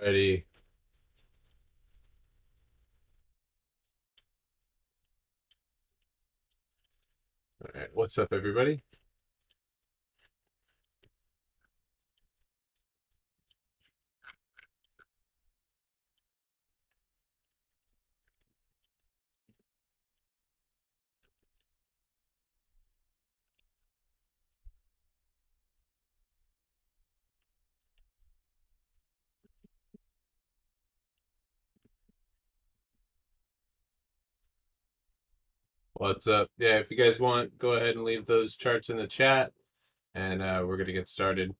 Alrighty. All right. What's up, everybody? What's up? Yeah, if you guys want, go ahead and leave those charts in the chat, and we're gonna get started.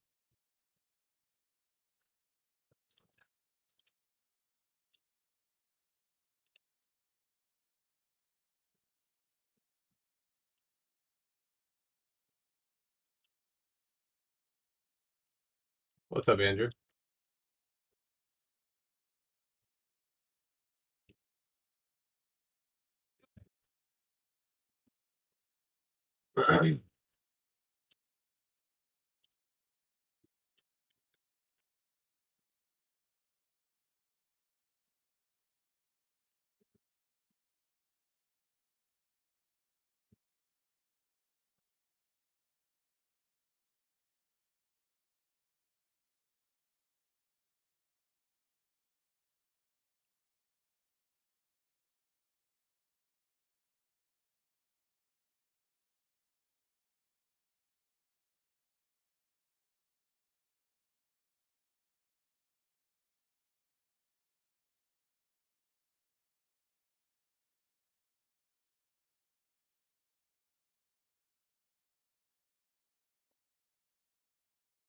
What's up, Andrew?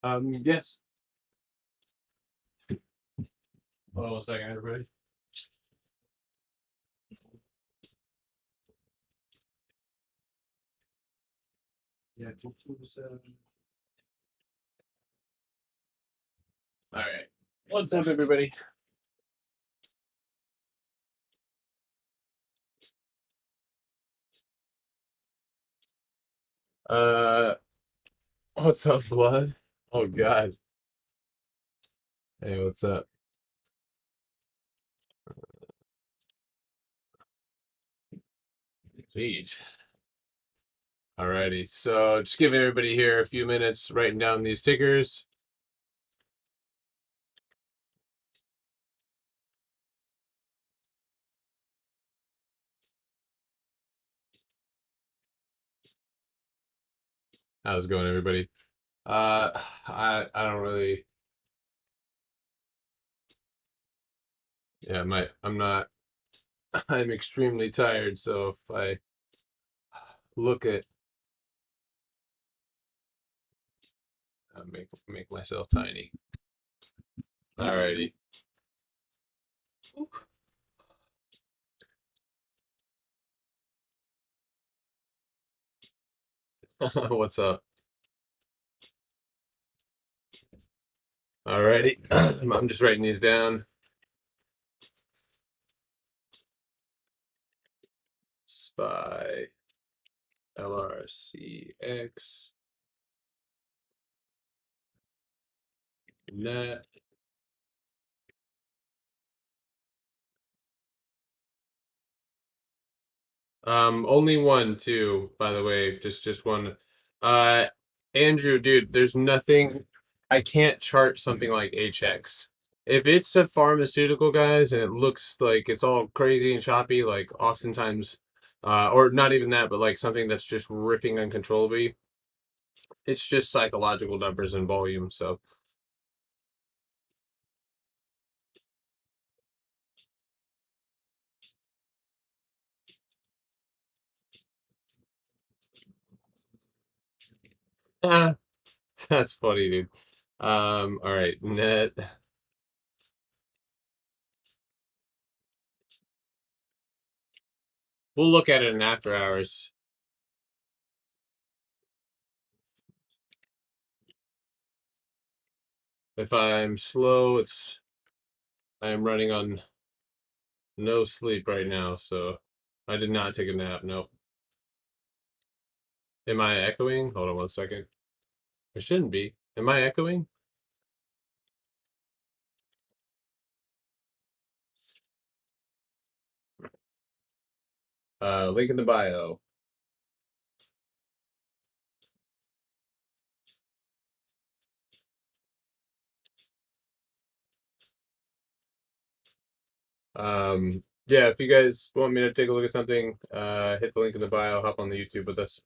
Yes. Hold on 1 second, everybody. Yeah, 227. All right. What's up, everybody? Uh, what's up, blood? Oh God. Hey, what's up? Jeez. Alrighty. So just giving everybody here a few minutes writing down these tickers. How's it going, everybody? I don't really. Yeah, I'm not. I'm extremely tired, so if I look at make myself tiny. Alrighty. What's up? Alrighty. I'm just writing these down. SPY Lrcx net. Only one, too, by the way, just one. Andrew, dude, there's nothing. I can't chart something like HX. If it's a pharmaceutical, guys, and it looks like it's all crazy and choppy, like oftentimes, or not even that, but like something that's just ripping uncontrollably, it's just psychological numbers and volume. So, ah, that's funny, dude. All right, net. We'll look at it in after hours. If I'm slow, I am running on no sleep right now, so I did not take a nap. Nope. Am I echoing? Hold on 1 second. It shouldn't be. Am I echoing? Link in the bio. Yeah, if you guys want me to take a look at something, hit the link in the bio, hop on the YouTube with us.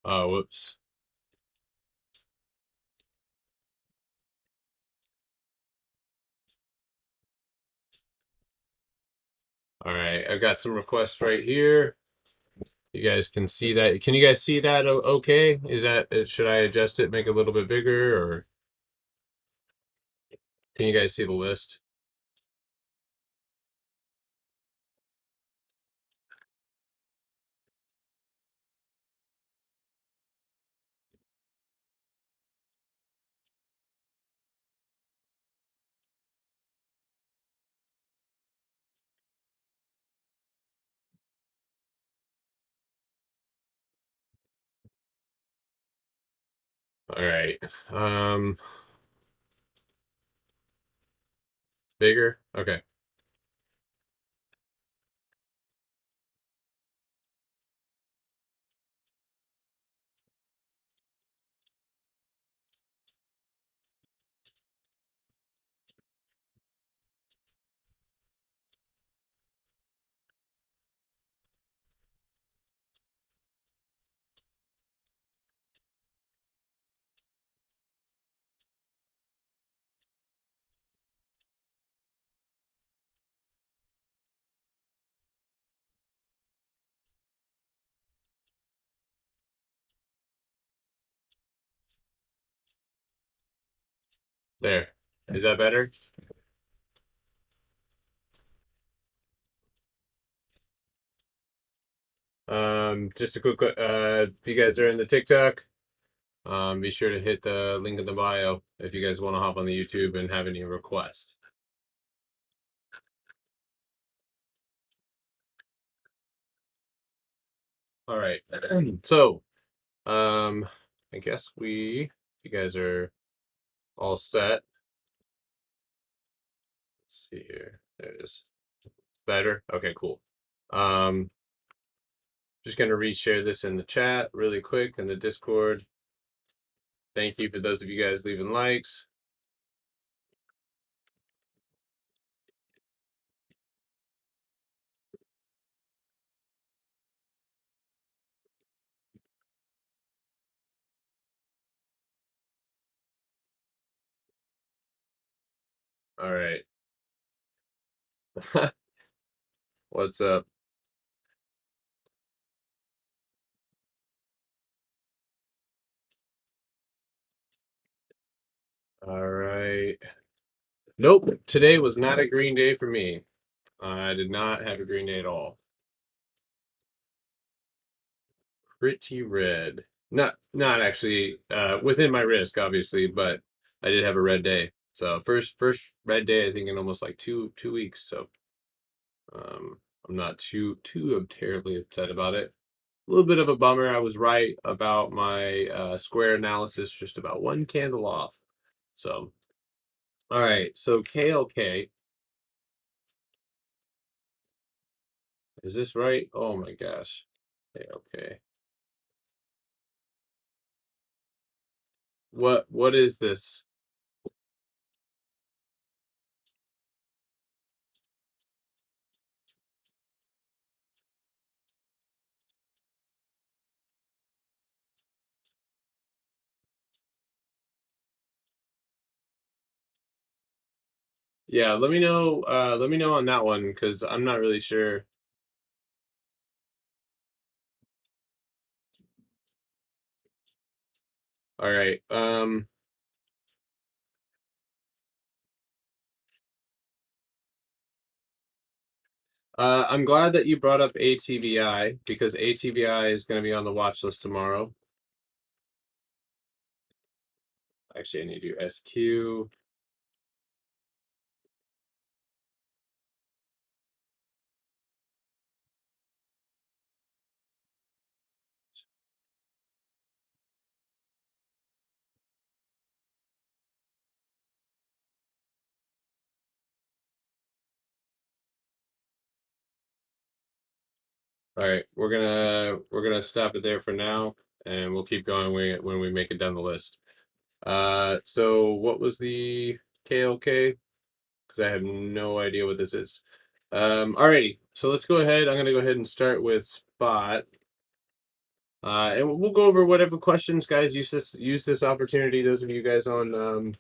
Oh, whoops. All right, I've got some requests right here. You guys can see that. Can you guys see that okay? Is that, should I adjust it, make it a little bit bigger, or can you guys see the list? All right. Bigger? Okay. There. Is that better? Just a quick, if you guys are in the TikTok, be sure to hit the link in the bio if you guys want to hop on the YouTube and have any requests. All right. So, I guess you guys are all set. Let's see here. There it is. Better? Okay, cool. Um, just gonna reshare this in the chat really quick in the Discord. Thank you for those of you guys leaving likes. All right. What's up? All right. Nope. Today was not a green day for me. I did not have a green day at all. Pretty red. Not actually within my risk, obviously, but I did have a red day. So first red day I think in almost like two weeks. So I'm not too terribly upset about it. A little bit of a bummer. I was right about my square analysis, just about one candle off. So all right. So KLK, is this right? Oh my gosh. KLK. What is this? Yeah, let me know. Let me know on that one because I'm not really sure. All right. I'm glad that you brought up ATVI because ATVI is going to be on the watch list tomorrow. Actually, I need to do SQ. All right, we're gonna stop it there for now, and we'll keep going when we make it down the list. So what was the KLK? Because I have no idea what this is. Alrighty, so let's go ahead. I'm gonna go ahead and start with spot. And we'll go over whatever questions, guys. Use this opportunity. Those of you guys on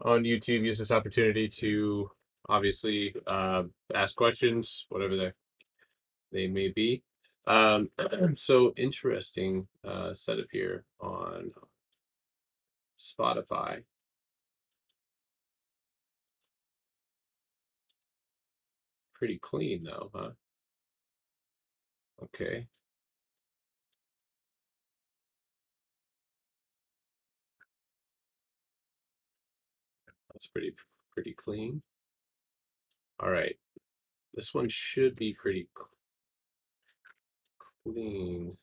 YouTube, use this opportunity to obviously ask questions, whatever they may be. So interesting setup here on Spotify. Pretty clean though, huh? Okay, that's pretty clean. All right, this one should be pretty clean.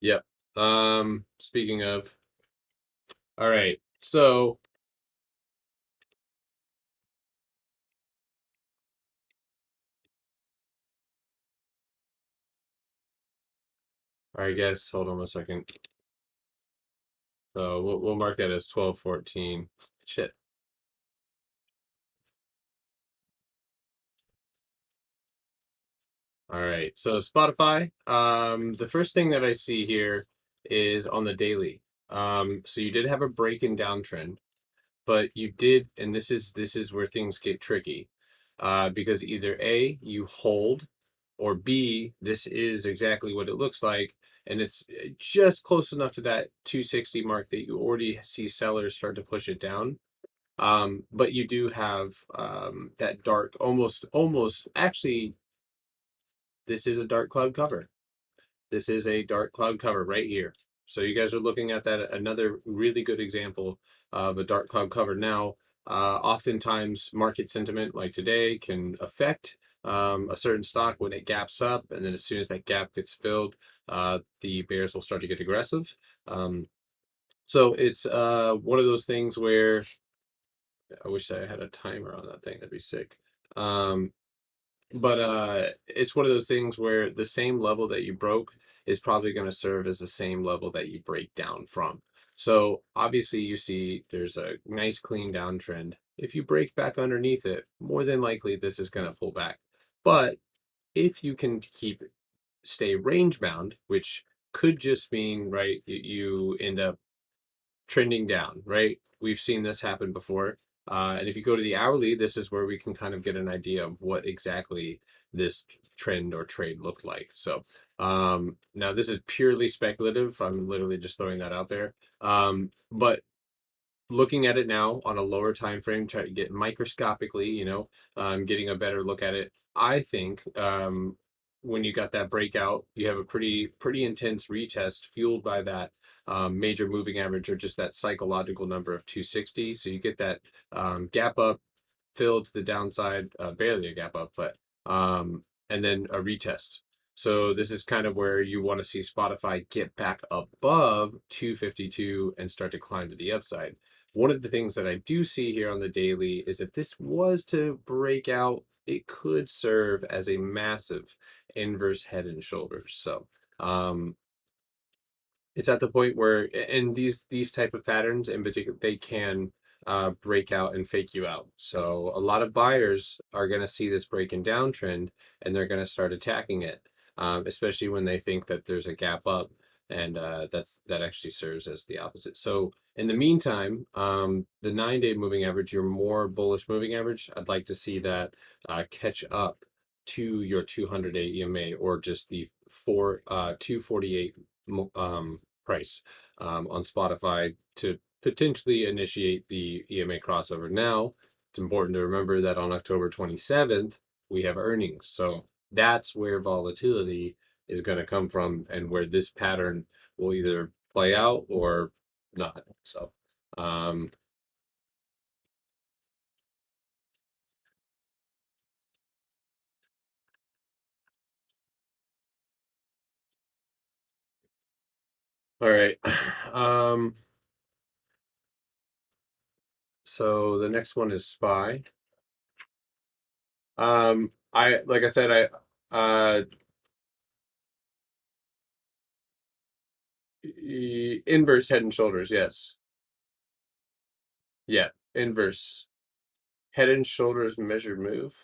Yep. Speaking of, all right, so all right, guys, hold on a second. So we'll mark that as 1214. Shit. All right. So Spotify, the first thing that I see here is on the daily. So you did have a break in downtrend, but you did, and this is where things get tricky. Because either A, you hold, or B, this is exactly what it looks like, and it's just close enough to that 260 mark that you already see sellers start to push it down. But you do have that dark, almost actually, this is a dark cloud cover. This is a dark cloud cover right here. So you guys are looking at that, another really good example of a dark cloud cover. Now, oftentimes market sentiment like today can affect a certain stock when it gaps up, and then as soon as that gap gets filled, the bears will start to get aggressive. So it's one of those things where I wish I had a timer on that thing. That'd be sick. Um, but it's one of those things where the same level that you broke is probably going to serve as the same level that you break down from. So obviously you see there's a nice clean downtrend. If you break back underneath it, more than likely this is going to pull back. But if you can stay range bound, which could just mean, right, you end up trending down, right? We've seen this happen before. And if you go to the hourly, this is where we can kind of get an idea of what exactly this trend or trade looked like. So now this is purely speculative. I'm literally just throwing that out there. But looking at it now on a lower time frame, try to get microscopically, getting a better look at it. I think when you got that breakout, you have a pretty intense retest fueled by that major moving average or just that psychological number of 260. So you get that gap up, filled to the downside, barely a gap up, but and then a retest. So this is kind of where you want to see Spotify get back above 252 and start to climb to the upside. One of the things that I do see here on the daily is if this was to break out, it could serve as a massive inverse head and shoulders. So it's at the point where, and these type of patterns in particular, they can break out and fake you out. So a lot of buyers are going to see this breaking downtrend and they're going to start attacking it, especially when they think that there's a gap up, and that actually serves as the opposite. So in the meantime, the 9-day moving average, your more bullish moving average, I'd like to see that catch up to your 200-day EMA, or just the 248 price on Spotify to potentially initiate the EMA crossover. Now, it's important to remember that on October 27th, we have earnings. So that's where volatility is going to come from, and where this pattern will either play out or not. So, um, all right. So the next one is SPY. Like I said, inverse head and shoulders, yes. Yeah, inverse head and shoulders measured move.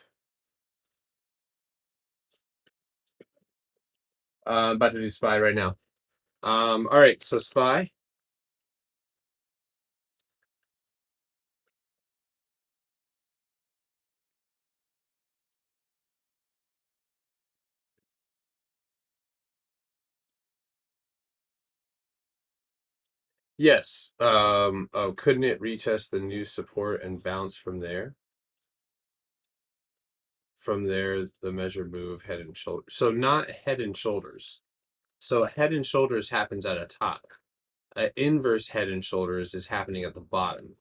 About to do SPY right now. All right, so SPY. Yes. Oh, couldn't it retest the new support and bounce from there? From there, the measured move, head and shoulders. So not head and shoulders. So head and shoulders happens at a top. Inverse head and shoulders is happening at the bottom.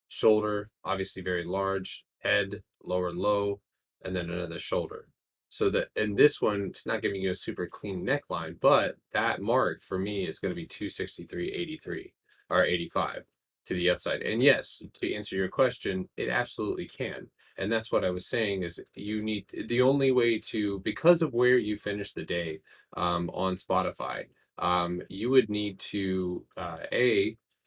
Shoulder, obviously very large, head, lower low, and then another shoulder. So that in this one, it's not giving you a super clean neckline, but that mark for me is going to be 263.83 or 85 to the upside. And yes, to answer your question, it absolutely can. And that's what I was saying is you need the only way to, because of where you finish the day on Spotify, you would need to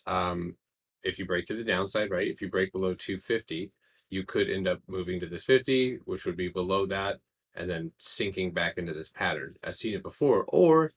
um, if you break to the downside, right? If you break below 250, you could end up moving to this 50, which would be below that, and then sinking back into this pattern. I've seen it before. Or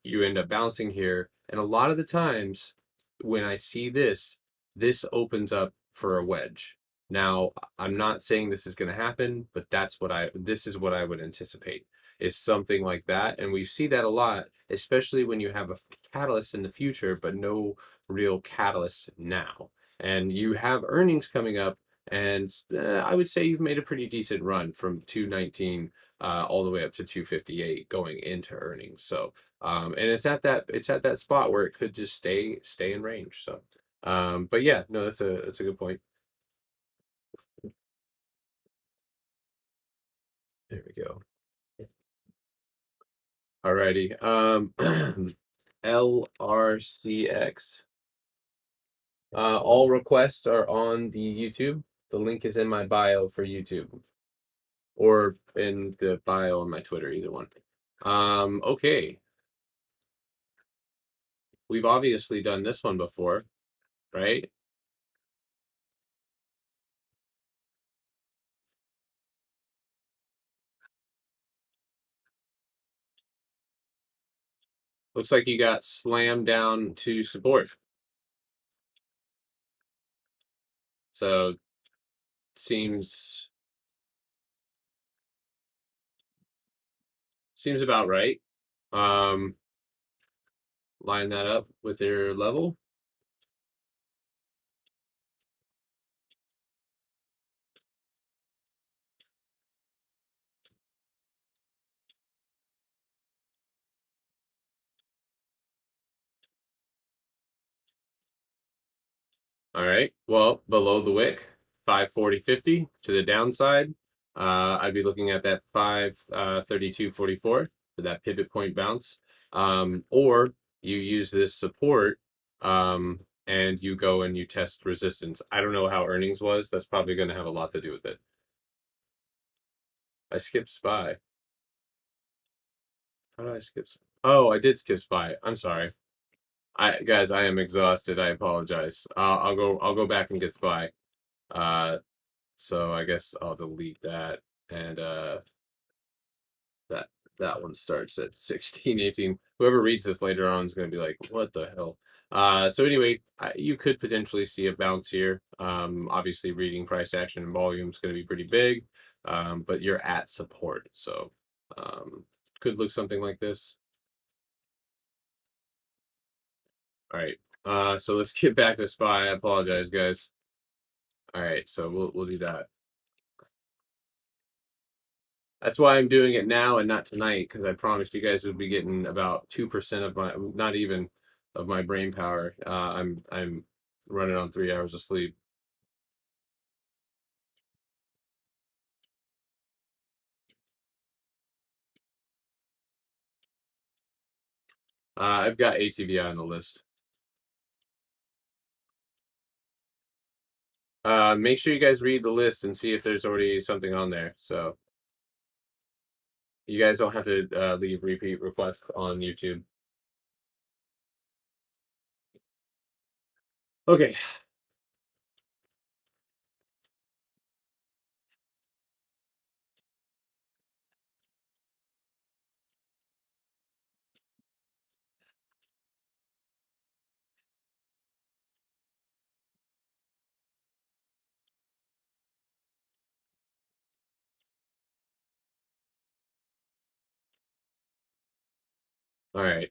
you end up bouncing here, and a lot of the times when I see this, this opens up for a wedge. Now, I'm not saying this is going to happen, but this is what I would anticipate, is something like that. And we see that a lot, especially when you have a catalyst in the future, but no real catalyst now. And you have earnings coming up, and I would say you've made a pretty decent run from 219 all the way up to 258 going into earnings. So and it's at that spot where it could just stay in range. So but yeah, no, that's a good point. There we go. Alrighty. Lrcx. All requests are on the YouTube. The link is in my bio for YouTube, or in the bio on my Twitter, either one. Okay. We've obviously done this one before, right? Looks like you got slammed down to support. So seems about right. Um, Line that up with your level. All right. Well, below the wick, 540.50 to the downside. I'd be looking at that 532.44 for that pivot point bounce. Or you use this support and you go and you test resistance. I don't know how earnings was. That's probably going to have a lot to do with it. I skipped SPY. How did I skip? Oh, I did skip SPY. I'm sorry. Guys, I am exhausted. I apologize. I'll go back and get SPY. Uh, so I guess I'll delete that, and that that one starts at 16:18. Whoever reads this later on is going to be like, what the hell? So anyway, you could potentially see a bounce here. Obviously, reading price action and volume is going to be pretty big. but you're at support. So could look something like this. All right. So let's get back to SPY. I apologize, guys. All right, so we'll do that. That's why I'm doing it now and not tonight, because I promised you guys would be getting about 2% of my, not even of my brain power. I'm running on 3 hours of sleep. I've got ATVI on the list. Make sure you guys read the list and see if there's already something on there. So you guys don't have to leave repeat requests on YouTube. Okay. All right.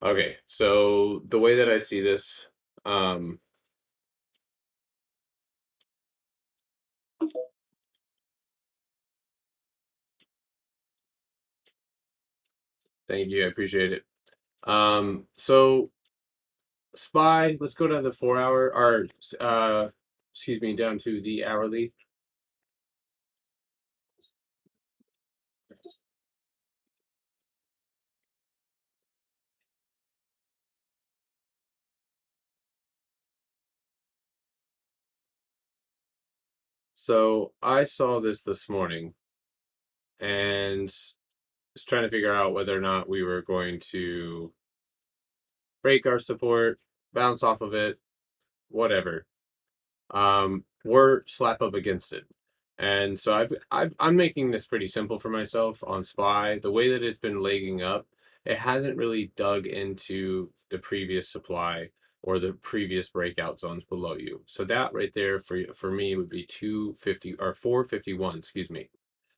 Okay. So the way that I see this, um, thank you. I appreciate it. So SPY, let's go down to the 4 hour, or excuse me, down to the hourly. So I saw this morning and was trying to figure out whether or not we were going to break our support, bounce off of it, whatever. We're slap up against it. And so I'm making this pretty simple for myself on SPY. The way that it's been legging up, it hasn't really dug into the previous supply or the previous breakout zones below you. So that right there for me would be 250 or 451, excuse me.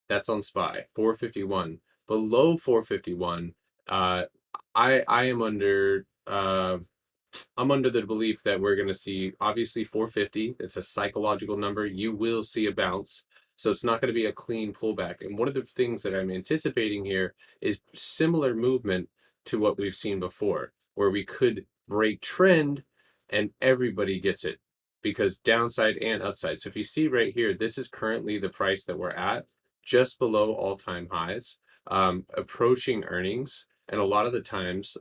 That's on SPY, 451. Below 451, I am under I'm under the belief that we're going to see obviously 450. It's a psychological number. You will see a bounce. So it's not going to be a clean pullback. And one of the things that I'm anticipating here is similar movement to what we've seen before, where we could break trend and everybody gets it because downside and upside. So if you see right here, this is currently the price that we're at, just below all-time highs, approaching earnings. And a lot of the times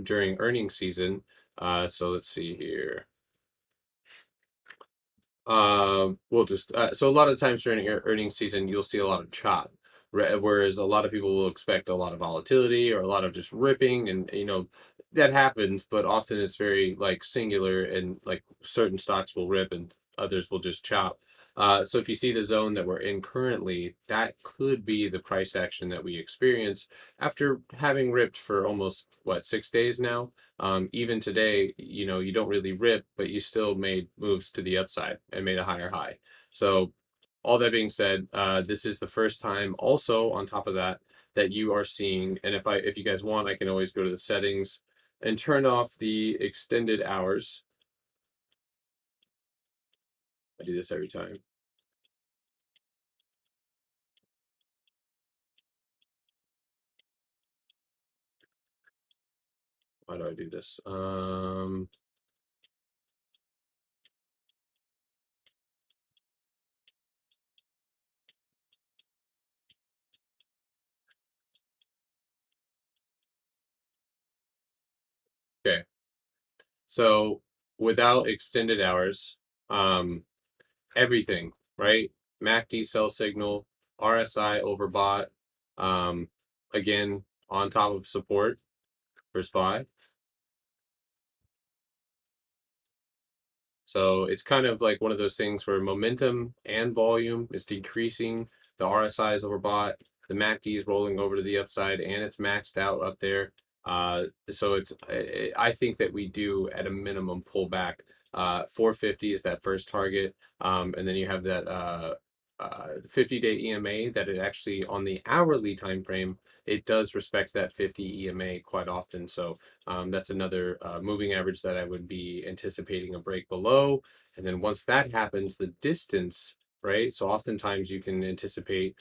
during earnings season, so let's see here. We'll just so a lot of times during earnings season, you'll see a lot of chop, whereas a lot of people will expect a lot of volatility or a lot of just ripping, and that happens, but often it's very like singular, and like certain stocks will rip and others will just chop. So if you see the zone that we're in currently, that could be the price action that we experience after having ripped for almost what 6 days now. Even today, you don't really rip, but you still made moves to the upside and made a higher high. So all that being said, this is the first time also on top of that that you are seeing, and if you guys want, I can always go to the settings and turn off the extended hours. I do this every time. Why do I do this? Okay. So without extended hours, everything, right? MACD sell signal, RSI overbought, um, again, on top of support for SPY. So it's kind of like one of those things where momentum and volume is decreasing. The RSI is overbought. The MACD is rolling over to the upside, and it's maxed out up there. So I think that we do at a minimum pull back. 450 is that first target, and then you have that 50-day EMA that it actually on the hourly time frame it does respect that 50 EMA quite often. So that's another moving average that I would be anticipating a break below. And then once that happens, the distance, right? So oftentimes you can anticipate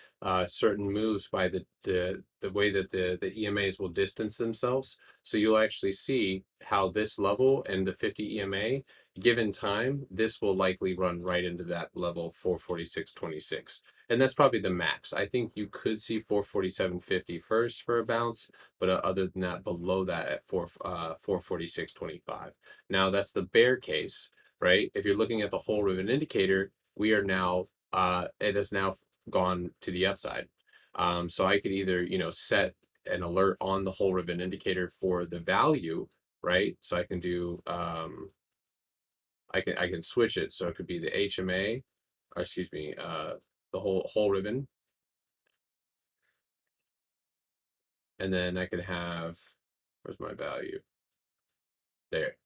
certain moves by the way that the EMAs will distance themselves. So you'll actually see how this level and the 50 EMA, given time, this will likely run right into that level 446.26. And that's probably the max. I think you could see 447.50 first for a bounce, but other than that, below that at 446.25. Now that's the bear case, right? If you're looking at the whole ribbon indicator, we are now it has now gone to the upside. So I could either set an alert on the whole ribbon indicator for the value, right? So I can do I can switch it so it could be the HMA, or excuse me, the whole ribbon, and then I can have, where's my value? There.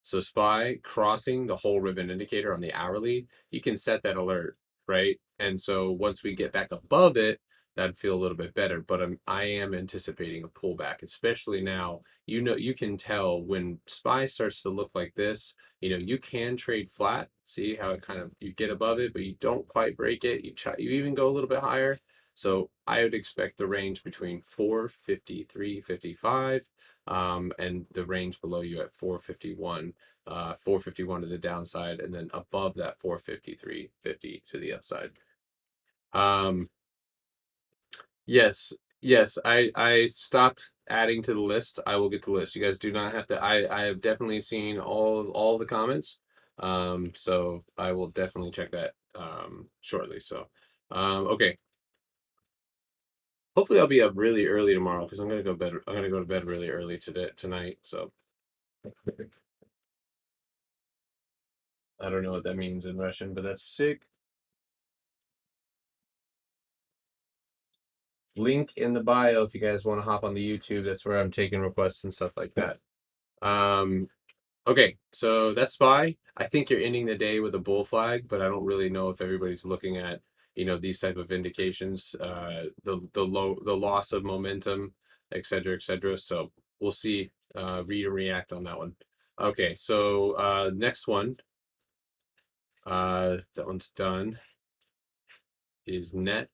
So SPY crossing the whole ribbon indicator on the hourly, you can set that alert, right? And so once we get back above it, that'd feel a little bit better. But I am anticipating a pullback, especially now. You can tell when SPY starts to look like this, you can trade flat. See how it kind of, you get above it, but you don't quite break it. You even go a little bit higher. So I would expect the range between 453.55 and the range below you at 451. 451 to the downside, and then above that 453.50 to the upside. Yes, yes, I stopped adding to the list. I will get the list. You guys do not have to. I have definitely seen all the comments. So I will definitely check that shortly. So okay. Hopefully I'll be up really early tomorrow because I'm gonna go to bed really early tonight. So I don't know what that means in Russian, but that's sick. Link in the bio if you guys want to hop on the YouTube. That's where I'm taking requests and stuff like that. Okay, so that's SPY. I think you're ending the day with a bull flag, but I don't really know if everybody's looking at these type of indications, the loss of momentum, et cetera, et cetera. So we'll see. Read and react on that one. Okay, so next one. That one's done. Is net.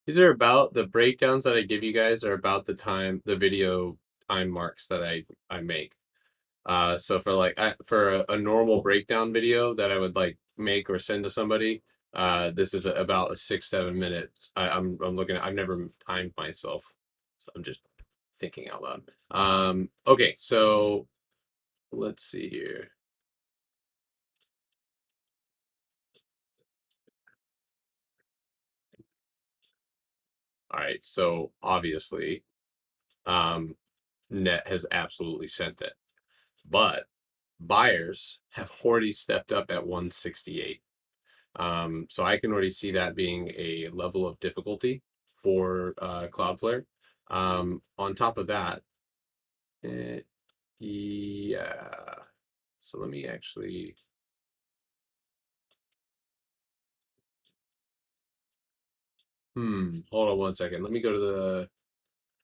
These are about the breakdowns that I give you guys are about the video time marks that I make. So for for a normal breakdown video that I would like make or send to somebody, this is about a 6-7 minute. I'm looking at, I've never timed myself, so I'm just thinking out loud. Okay, so let's see here. All right, so obviously, net has absolutely sent it, but buyers have already stepped up at 168. So I can already see that being a level of difficulty for Cloudflare. On top of that, yeah. So let me actually. Hold on one second. Let me go to the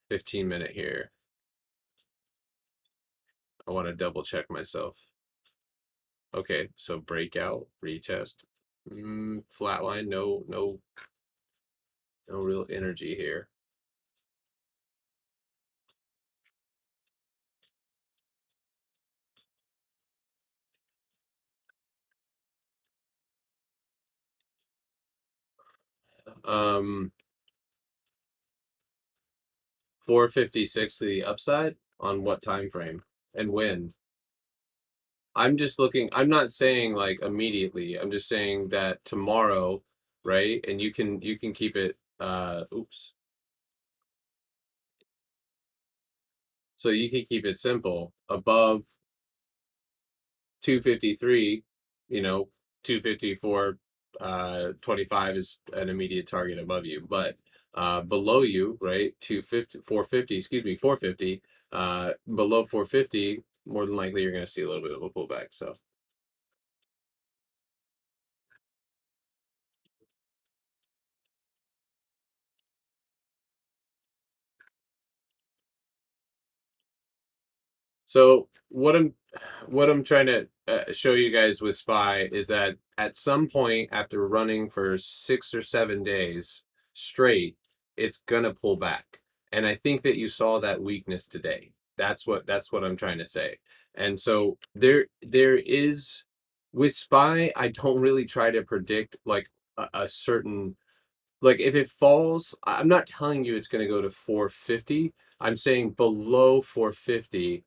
15-minute here. I want to double check myself. Okay, so breakout, retest, flatline, no real energy here. Um, 456 to the upside on what time frame and when? I'm just looking, I'm not saying like immediately. I'm just saying that tomorrow right? And you can keep it oops. So you can keep it simple above 253, you know, 254 25 is an immediate target above you, but below you, right, 250 450, excuse me, 450, below 450, more than likely you're going to see a little bit of a pullback. So So what I'm trying to show you guys with SPY is that at some point after running for 6 or 7 days straight, it's gonna pull back. And I think that you saw that weakness today. That's what I'm trying to say. And so there is with SPY, I don't really try to predict like a certain like if it falls, I'm not telling you it's going to go to 450. I'm saying below 450,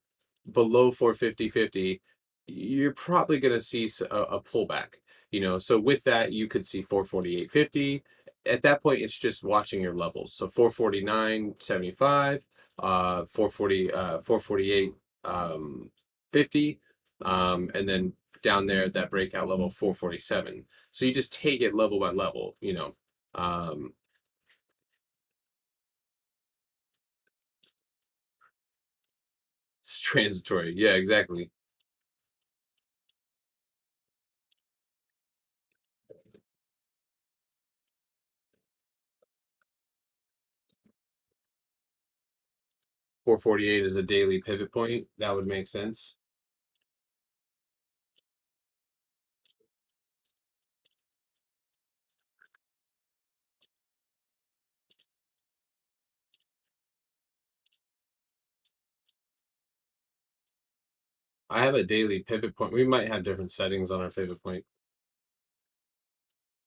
below 450.50, you're probably going to see a pullback. So with that, you could see 448.50. At that point, it's just watching your levels. So 449.75, 440, 448, 50, and then down there at that breakout level, 447. So you just take it level by level. Um, it's transitory. Yeah, exactly. 448 is a daily pivot point. That would make sense. I have a daily pivot point. We might have different settings on our pivot point.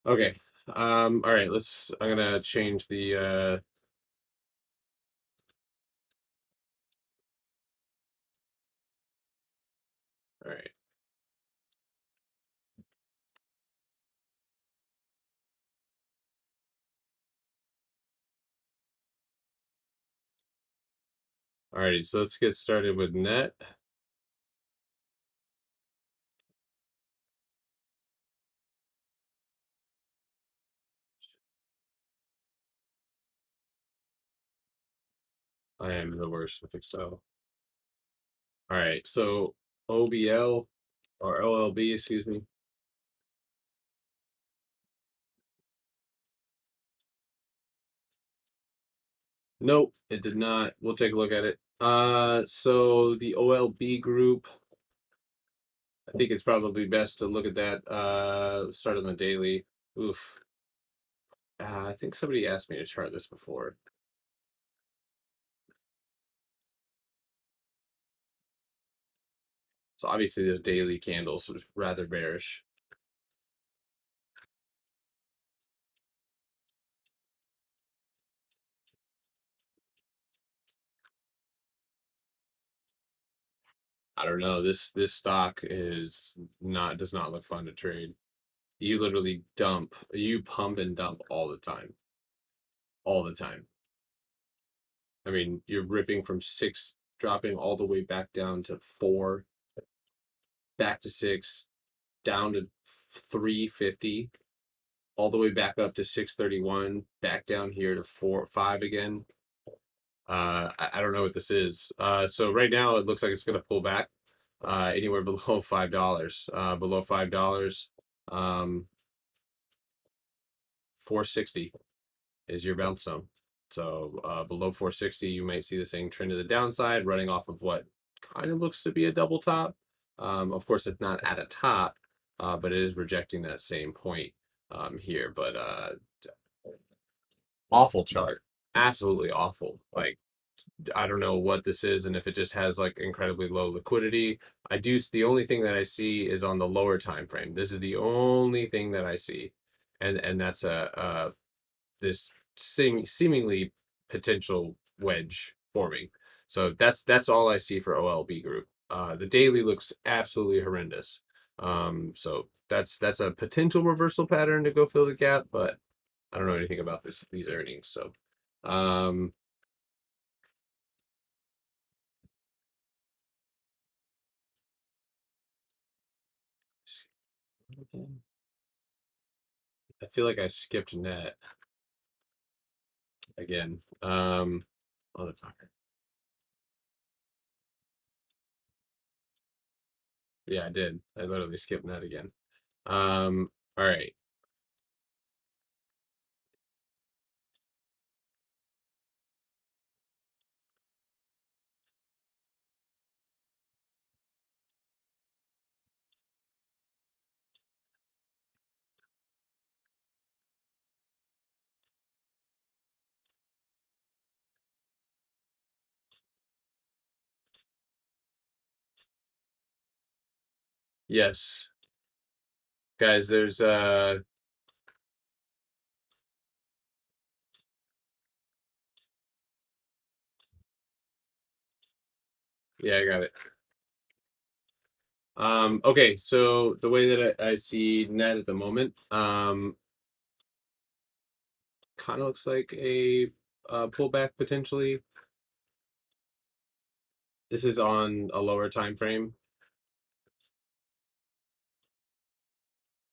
Okay. All right, I'm gonna change the all right. Alrighty, so let's get started with net. I am the worst with Excel. All right, so OBL or OLB, excuse me. Nope, it did not. We'll take a look at it. So the OLB group, I think it's probably best to look at that. Let's start on the daily. Oof. I think somebody asked me to chart this before. So obviously those daily candles was rather bearish. I don't know. This stock does not look fun to trade. You literally you pump and dump all the time. All the time. I mean, you're ripping from 6, dropping all the way back down to 4, back to 6, down to 350, all the way back up to 631, back down here to 5 again. I don't know what this is. So right now it looks like it's going to pull back anywhere below $5. Below $5, 460 is your bounce zone. So below 460, you might see the same trend to the downside, running off of what kind of looks to be a double top. Of course, it's not at a top, but it is rejecting that same point here. But awful chart, absolutely awful. Like I don't know what this is, and if it just has like incredibly low liquidity. The only thing that I see is on the lower time frame. This is the only thing that I see, and that's this seemingly potential wedge forming. So that's all I see for OLB group. The daily looks absolutely horrendous. So that's a potential reversal pattern to go fill the gap, but I don't know anything about these earnings. So, um, I feel like I skipped net again. Motherfucker. Yeah, I did. I literally skipped net again. All right. Yes, guys. There's yeah, I got it. Okay, so the way that I see net at the moment, kind of looks like a pullback potentially. This is on a lower time frame.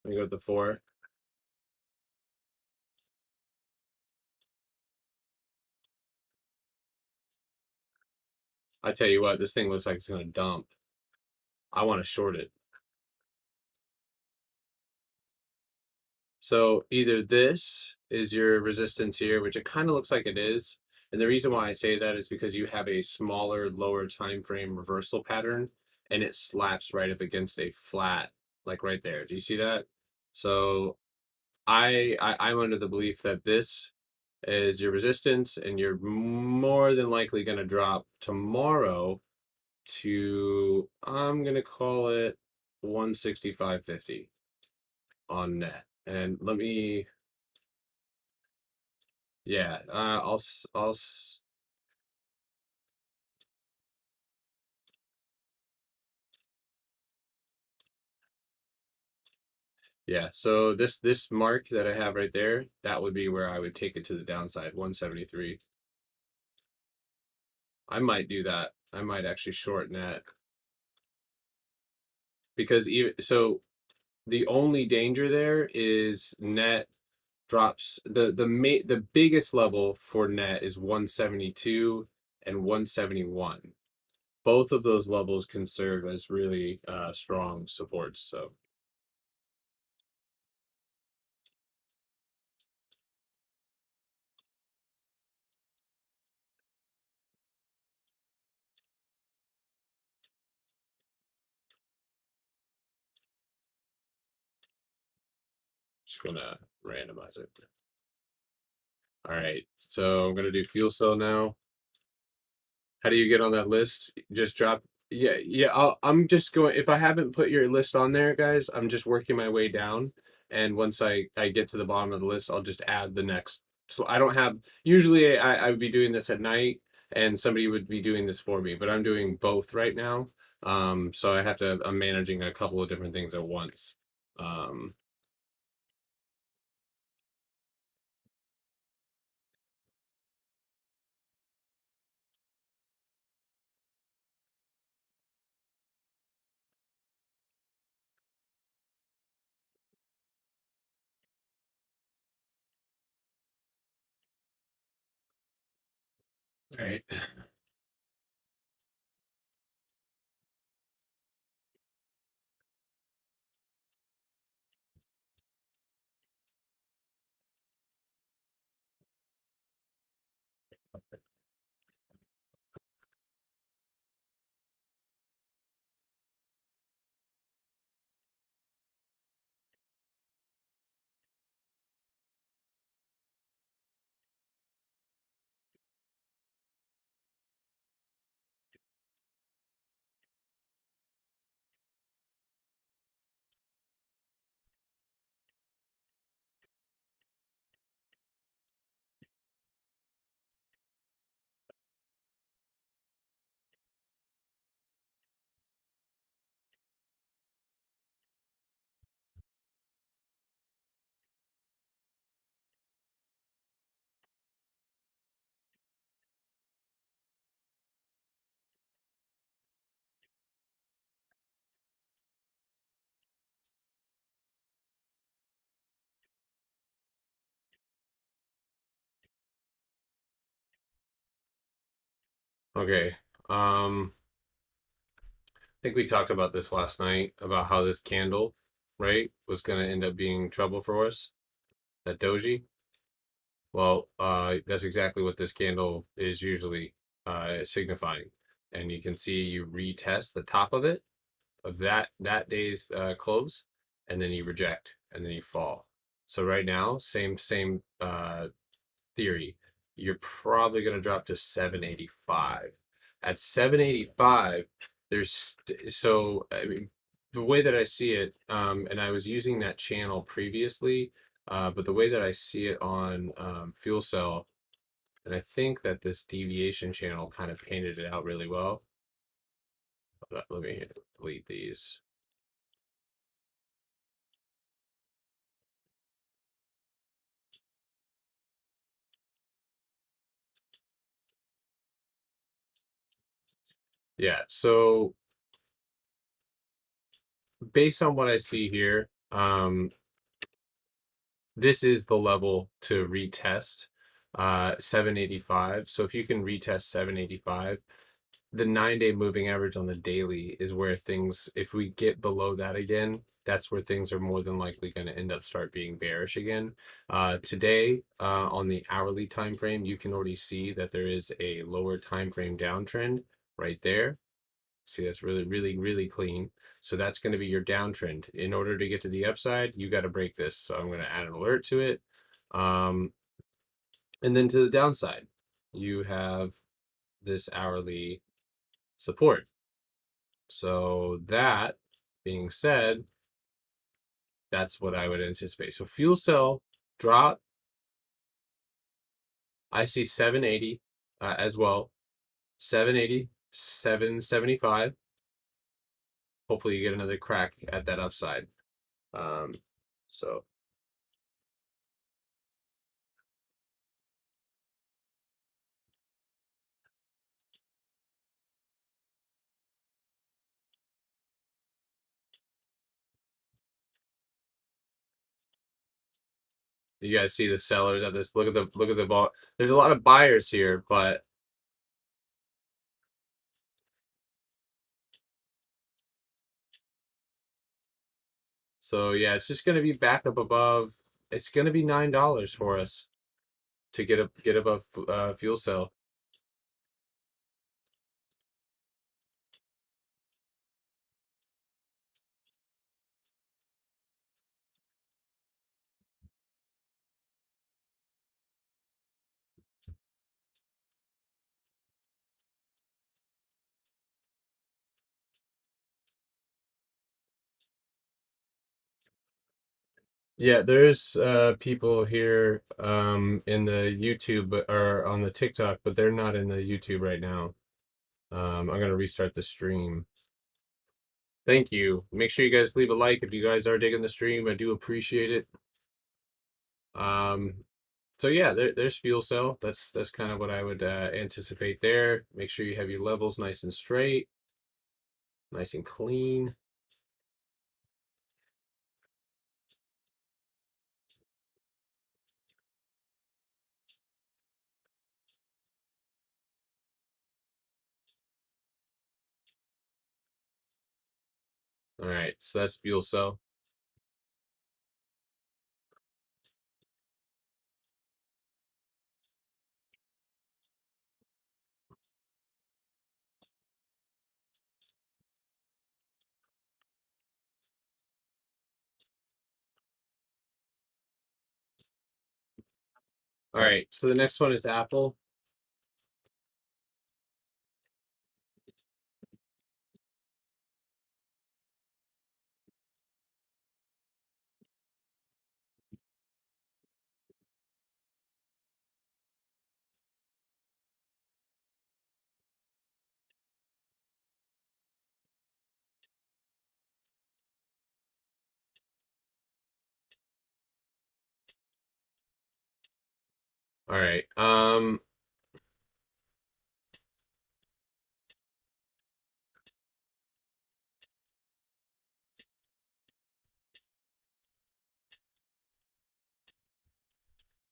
Let me go with the 4. I tell you what, this thing looks like it's gonna dump. I want to short it. So either this is your resistance here, which it kind of looks like it is. And the reason why I say that is because you have a smaller, lower time frame reversal pattern and it slaps right up against a flat, like right there. Do you see that? So I'm under the belief that this is your resistance and you're more than likely going to drop tomorrow to, I'm going to call it 165.50 on net. And let me, yeah, yeah. So this mark that I have right there, that would be where I would take it to the downside, 173. I might do that. I might actually short net because even so, the only danger there is net drops. The biggest level for net is 172 and 171. Both of those levels can serve as really strong supports. So, just gonna randomize it. All right, so I'm gonna do fuel cell now. How do you get on that list? Just drop. Yeah, yeah. I'm just going. If I haven't put your list on there, guys, I'm just working my way down. And once I get to the bottom of the list, I'll just add the next. So I don't have. Usually, I would be doing this at night, and somebody would be doing this for me. But I'm doing both right now. So I have to. I'm managing a couple of different things at once. Um, all right. Okay. I think we talked about this last night about how this candle, right, was going to end up being trouble for us. That doji. Well, that's exactly what this candle is usually signifying. And you can see you retest the top of it, of that day's close, and then you reject, and then you fall. So right now, same theory. You're probably going to drop to 785. At 785, so I mean, the way that I see it, and I was using that channel previously, but the way that I see it on Fuel Cell, and I think that this deviation channel kind of painted it out really well. Let me delete these. Yeah, so based on what I see here, this is the level to retest 785. So if you can retest 785, the 9-day moving average on the daily is where things, if we get below that again, that's where things are more than likely going to end up start being bearish again. Today, on the hourly time frame, you can already see that there is a lower time frame downtrend right there. See, that's really clean. So that's going to be your downtrend. In order to get to the upside, you got to break this. So I'm going to add an alert to it. Um, and then to the downside, you have this hourly support. So that being said, that's what I would anticipate. So fuel cell drop, I see 780 as well. 780, 775. Hopefully you get another crack at that upside. So you guys see the sellers at this. Look at the ball. There's a lot of buyers here, but so yeah, it's just gonna be back up above. It's gonna be $9 for us to get above fuel cell. Yeah, there's people here in the YouTube or on the TikTok, but they're not in the YouTube right now. I'm gonna restart the stream. Thank you. Make sure you guys leave a like if you guys are digging the stream. I do appreciate it. So yeah, there's fuel cell. That's kind of what I would anticipate there. Make sure you have your levels nice and straight, nice and clean. All right, so that's fuel cell. All right, so the next one is Apple. All right.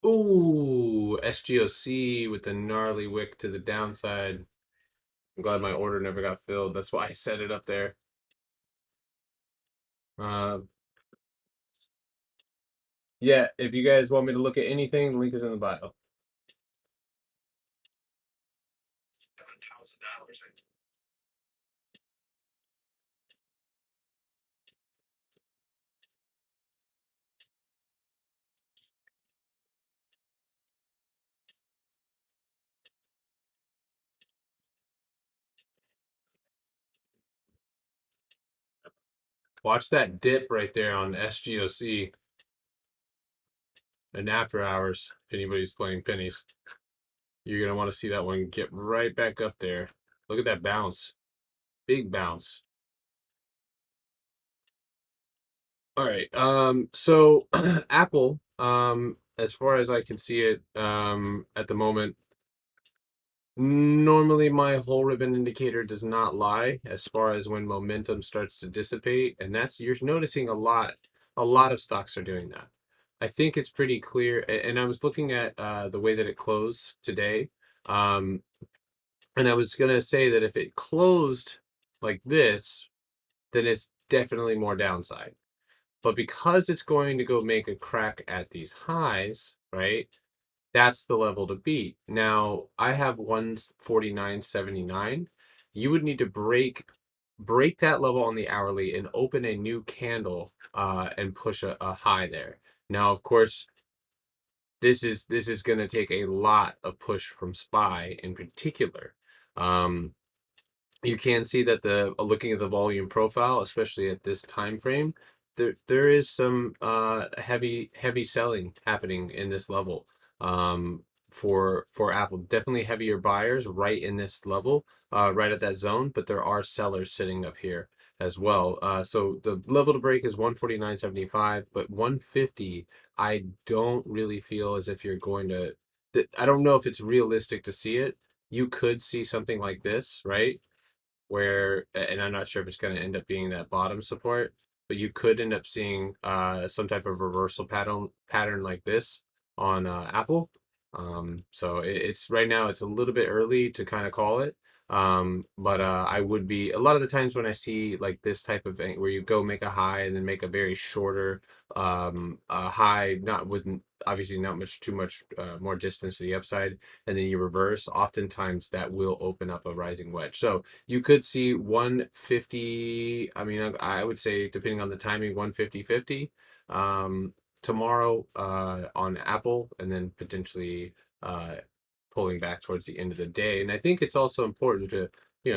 Ooh, SGOC with the gnarly wick to the downside. I'm glad my order never got filled. That's why I set it up there. Uh, yeah, if you guys want me to look at anything, the link is in the bio. Watch that dip right there on SGOC and after hours. If anybody's playing pennies, you're gonna want to see that one get right back up there. Look at that bounce, big bounce. All right. So Apple, as far as I can see it, at the moment, normally my whole ribbon indicator does not lie as far as when momentum starts to dissipate, and that's you're noticing a lot of stocks are doing that. I think it's pretty clear, and I was looking at the way that it closed today, um, and I was gonna say that if it closed like this, then it's definitely more downside. But because it's going to go make a crack at these highs, right? That's the level to beat. Now, I have 149.79. You would need to break that level on the hourly and open a new candle and push a high there. Now, of course, this is going to take a lot of push from SPY in particular. Um, you can see that the looking at the volume profile, especially at this time frame, there is some heavy selling happening in this level for Apple. Definitely heavier buyers right in this level, right at that zone, but there are sellers sitting up here as well. So the level to break is 149.75, but 150, I don't really feel as if you're going to. I don't know if it's realistic to see it. You could see something like this, right? Where, and I'm not sure if it's going to end up being that bottom support, but you could end up seeing some type of reversal pattern like this on Apple. So it's right now it's a little bit early to kind of call it. But I would be a lot of the times when I see like this type of thing where you go make a high and then make a very shorter high, not with obviously not much too much more distance to the upside, and then you reverse. Oftentimes that will open up a rising wedge. So you could see 150. I mean, I would say depending on the timing, 150.50 tomorrow on Apple, and then potentially uh, pulling back towards the end of the day. And I think it's also important to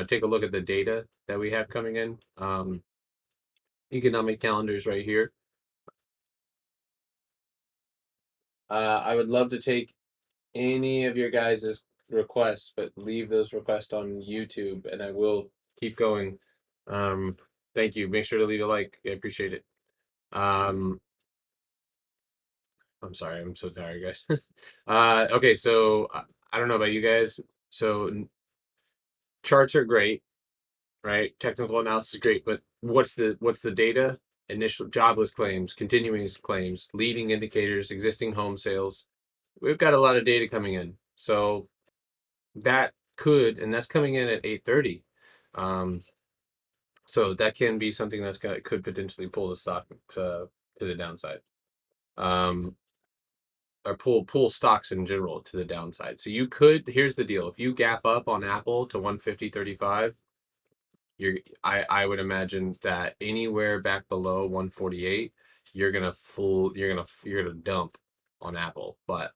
take a look at the data that we have coming in. Economic calendars right here. I would love to take any of your guys' requests, but leave those requests on YouTube, and I will keep going. Um, Thank you. Make sure to leave a like. I appreciate it. Um, I'm sorry. I'm so tired, guys. Okay, so I don't know about you guys. So charts are great, right? Technical analysis is great, but what's the data? Initial jobless claims, continuing claims, leading indicators, existing home sales. We've got a lot of data coming in. So that could, and that's coming in at 8:30. Um, so that can be something could potentially pull the stock to the downside. Um, or pull stocks in general to the downside. So you could, here's the deal. If you gap up on Apple to 150.35, I would imagine that anywhere back below 148, you're gonna dump on Apple. But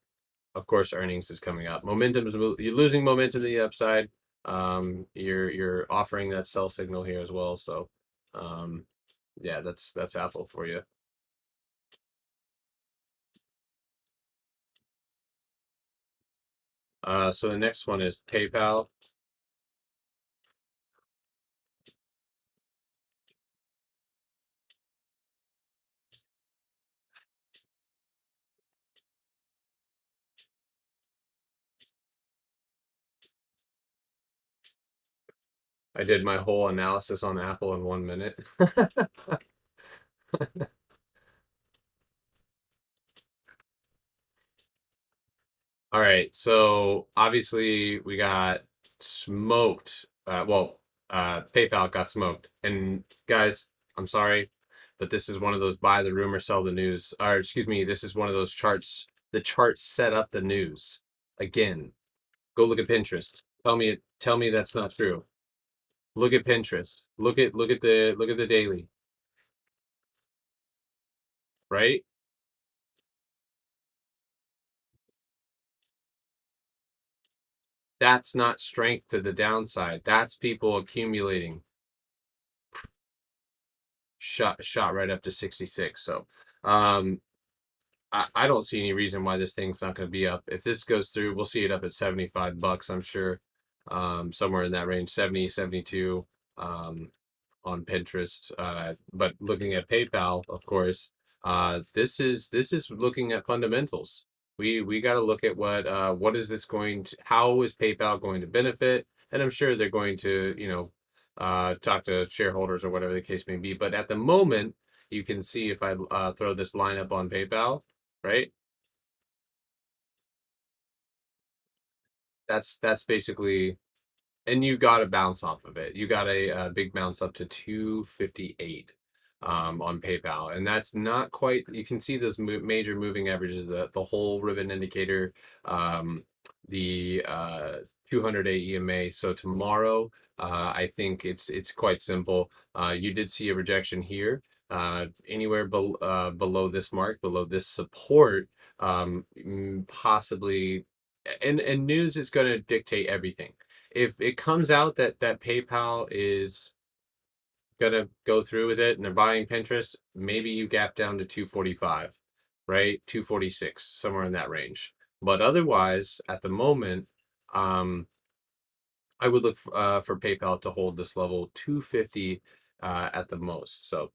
of course, earnings is coming up. You're losing momentum to the upside. You're offering that sell signal here as well. So, um, yeah, that's Apple for you. So the next one is PayPal. I did my whole analysis on Apple in 1 minute. All right, so obviously we got smoked. PayPal got smoked. And guys, I'm sorry, but this is one of those buy the rumor, sell the news. Or excuse me, this is one of those charts. The charts set up the news. Again, go look at Pinterest. Tell me that's not true. Look at Pinterest. Look at the daily, right? That's not strength to the downside. That's people accumulating. Shot right up to 66. So um I don't see any reason why this thing's not going to be up. If this goes through, we'll see it up at $75, I'm sure. Somewhere in that range, 70, 72 on Pinterest. But looking at PayPal, of course, this is looking at fundamentals. We got to look at what is this going to, how is PayPal going to benefit? And I'm sure they're going to, talk to shareholders or whatever the case may be. But at the moment, you can see if I throw this line up on PayPal, right? That's basically, and you got a bounce off of it. You got a big bounce up to 258 on PayPal, and that's not quite. You can see those major moving averages, the whole ribbon indicator, the 200-day EMA. So tomorrow, I think it's quite simple. You did see a rejection here. Anywhere below this mark, below this support, possibly, and news is going to dictate everything. If it comes out that PayPal is gonna go through with it and they're buying Pinterest, maybe you gap down to 245, right? 246, somewhere in that range. But otherwise, at the moment, um, I would look for PayPal to hold this level 250 at the most. So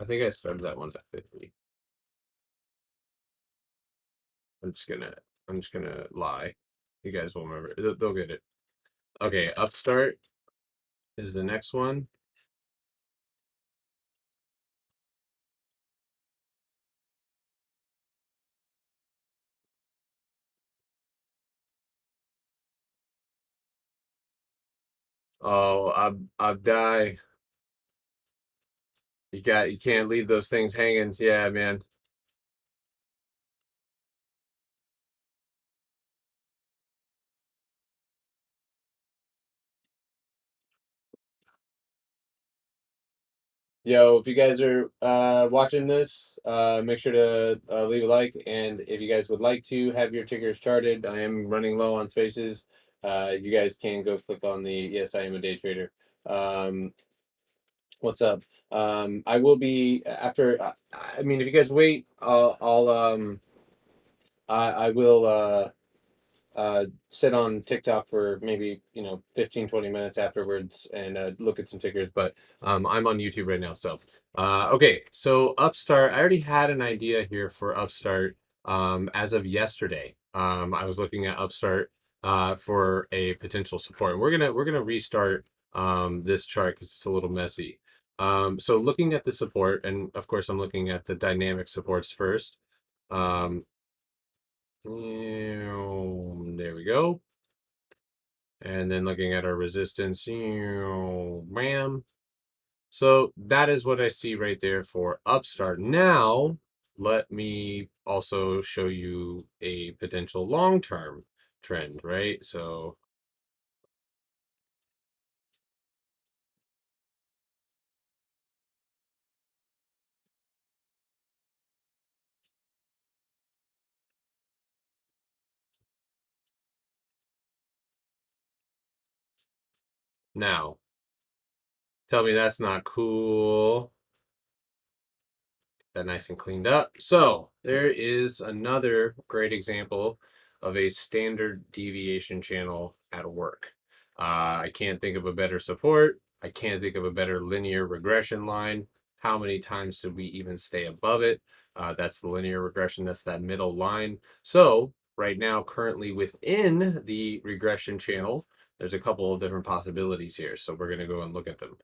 I think I started that one at 50. I'm just gonna I'm just gonna lie. You guys will remember. They'll get it. Okay, Upstart is the next one. Oh, Abdi, you can't leave those things hanging. Yeah, man. Yo, if you guys are watching this, make sure to leave a like. And if you guys would like to have your tickers charted, I am running low on spaces. You guys can go click on the yes, I am a day trader. Um, what's up? I will be after. I mean, if you guys wait, I will sit on TikTok for maybe 15, 20 minutes afterwards and look at some tickers. But I'm on YouTube right now. So okay, so Upstart. I already had an idea here for Upstart as of yesterday. I was looking at Upstart for a potential support. And we're gonna restart this chart because it's a little messy. So looking at the support, and of course I'm looking at the dynamic supports first. Um, there we go. And then looking at our resistance, bam. So that is what I see right there for Upstart. Now, let me also show you a potential long-term trend, right? So now, tell me that's not cool. That nice and cleaned up. So there is another great example of a standard deviation channel at work. I can't think of a better support. I can't think of a better linear regression line. How many times did we even stay above it? That's the linear regression. That's that middle line. So right now currently within the regression channel. There's a couple of different possibilities here, so we're going to go and look at them.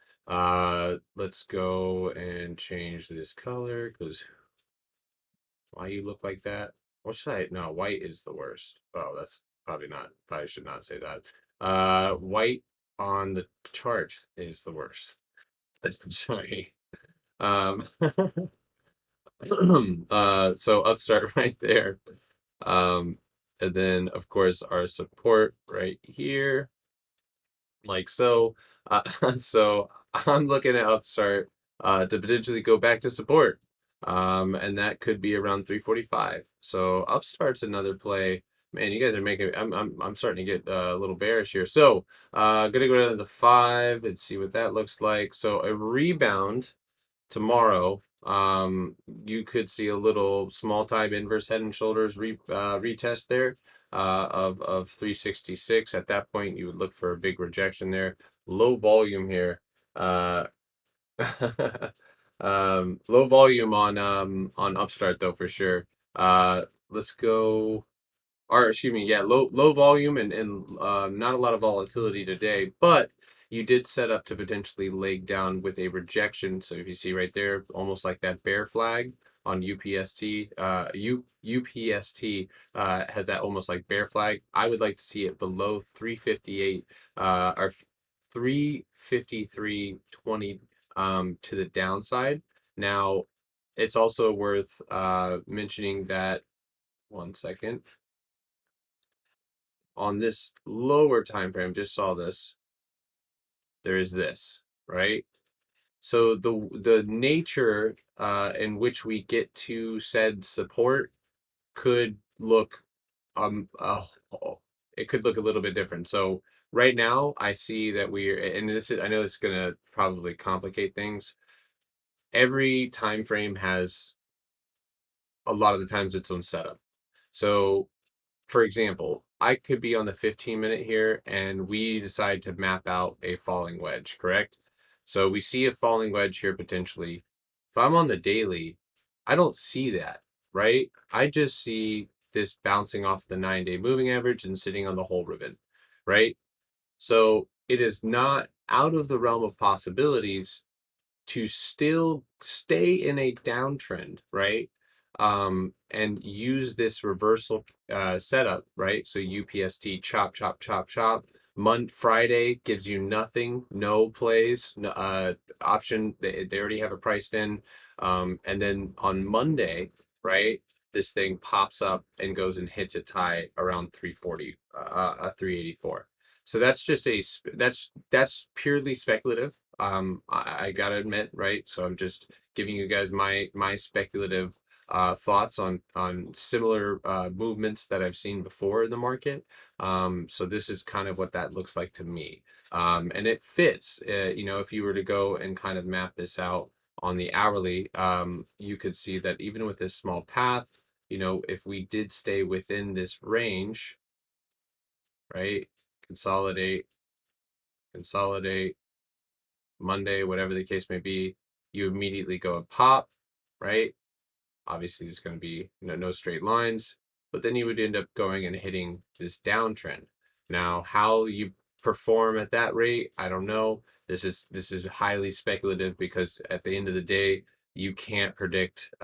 Let's go and change this color because why you look like that? What should I? No, white is the worst. Oh, that's probably not. Probably should not say that. White on the chart is the worst. Sorry. Um, so Upstart right there. And then of course our support right here, like so. So I'm looking at Upstart to potentially go back to support. And that could be around 345. So Upstart's another play. Man, you guys are making I'm starting to get a little bearish here. So gonna go down to the 5 and see what that looks like. So a rebound tomorrow, you could see a little small time inverse head and shoulders retest there of 366. At that point, you would look for a big rejection there. Low volume here. Uh, low volume on Upstart though for sure. Let's go. Or excuse me, yeah, low volume and not a lot of volatility today, but you did set up to potentially leg down with a rejection. So if you see right there, almost like that bear flag on UPST, UPST has that almost like bear flag. I would like to see it below 358 or 353.20 to the downside. Now, it's also worth mentioning that one second on this lower time frame, just saw this, there is this, right? So the nature in which we get to said support could look it could look a little bit different. So right now I see that we're, and this is, I know this is gonna probably complicate things. Every time frame has a lot of the times its own setup. So for example, I could be on the 15-minute here and we decide to map out a falling wedge, correct? So we see a falling wedge here potentially. If I'm on the daily, I don't see that, right? I just see this bouncing off the 9-day moving average and sitting on the whole ribbon, right? So it is not out of the realm of possibilities to still stay in a downtrend, right? And use this reversal setup, right? So UPST chop, chop, chop, chop. Friday gives you nothing, no plays, option. They already have it priced in. And then on Monday, right, this thing pops up and goes and hits a tie around 340, 384. So that's just that's purely speculative. I gotta admit, right? So I'm just giving you guys my speculative thoughts on similar movements that I've seen before in the market. So this is kind of what that looks like to me. And it fits. You know, if you were to go and kind of map this out on the hourly, you could see that even with this small path, you know, if we did stay within this range, right? Consolidate, consolidate, Monday, whatever the case may be, you immediately go and pop, right? Obviously, there's going to be no straight lines, but then you would end up going and hitting this downtrend. Now, how you perform at that rate, I don't know. This is highly speculative because at the end of the day, you can't predict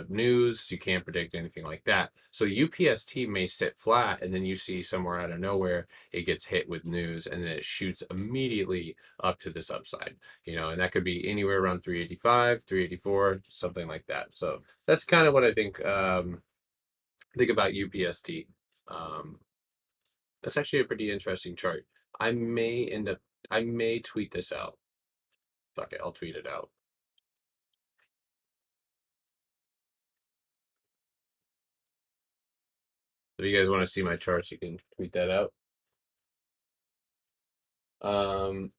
news, you can't predict anything like that. So UPST may sit flat, and then you see somewhere out of nowhere it gets hit with news, and then it shoots immediately up to this upside. You know, and that could be anywhere around 385, 384, something like that. So that's kind of what I think about UPST. Um, that's actually a pretty interesting chart. I may end up I may tweet this out. Fuck it, I'll tweet it out. If you guys want to see my charts, you can tweet that out. Um,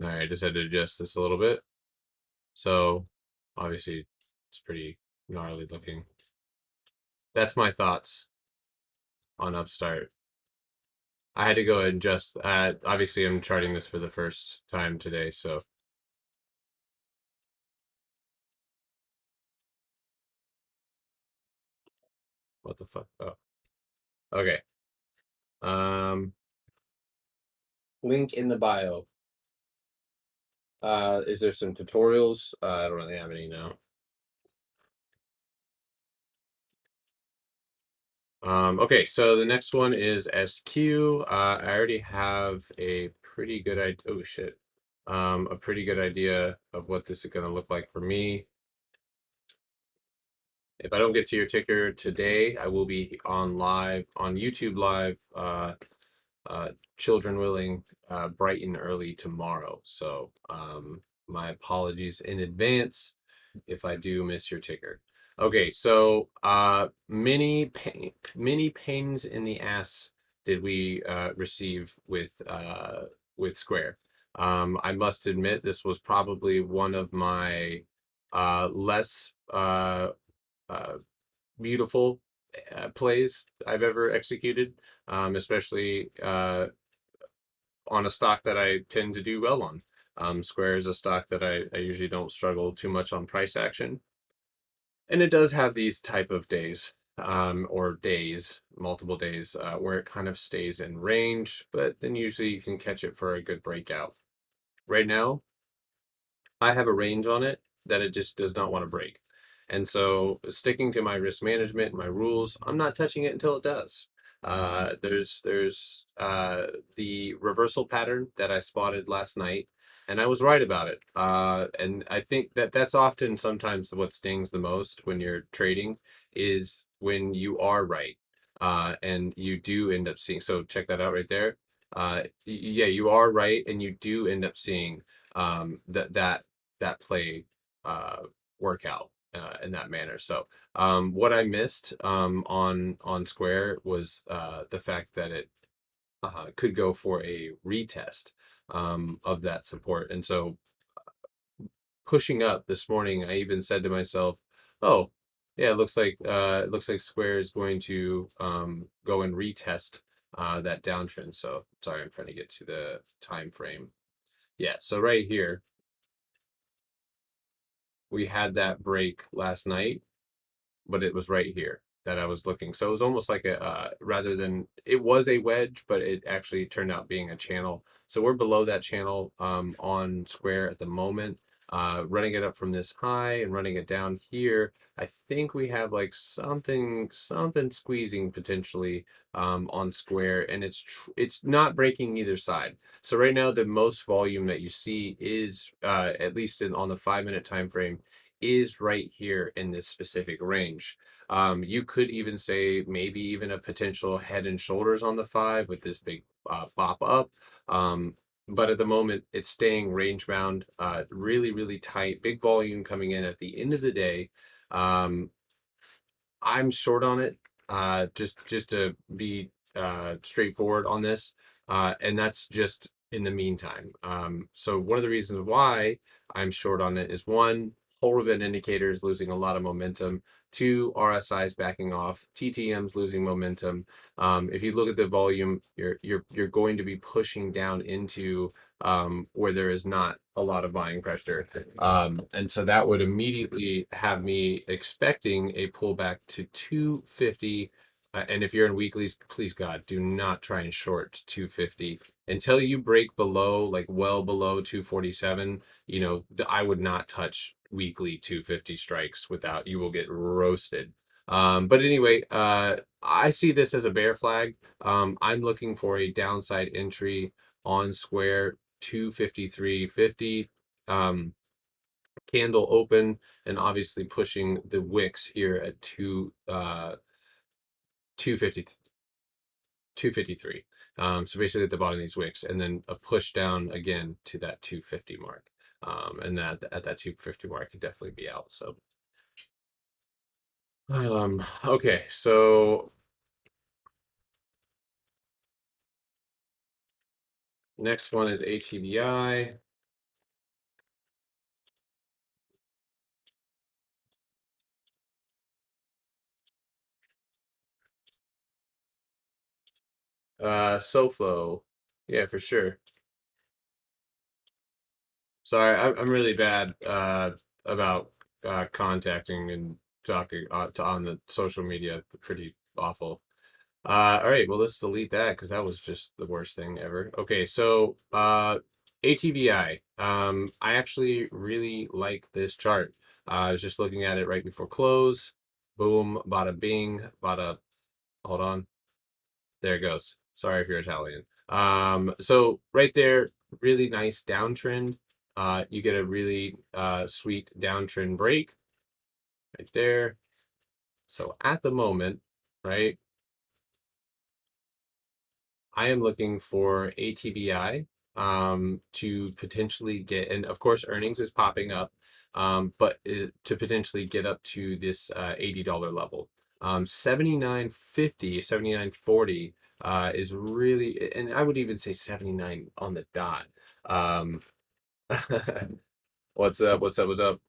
All right, I just had to adjust this a little bit. So obviously it's pretty gnarly looking. That's my thoughts on Upstart. I had to go and adjust. Obviously, I'm charting this for the first time today, so what the fuck? Oh, okay. Um, link in the bio. Is there some tutorials? I don't really have any now. Okay, so the next one is SQ. I already have a pretty good idea. Oh shit. A pretty good idea of what this is going to look like for me. If I don't get to your ticker today, I will be on live on YouTube live, children willing, bright and early tomorrow. So my apologies in advance if I do miss your ticker. Okay, so many pains in the ass did we receive with Square. I must admit this was probably one of my less uh, beautiful plays I've ever executed, especially on a stock that I tend to do well on. Square is a stock that I usually don't struggle too much on price action. And it does have these type of days, or days, multiple days, where it kind of stays in range, but then usually you can catch it for a good breakout. Right now, I have a range on it that it just does not want to break. And so, sticking to my risk management and my rules, I'm not touching it until it does. There's the reversal pattern that I spotted last night, and I was right about it. And I think that that's often sometimes what stings the most when you're trading is when you are right, and you do end up seeing. So check that out right there. Yeah, you are right, and you do end up seeing that play uh, workout in that manner. So what I missed on Square was the fact that it could go for a retest of that support. And so pushing up this morning, I even said to myself, "Oh, yeah, it looks like Square is going to go and retest that downtrend." So sorry, I'm trying to get to the time frame. Yeah, so right here we had that break last night, but it was right here that I was looking. So it was almost like a rather than it was a wedge, but it actually turned out being a channel. So we're below that channel on Square at the moment. Running it up from this high and running it down here. I think we have like something squeezing potentially on Square, and it's not breaking either side. So right now the most volume that you see is at least on the 5 minute time frame is right here in this specific range. You could even say maybe even a potential head and shoulders on the five with this big pop up. But at the moment, it's staying range bound, really, really tight, big volume coming in at the end of the day. Um, I'm short on it, just to be straightforward on this, and that's just in the meantime. So one of the reasons why I'm short on it is one, whole ribbon indicators losing a lot of momentum. Two, RSI's backing off. TTM's losing momentum. If you look at the volume, you're going to be pushing down into where there is not a lot of buying pressure. And so that would immediately have me expecting a pullback to 250. And if you're in weeklies, please God, do not try and short 250 until you break below, like well below 247. You know, I would not touch weekly 250 strikes without you will get roasted. But anyway, I see this as a bear flag. I'm looking for a downside entry on Square 253.50. Candle open and obviously pushing the wicks here at 250 253. So basically at the bottom of these wicks, and then a push down again to that 250 mark. And that at that 250 mark could definitely be out. So okay, so next one is ATVI. SoFlo. Yeah, for sure. Sorry, I'm really bad about contacting and talking on the social media. Pretty awful. All right, well, let's delete that because that was just the worst thing ever. Okay, so ATVI. I actually really like this chart. I was just looking at it right before close. Boom, bada bing, bada. Hold on. There it goes. Sorry if you're Italian. So right there, really nice downtrend. You get a really sweet downtrend break right there. So at the moment, right, I am looking for ATVI to potentially get, and of course, earnings is popping up, but to potentially get up to this $80 level. 79.50, 79.40 is really, and I would even say 79 on the dot. Um, what's up? What's up? What's up?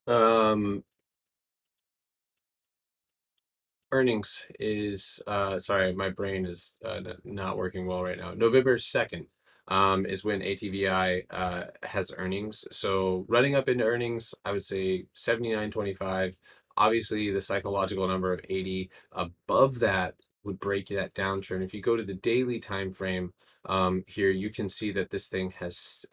Um, earnings is sorry, my brain is not working well right now. November 2nd is when ATVI has earnings. So running up into earnings, I would say 79.25. Obviously, the psychological number of 80 above that would break that downturn. If you go to the daily time frame here, you can see that this thing has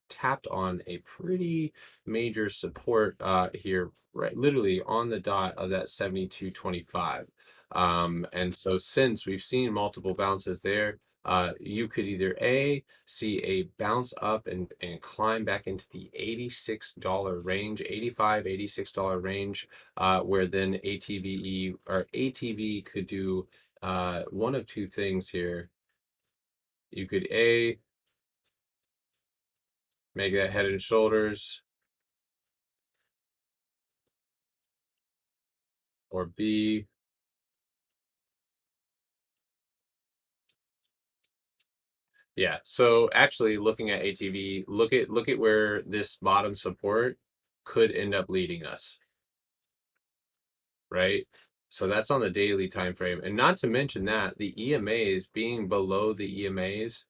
tapped on a pretty major support here, right, literally on the dot of that 72.25. And so since we've seen multiple bounces there, you could either A, see a bounce up and climb back into the $86 range, 85, $86 range, where then ATVE or ATV could do one of two things here. You could A, make that head and shoulders, or B, yeah. So actually looking at ATV, look at where this bottom support could end up leading us, right? So that's on the daily time frame. And not to mention that the EMAs being below the EMAs,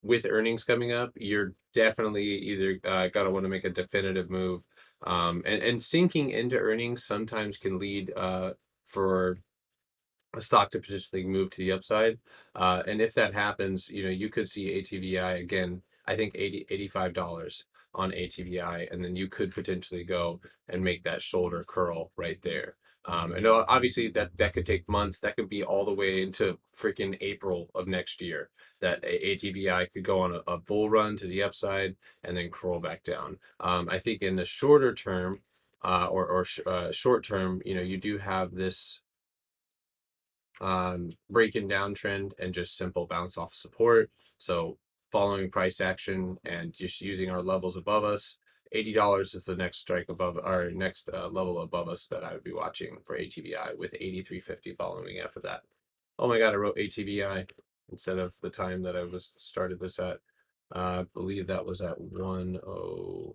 with earnings coming up, you're definitely either gotta want to make a definitive move. And sinking into earnings sometimes can lead for a stock to potentially move to the upside. And if that happens, you could see ATVI again, I think $85 on ATVI, and then you could potentially go and make that shoulder curl right there. And obviously that could take months. That could be all the way into freaking April of next year. That ATVI could go on a bull run to the upside and then curl back down. I think in the shorter term, or short term, you do have this breaking downtrend and just simple bounce off support. So following price action and just using our levels above us. $80 is the next strike above our next level above us that I would be watching for ATVI, with 83.50 following after that. Oh my God, I wrote ATVI instead of the time that I was started this at. I believe that was at 1:00.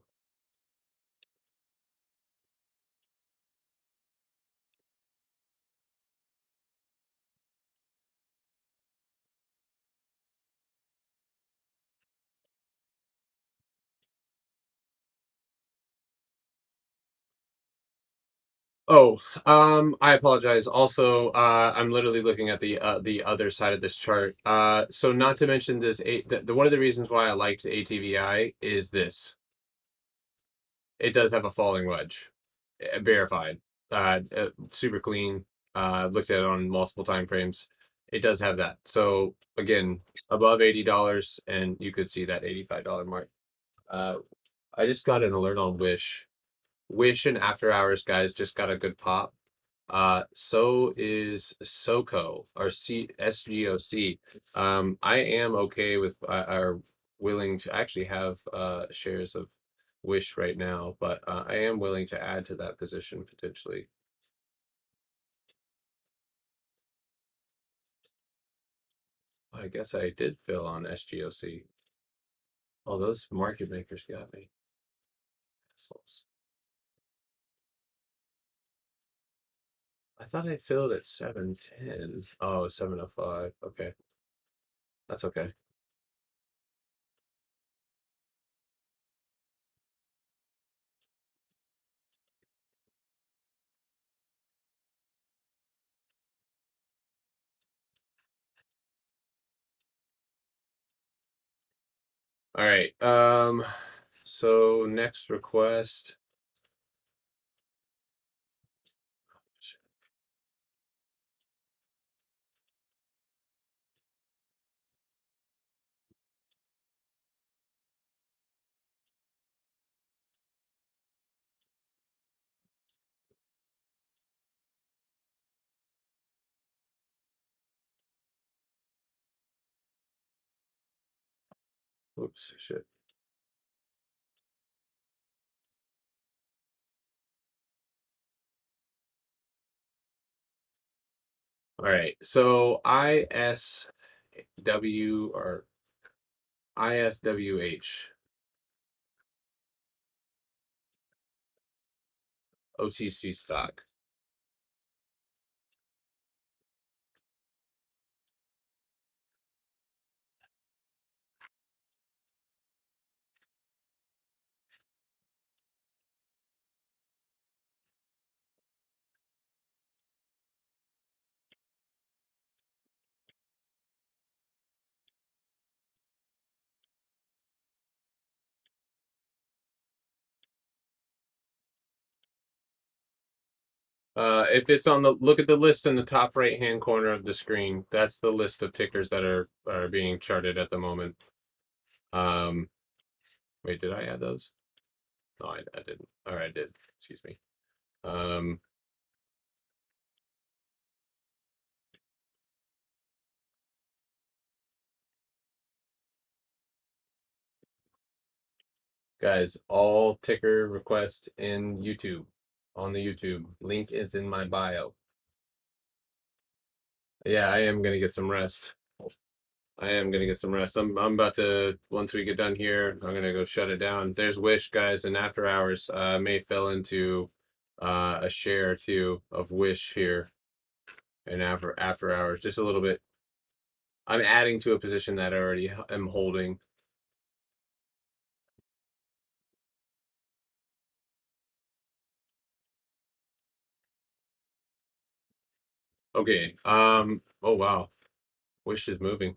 Oh, I apologize. Also, I'm literally looking at the other side of this chart. So not to mention this, one of the reasons why I liked ATVI is this. It does have a falling wedge, verified, super clean. Looked at it on multiple time frames. It does have that. So again, above $80, and you could see that $85 mark. Uh, I just got an alert on Wish. Wish and After Hours guys just got a good pop. So is SOCO or SGOC. I am okay with are willing to actually have shares of Wish right now, but I am willing to add to that position potentially. I guess I did fill on SGOC. Oh, those market makers got me. Assholes. I thought I filled at 7:10. Oh, 7:05. Okay. That's okay. All right. So next request. Oops, shit. All right. So ISW or ISWH OTC stock. If it's on the look at the list in the top right hand corner of the screen, that's the list of tickers that are being charted at the moment. Um, wait, did I add those? No, I didn't. All right, I did. Excuse me. Um, guys, all ticker request in YouTube on the YouTube link is in my bio. Yeah, I am gonna get some rest. I am gonna get some rest. I'm about to once we get done here, I'm gonna go shut it down. There's Wish, guys, and after hours. May fell into a share or two of Wish here and after hours, just a little bit. I'm adding to a position that I already am holding. Okay. Oh wow, Wish is moving.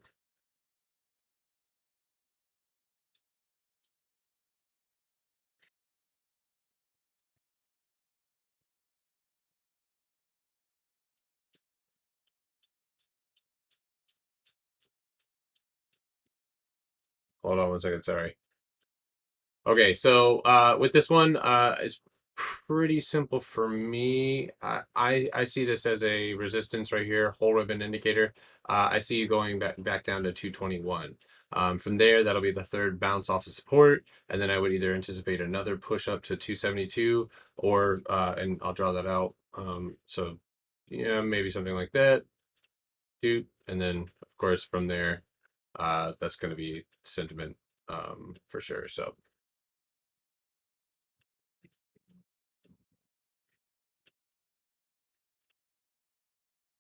Hold on one second. Sorry. Okay, so with this one, it's pretty simple for me. I see this as a resistance right here, whole ribbon indicator. I see you going back down to 221. From there, that'll be the third bounce off of support, and then I would either anticipate another push up to 272, or and I'll draw that out. So yeah, maybe something like that, dude. And then of course from there, that's going to be sentiment for sure. So.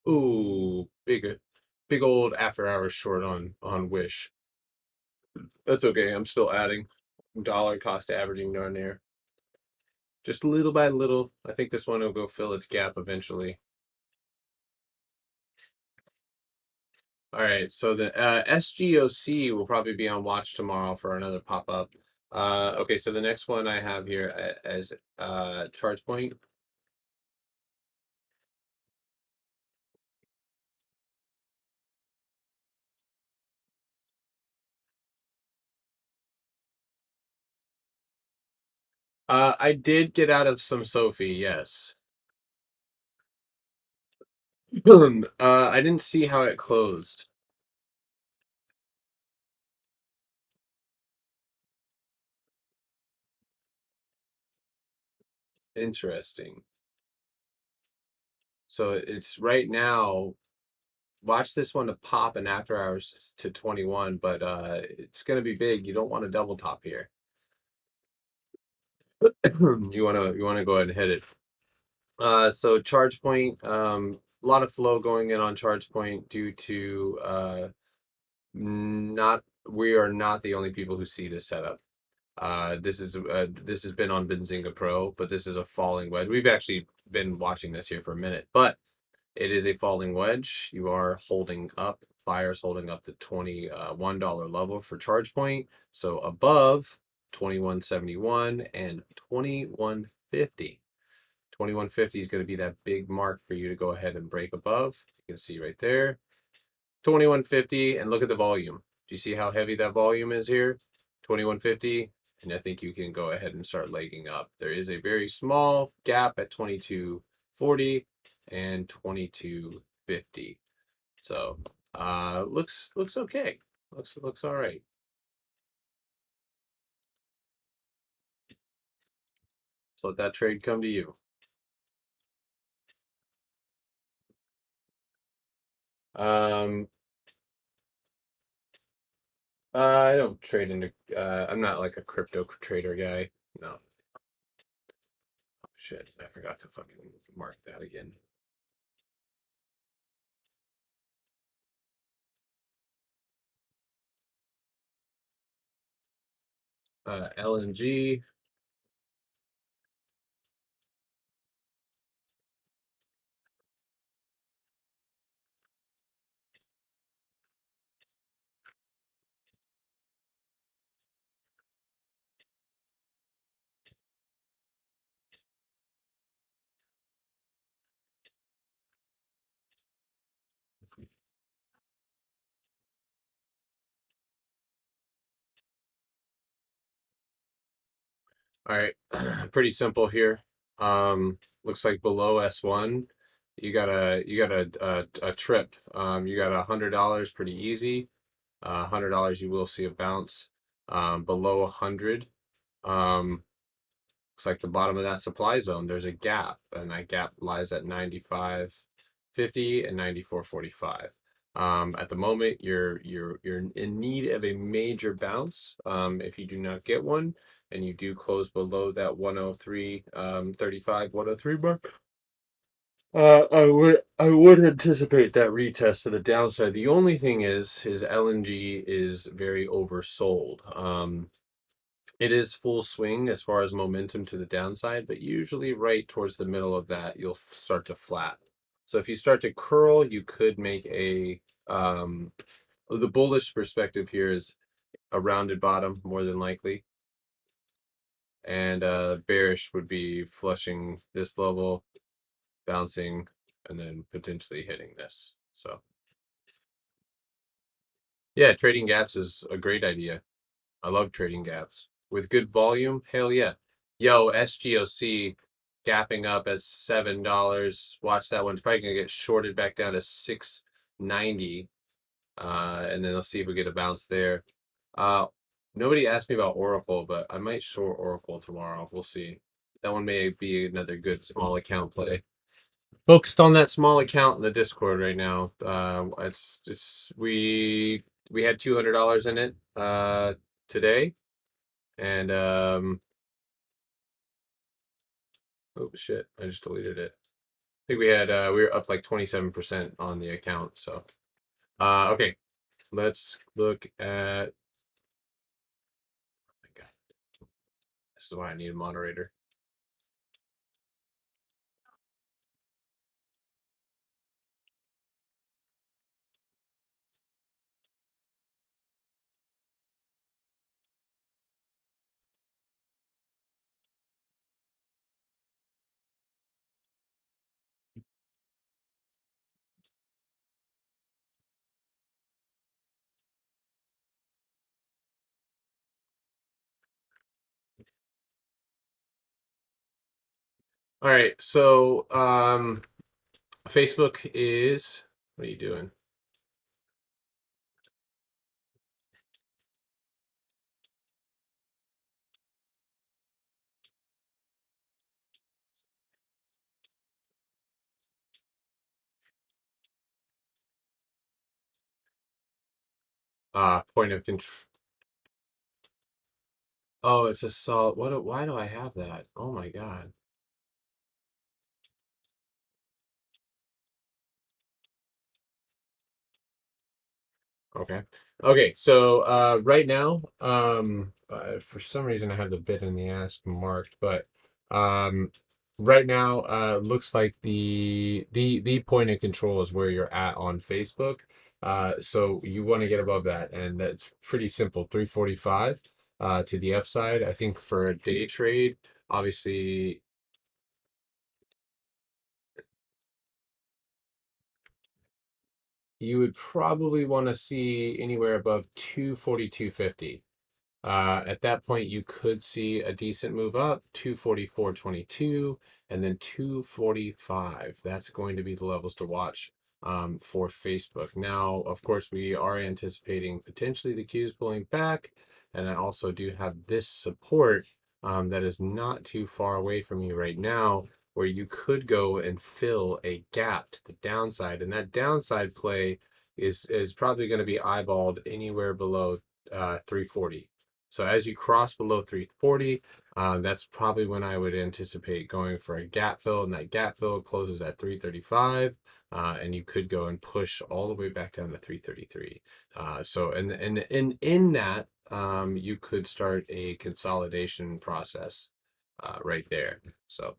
Ooh, big old after hours short on Wish. That's okay. I'm still adding dollar cost averaging down there. Just little by little. I think this one will go fill its gap eventually. All right, so the SGOC will probably be on watch tomorrow for another pop up. Okay, so the next one I have here as charge point. I did get out of some Sophie, yes. I didn't see how it closed. Interesting. So it's right now. Watch this one to pop in after hours to 21, but it's going to be big. You don't want to double top here. You want to go ahead and hit it. So charge point, a lot of flow going in on charge point due to not we are not the only people who see this setup. This has been on Benzinga Pro, but this is a falling wedge. We've actually been watching this here for a minute, but it is a falling wedge. You are holding up, buyers holding up the $21 level for charge point. So above 21.71 and 21.50. 21.50 is going to be that big mark for you to go ahead and break above. You can see right there. 21.50, and look at the volume. Do you see how heavy that volume is here? 21.50, and I think you can go ahead and start legging up. There is a very small gap at 22.40 and 22.50. So looks okay. Looks all right. So let that trade come to you. Um, I don't trade into. I'm not like a crypto trader guy. No. Oh, shit, I forgot to fucking mark that again. LNG. All right, pretty simple here. Looks like below S1, you got a trip. You got $100 pretty easy. $100 you will see a bounce. Below 100, looks like the bottom of that supply zone. There's a gap, and that gap lies at 95.50 and 94.45. At the moment, you're in need of a major bounce. If you do not get one, and you do close below that 103, 35, 103 mark, I would anticipate that retest to the downside. The only thing is LNG is very oversold. It is full swing as far as momentum to the downside, but usually right towards the middle of that, you'll start to flat. So if you start to curl, you could make the bullish perspective here is a rounded bottom more than likely. And bearish would be flushing this level, bouncing, and then potentially hitting this. So yeah, trading gaps is a great idea. I love trading gaps with good volume. Hell yeah. Yo, SGOC gapping up at $7. Watch that one. It's probably gonna get shorted back down to 690. And then let's see if we get a bounce there. Uh, Nobody asked me about Oracle, but I might short Oracle tomorrow. We'll see. That one may be another good small account play. Focused on that small account in the Discord right now. It's we had $200 in it today, and oh shit, I just deleted it. I think we were up like 27% on the account. So okay, let's look at. Oh my God, this is why I need a moderator. All right, so Facebook is. What are you doing? Point of control. Oh, it's a solid. Why do I have that? Oh my God. Okay. Okay. So right now, for some reason I have the bid and the ask marked, but um, right now, looks like the point of control is where you're at on Facebook. So you want to get above that, and that's pretty simple. 345 to the upside. I think for a day trade, obviously you would probably want to see anywhere above 242.50. At that point, you could see a decent move up, 244.22, and then 245. That's going to be the levels to watch for Facebook. Now, of course, we are anticipating potentially the Qs pulling back, and I also do have this support that is not too far away from you right now, where you could go and fill a gap to the downside, and that downside play is probably going to be eyeballed anywhere below 340. So as you cross below 340, that's probably when I would anticipate going for a gap fill, and that gap fill closes at 335, and you could go and push all the way back down to 333. So and in that, you could start a consolidation process right there. So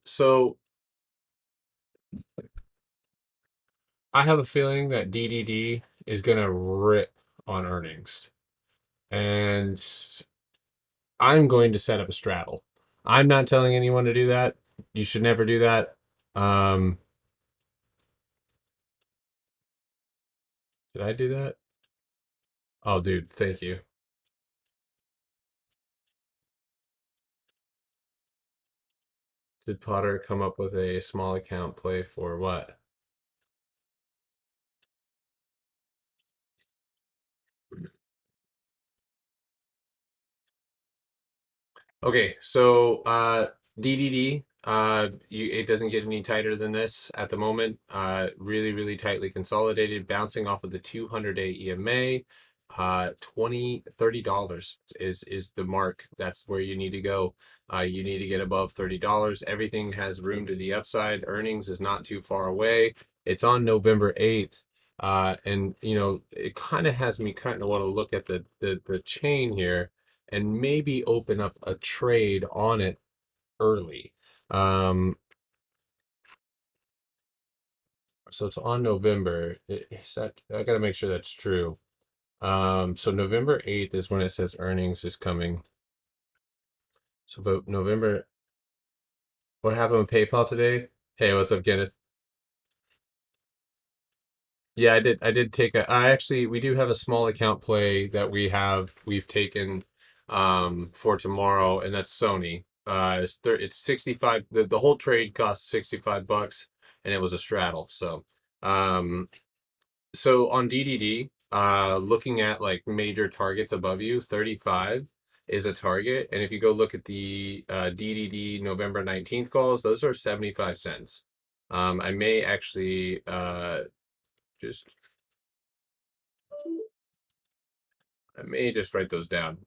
so I have a feeling that DDD is gonna rip on earnings, and I'm going to set up a straddle. I'm not telling anyone to do that. You should never do that. Um, did I do that? Oh, dude, thank you. Did Potter come up with a small account play for what? Okay, so DDD, it doesn't get any tighter than this at the moment. Really, really tightly consolidated, bouncing off of the 200-day EMA. 20 $30 is the mark. That's where you need to go. You need to get above $30. Everything has room to the upside. Earnings is not too far away. It's on November 8th. And it kind of has me kind of want to look at the chain here and maybe open up a trade on it early. Um, so it's on November. I got to make sure that's true. So November 8th is when it says earnings is coming. So vote November. What happened with PayPal today? Hey, what's up, Kenneth? Yeah, I did take a I actually we do have a small account play that we've taken for tomorrow, and that's Sony. It's 65, the whole trade cost $65, and it was a straddle. Um so on DDD, looking at like major targets above you, 35 is a target, and if you go look at the DDD November 19th calls, those are 75 cents. I may actually just I may just write those down.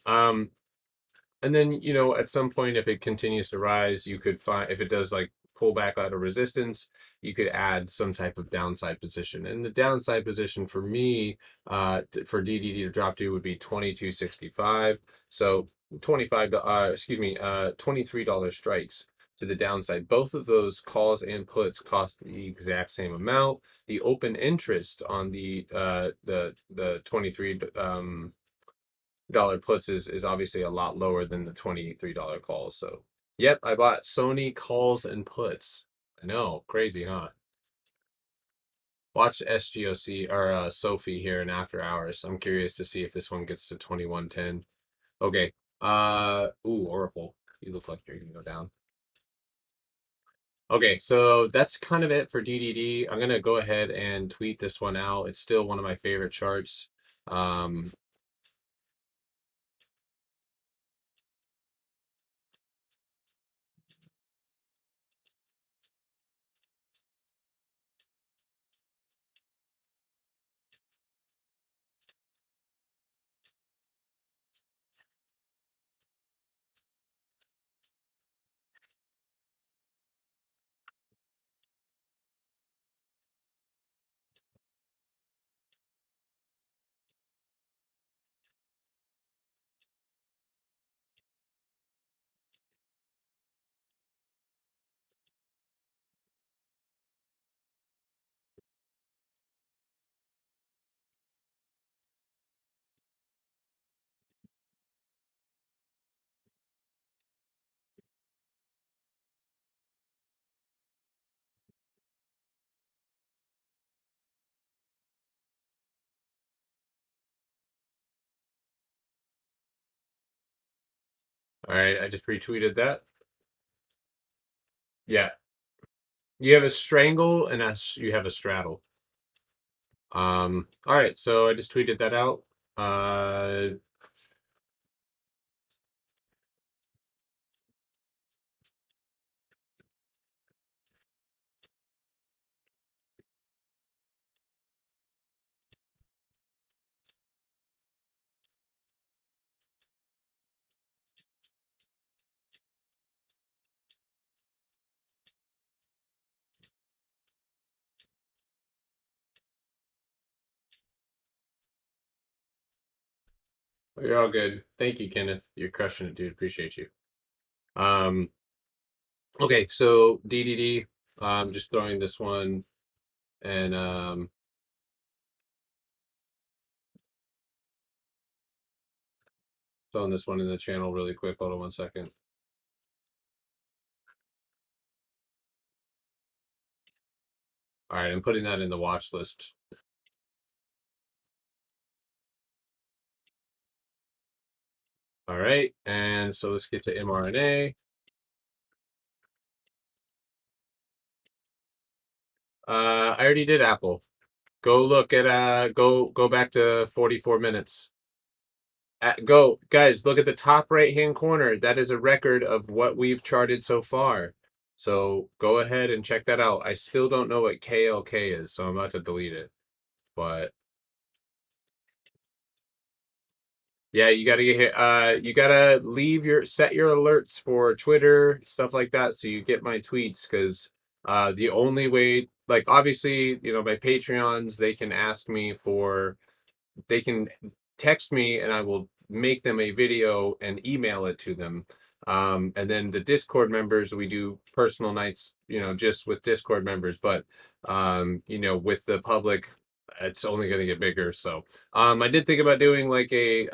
And then, at some point, if it continues to rise, you could find, if it does like pull back out of resistance, you could add some type of downside position. And the downside position for me, for DDD to drop to would be 22.65. So 25, excuse me, $23 strikes to the downside. Both of those calls and puts cost the exact same amount. The open interest on the 23 dollar puts is obviously a lot lower than the $23 calls. So, yep, I bought Sony calls and puts. I know, crazy, huh? Watch SGOC or Sophie here in after hours. I'm curious to see if this one gets to 2110. Okay. Oracle. You look like you're gonna go down. Okay, so that's kind of it for DDD. I'm gonna go ahead and tweet this one out. It's still one of my favorite charts. Um, All right, I just retweeted that. Yeah, you have a strangle and you have a straddle. All right, so I just tweeted that out. You're all good. Thank you, Kenneth. You're crushing it, dude. Appreciate you. Um, okay, so DDD. Just throwing this one and throwing this one in the channel really quick. Hold on 1 second. All right, I'm putting that in the watch list. All right, and so let's get to mRNA. I already did Apple. Go look at go back to 44 minutes. Go guys, look at the top right hand corner. That is a record of what we've charted so far. So go ahead and check that out. I still don't know what KLK is, so I'm about to delete it. But yeah, you gotta get here. You gotta set your alerts for Twitter, stuff like that, so you get my tweets. Because the only way, like obviously, my Patreons, they can text me and I will make them a video and email it to them. And then the Discord members, we do personal nights, just with Discord members. But with the public, it's only going to get bigger. So I did think about doing like a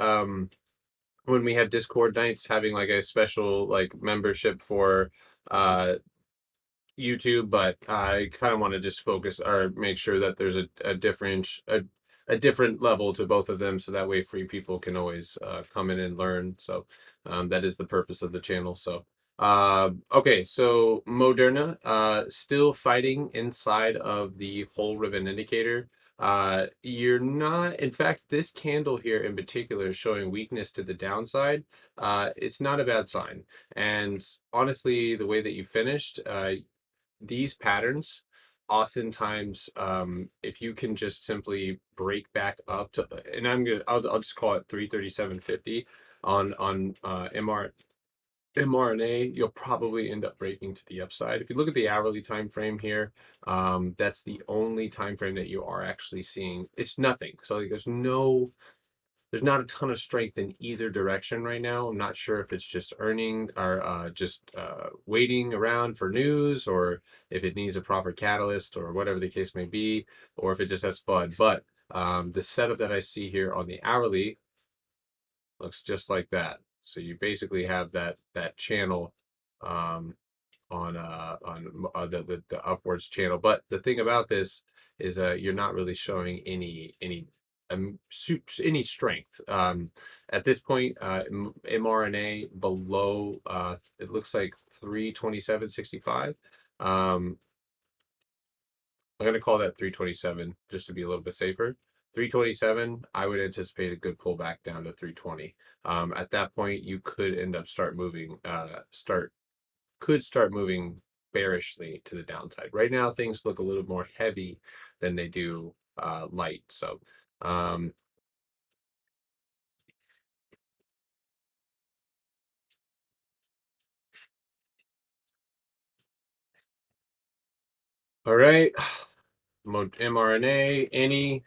when we have Discord nights, having like a special like membership for uh YouTube, but I kind of want to just focus or make sure that there's a different level to both of them, so that way free people can always come in and learn. So that is the purpose of the channel. So okay, so Moderna still fighting inside of the whole ribbon indicator. You're not, in fact, this candle here in particular is showing weakness to the downside. It's not a bad sign. And honestly, the way that you finished, these patterns oftentimes, if you can just simply break back up to, and I'll just call it 337.50 on mRNA, you'll probably end up breaking to the upside. If you look at the hourly time frame here, that's the only time frame that you are actually seeing. It's nothing. So like, there's not a ton of strength in either direction right now. I'm not sure if it's just earning or just waiting around for news, or if it needs a proper catalyst, or whatever the case may be, or if it just has FUD. But the setup that I see here on the hourly looks just like that. So you basically have that channel um, on the upwards channel. But the thing about this is you're not really showing any strength at this point. mRNA below it looks like 327.65. I'm going to call that 327 just to be a little bit safer. 327, I would anticipate a good pullback down to 320. At that point, you could end up start moving bearishly to the downside. Right now, things look a little more heavy than they do light. So, um, all right, mRNA, any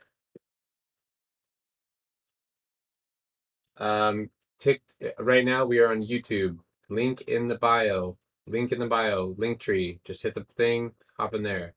tick right now we are on YouTube. Link in the bio. Link in the bio. Link tree. Just hit the thing. Hop in there.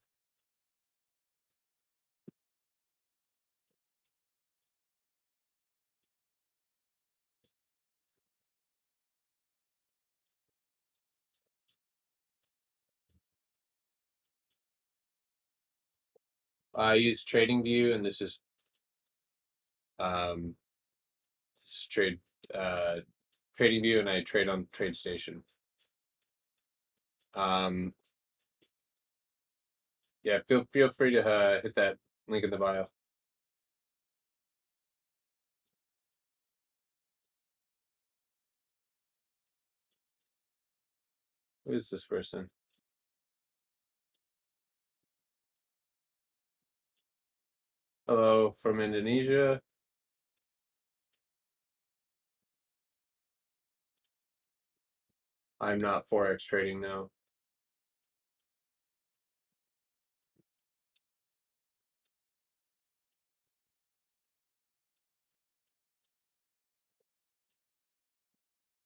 I use TradingView, and um, this is trade uh, Trading View, and I trade on TradeStation. Yeah, feel free to hit that link in the bio. Who is this person? Hello from Indonesia. I'm not Forex trading now.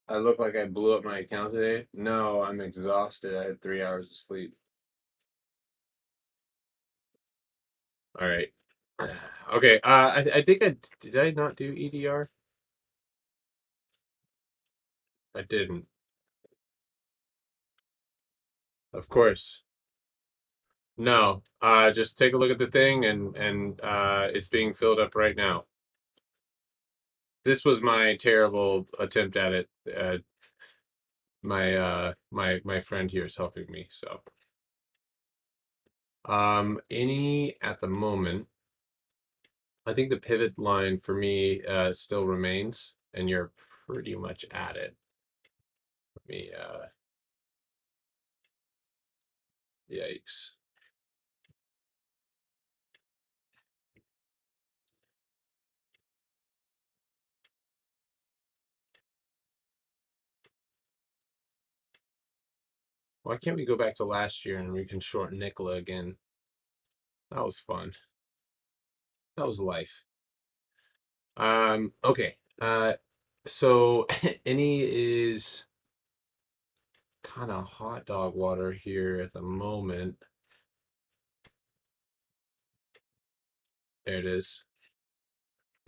I look like I blew up my account today. No, I'm exhausted. I had 3 hours of sleep. All right. Okay. I think did I not do EDR? I didn't. Of course. No. Just take a look at the thing, and it's being filled up right now. This was my terrible attempt at it. My friend here is helping me. So any at the moment, I think the pivot line for me still remains, and you're pretty much at it. Let me yikes. Why can't we go back to last year and we can short Nicola again? That was fun. That was life. Okay. So any is kind of hot dog water here at the moment. There it is.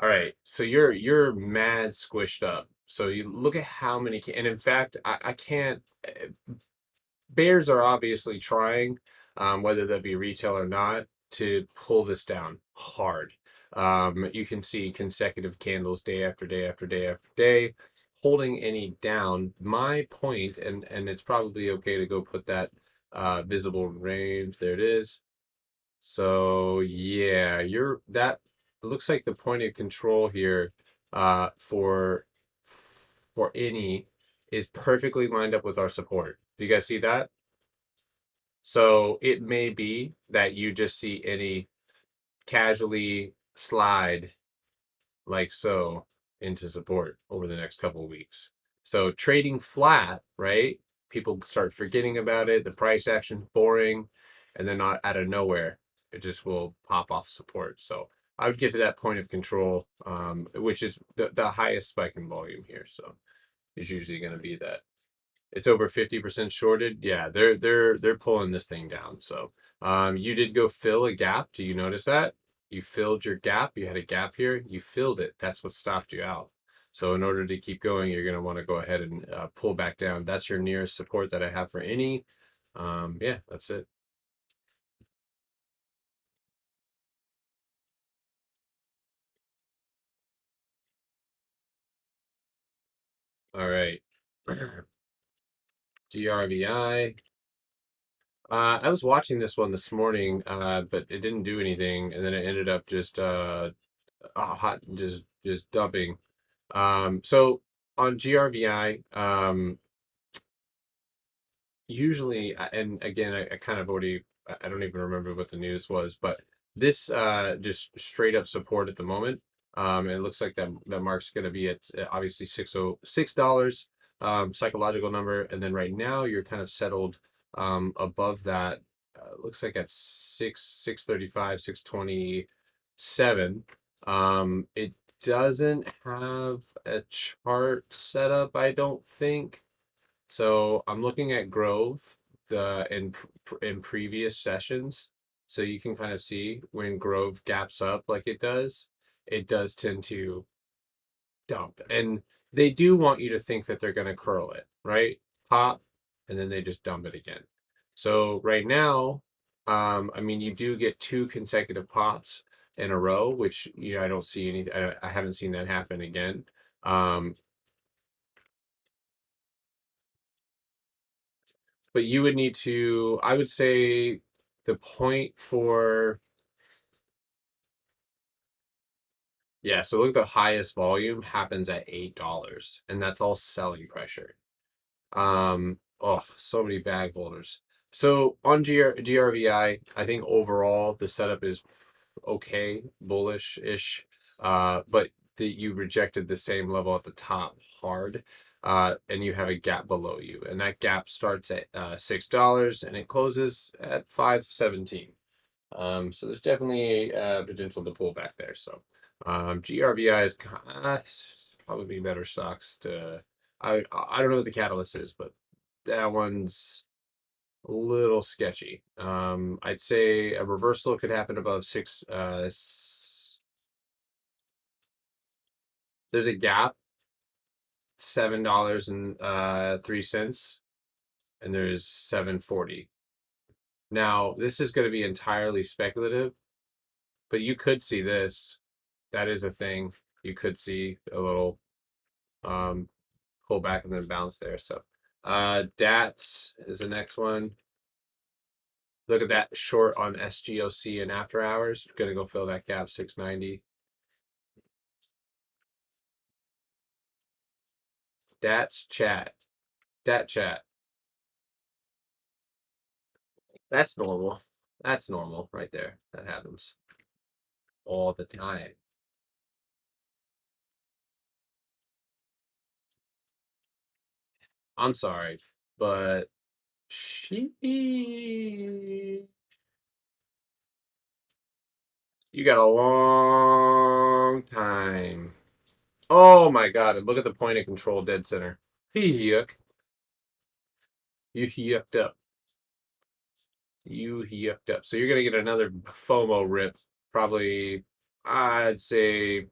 All right. So you're mad squished up. So you look at how many and in fact I can't bears are obviously trying, whether that be retail or not, to pull this down hard. You can see consecutive candles day after day after day after day, holding any down. My point, and it's probably okay to go put that visible range. There it is. So yeah, you're that looks like the point of control here for any is perfectly lined up with our support. Do you guys see that? So it may be that you just see any casually slide like so into support over the next couple of weeks. So trading flat, right? People start forgetting about it. The price action's boring, and then not out of nowhere, it just will pop off support. So I would get to that point of control, which is the highest spike in volume here. So it's usually going to be that. It's over 50% shorted. Yeah, they're pulling this thing down. So you did go fill a gap. Do you notice that? You filled your gap. You had a gap here. You filled it. That's what stopped you out. So in order to keep going, you're going to want to go ahead and pull back down. That's your nearest support that I have for any. Yeah, that's it. All right. GRVI. I was watching this one this morning, but it didn't do anything, and then it ended up just hot, just dumping. So on GRVI, usually, and again, I kind of already, I don't even remember what the news was, but this just straight up support at the moment. And it looks like that mark's going to be at obviously $6, psychological number, and then right now you're kind of settled above that. Looks like at 635, 627. It doesn't have a chart set up, I don't think. So I'm looking at Grove in previous sessions, so you can kind of see when Grove gaps up like it does tend to dump, and they do want you to think that they're going to curl it, right? Pop, and then they just dump it again. So right now, I mean, you do get two consecutive pops in a row, which I don't see any. I haven't seen that happen again. Um, but you would need to, I would say the point for, yeah, so look, the highest volume happens at $8, and that's all selling pressure. Oh, so many bag holders. So on GRVI, I think overall the setup is okay, bullish-ish. But you rejected the same level at the top hard. And you have a gap below you, and that gap starts at $6 and it closes at 517. So there's definitely potential to pull back there. So GRVI is probably better stocks to. I don't know what the catalyst is, but that one's a little sketchy. I'd say a reversal could happen above six. There's a gap, $7.03, and there's 740. Now this is going to be entirely speculative, but you could see this. That is a thing. You could see a little um, pull back and then bounce there. So DATS is the next one. Look at that short on SGOC and after hours. Gonna go fill that gap, 690. DATS chat. DAT chat. That's normal. That's normal right there. That happens all the time. I'm sorry, but she, you got a long time. Oh my god, and look at the point of control dead center. Yuck. You yucked up. You yucked up. So you're gonna get another FOMO rip. Probably, I'd say,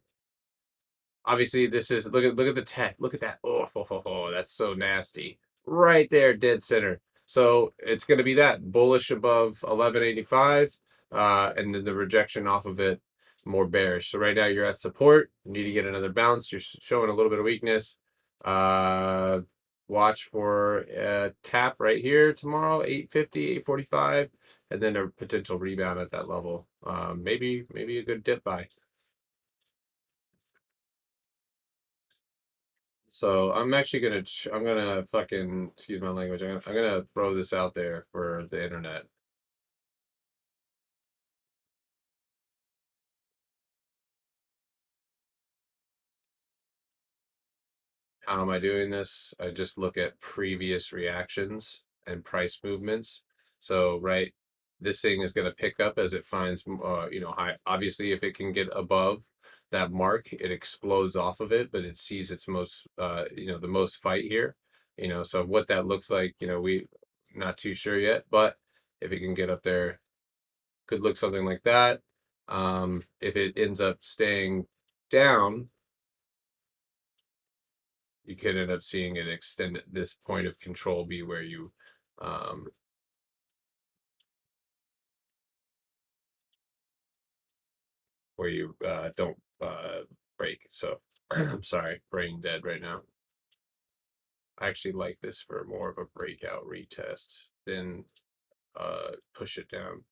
obviously this is, look at the tech. Look at that. Oh, that's so nasty. Right there, dead center. So it's gonna be that bullish above 1185, and then the rejection off of it more bearish. So right now you're at support. You need to get another bounce. You're showing a little bit of weakness. Watch for a tap right here tomorrow, 850, 845, and then a potential rebound at that level. Maybe a good dip buy. So I'm actually gonna I'm gonna fucking, excuse my language. I'm gonna throw this out there for the internet. How am I doing this? I just look at previous reactions and price movements. So, right, this thing is going to pick up as it finds, high. Obviously, if it can get above that mark, it explodes off of it, but it sees its most, the most fight here. So what that looks like, we not too sure yet, but if it can get up there, could look something like that. If it ends up staying down, you could end up seeing it extend this point of control be um, where you don't break. So I'm sorry, brain dead right now. I actually like this for more of a breakout retest than push it down.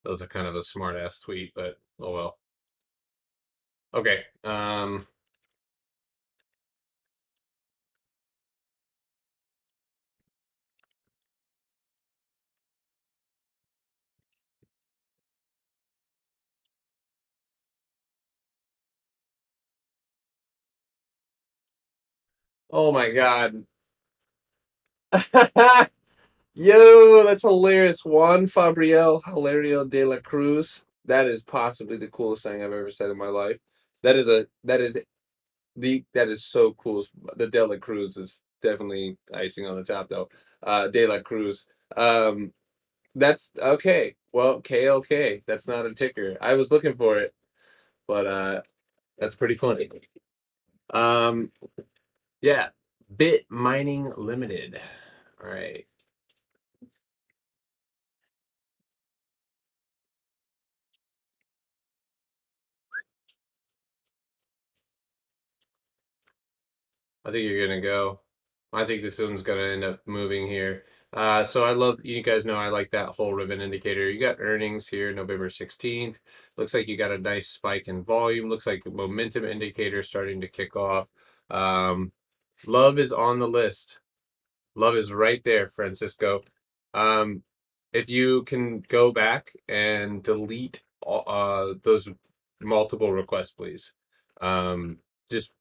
That was a kind of a smart ass tweet, but oh well. Okay. Oh my god. Yo, that's hilarious. Juan Fabriel Hilario de la Cruz. That is possibly the coolest thing I've ever said in my life. That is so cool. The De La Cruz is definitely icing on the top though. De La Cruz. Um, that's okay. Well, KLK. That's not a ticker. I was looking for it, but that's pretty funny. Um, yeah. Bit Mining Limited. All right. I think you're gonna go. I think this one's gonna end up moving here. So I love, you guys know I like that whole ribbon indicator. You got earnings here, November 16th. Looks like you got a nice spike in volume. Looks like momentum indicator starting to kick off. Love is on the list. Love is right there, Francisco. Um, if you can go back and delete those multiple requests, please. Um, just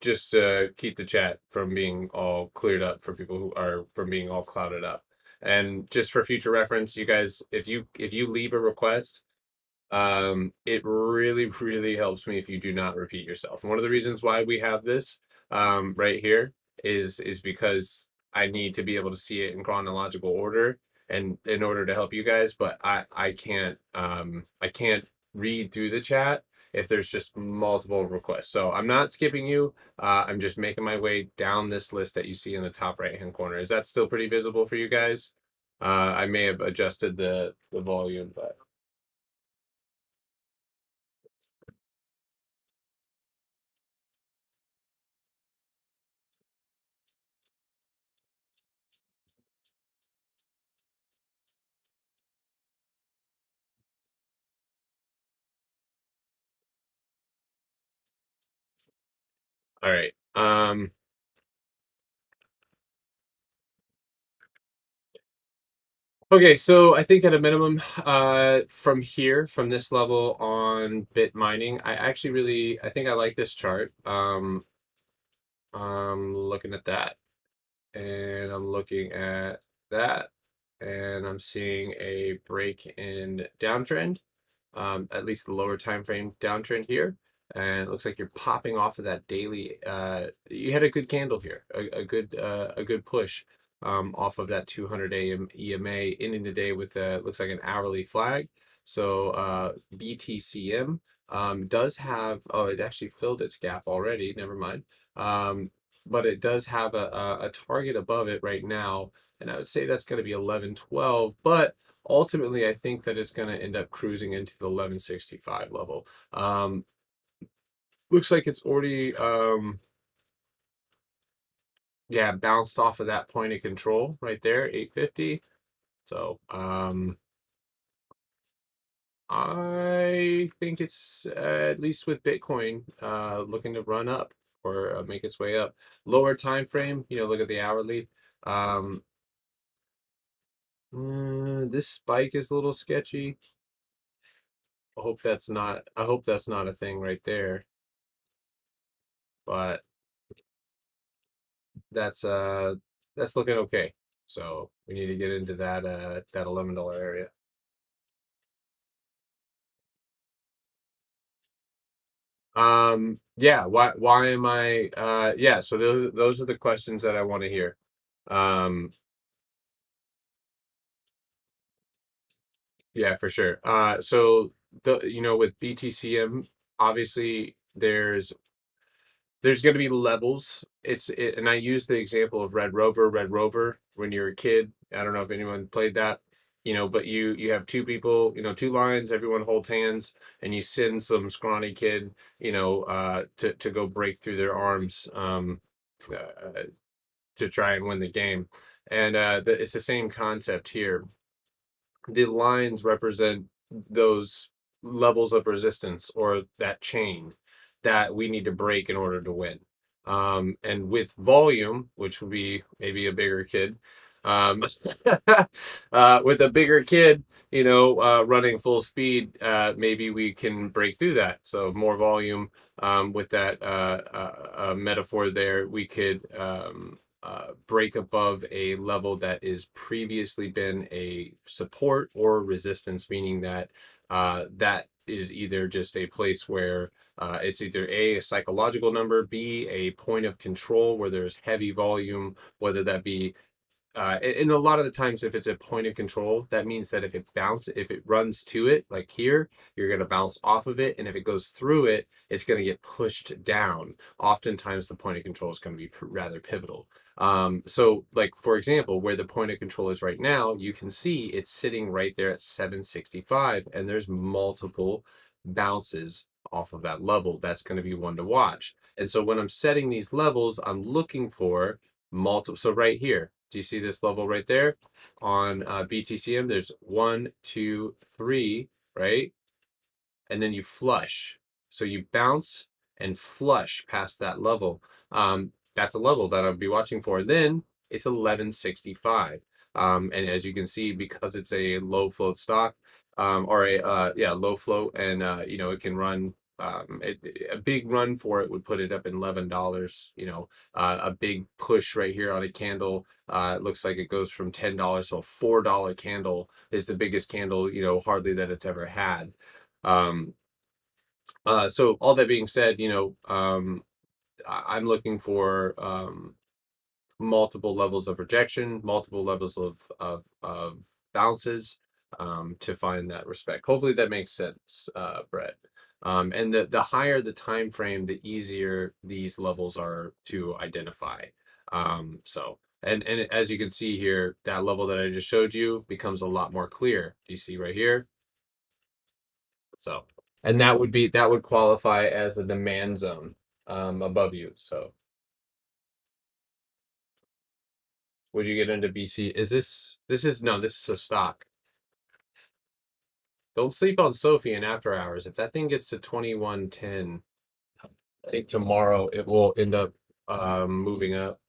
keep the chat from being all cleared up for people who are from being all clouded up. And just for future reference, you guys, if you leave a request, it really, really helps me if you do not repeat yourself. And one of the reasons why we have this right here is because I need to be able to see it in chronological order and in order to help you guys, but I can't read through the chat if there's just multiple requests. So I'm not skipping you. I'm just making my way down this list that you see in the top right hand corner. Is that still pretty visible for you guys? I may have adjusted the volume, but all right. Okay, so I think at a minimum, from here, from this level on bit mining, I think I like this chart. I'm looking at that, and I'm looking at that, and I'm seeing a break in downtrend, at least the lower time frame downtrend here. And it looks like you're popping off of that daily. You had a good candle here, a good push off of that 200 AM EMA, ending the day with looks like an hourly flag. So BTCM does have. Oh, it actually filled its gap already. Never mind. But it does have a target above it right now, and I would say that's going to be 1112. But ultimately, I think that it's going to end up cruising into the 1165 level. Looks like it's already, yeah, bounced off of that point of control right there, 850. So I think it's at least with Bitcoin looking to run up or make its way up. Lower time frame, look at the hourly. Um, this spike is a little sketchy. I hope that's not a thing right there. But that's uh that's looking okay. So we need to get into that $11 area. Yeah, why am I yeah, so those are the questions that I want to hear. Um yeah, for sure. So with BTCM, obviously there's going to be levels. And I use the example of Red Rover. Red Rover, when you're a kid, I don't know if anyone played that, but you have two people, two lines, everyone holds hands, and you send some scrawny kid, to go break through their arms, uh, to try and win the game. And it's the same concept here. The lines represent those levels of resistance or that chain that we need to break in order to win. And with volume, which would be maybe a bigger kid, with a bigger kid, running full speed, maybe we can break through that. So more volume, with that metaphor there, we could break above a level that is previously been a support or resistance, meaning that that is either just a place where it's either a psychological number, B, a point of control where there's heavy volume, whether that be and a lot of the times if it's a point of control, that means that if it runs to it, like here, you're going to bounce off of it. And if it goes through it, it's going to get pushed down. Oftentimes the point of control is going to be rather pivotal. So like, for example, where the point of control is right now, you can see it's sitting right there at 765, and there's multiple bounces off of that level. That's going to be one to watch. And so when I'm setting these levels, I'm looking for multiple. So right here, do you see this level right there on BTCM? There's 1, 2, 3, right? And then you flush. So you bounce and flush past that level. That's a level that I'll be watching for. Then it's 1165. And as you can see, because it's a low float stock, or a low float, and it can run. A big run for it would put it up in $11. A big push right here on a candle. It looks like it goes from $10, so a $4 candle is the biggest candle, hardly that it's ever had. So all that being said, I'm looking for multiple levels of rejection, multiple levels of bounces, to find that respect. Hopefully that makes sense, Brett. And the higher the time frame, the easier these levels are to identify. And as you can see here, that level that I just showed you becomes a lot more clear. Do you see right here? So, and that would qualify as a demand zone above you. So, would you get into BC? This is a stock. Don't sleep on Sophie in after hours. If that thing gets to 2110, I think tomorrow it will end up moving up.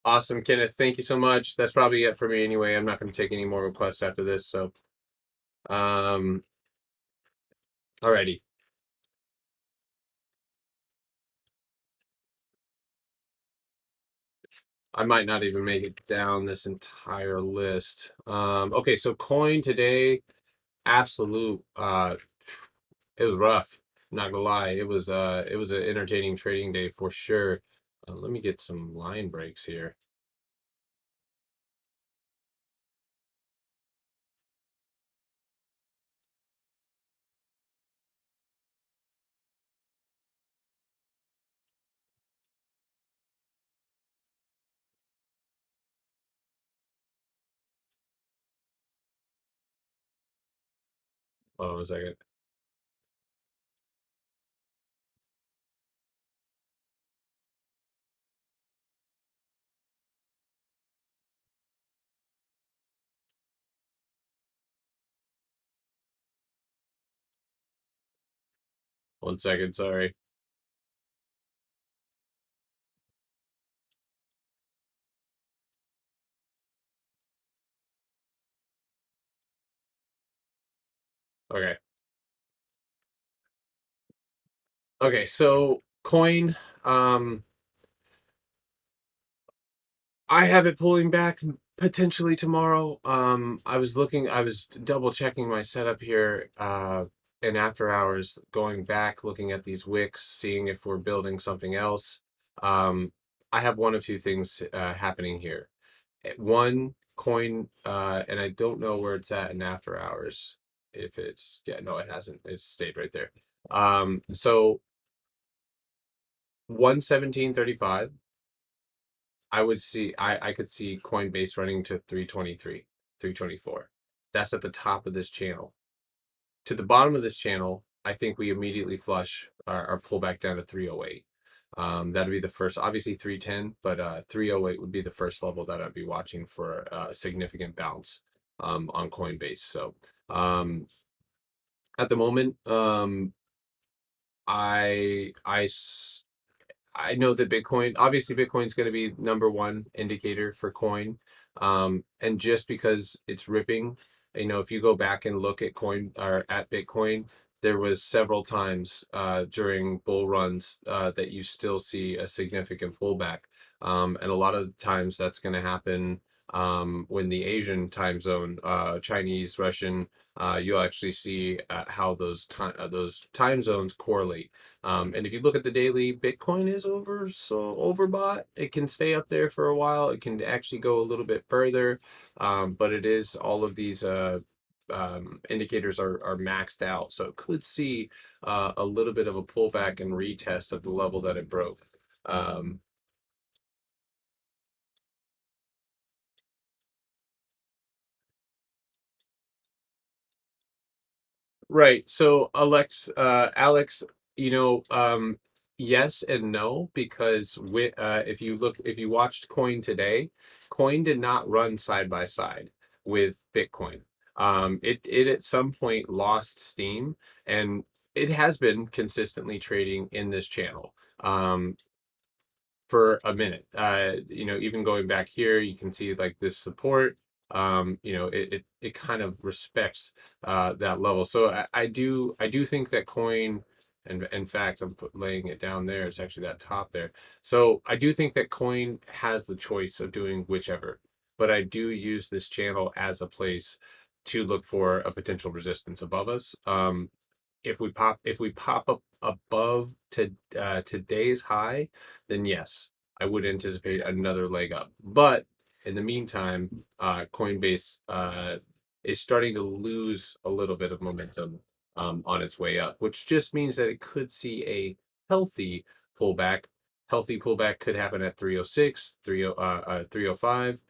Awesome, Kenneth. Thank you so much. That's probably it for me anyway. I'm not going to take any more requests after this. So, alrighty. I might not even make it down this entire list. Okay, so coin today, absolute. It was rough. Not gonna lie, it was an entertaining trading day for sure. Let me get some line breaks here. Hold on a second. One second, sorry. Okay. Okay, so coin, I have it pulling back potentially tomorrow. I was double checking my setup here, in after hours, going back, looking at these wicks, seeing if we're building something else. I have one of two things happening here. One coin, and I don't know where it's at in after hours. If it's, yeah, no, it hasn't. It's stayed right there. So 117.35. I could see Coinbase running to 323, 324. That's at the top of this channel. To the bottom of this channel, I think we immediately flush or pull back down to 308. That'd be the first, obviously 310, but 308 would be the first level that I'd be watching for a significant bounce on Coinbase. So at the moment, I know that Bitcoin, obviously Bitcoin's going to be number one indicator for coin. And just because it's ripping, if you go back and look at coin or at Bitcoin, there was several times during bull runs that you still see a significant pullback. And a lot of the times that's going to happen when the Asian time zone, Chinese, Russian, you'll actually see how those time zones correlate. And if you look at the daily, Bitcoin is overbought. It can stay up there for a while. It can actually go a little bit further, but it is all of these indicators are maxed out, so it could see a little bit of a pullback and retest of the level that it broke. Um, Right. So Alex, you know, yes and no, because if you watched Coin today, Coin did not run side by side with Bitcoin. It at some point lost steam, and it has been consistently trading in this channel. For a minute. Even going back here, you can see like this support. It kind of respects that level. So I do think that coin, and in fact, laying it down there. It's actually that top there. So I do think that coin has the choice of doing whichever, but I do use this channel as a place to look for a potential resistance above us. If we pop up above today's high, then yes, I would anticipate another leg up. But in the meantime, Coinbase is starting to lose a little bit of momentum on its way up, which just means that it could see a healthy pullback. Healthy pullback could happen at 306, 305.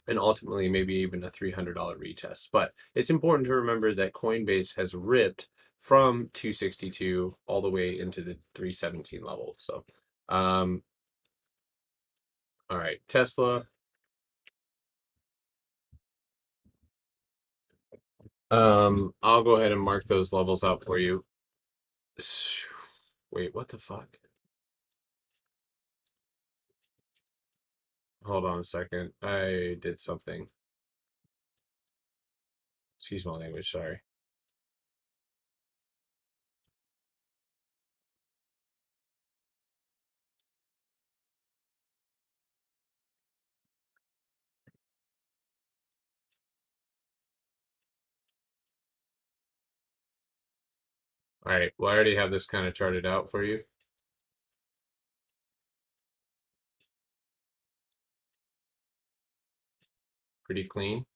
And ultimately maybe even a $300 retest. But it's important to remember that Coinbase has ripped from 262 all the way into the 317 level. So, all right, Tesla. I'll go ahead and mark those levels out for you. Wait, what the fuck? Hold on a second. I did something. Excuse my language, sorry. All right, well, I already have this kind of charted out for you. Pretty clean.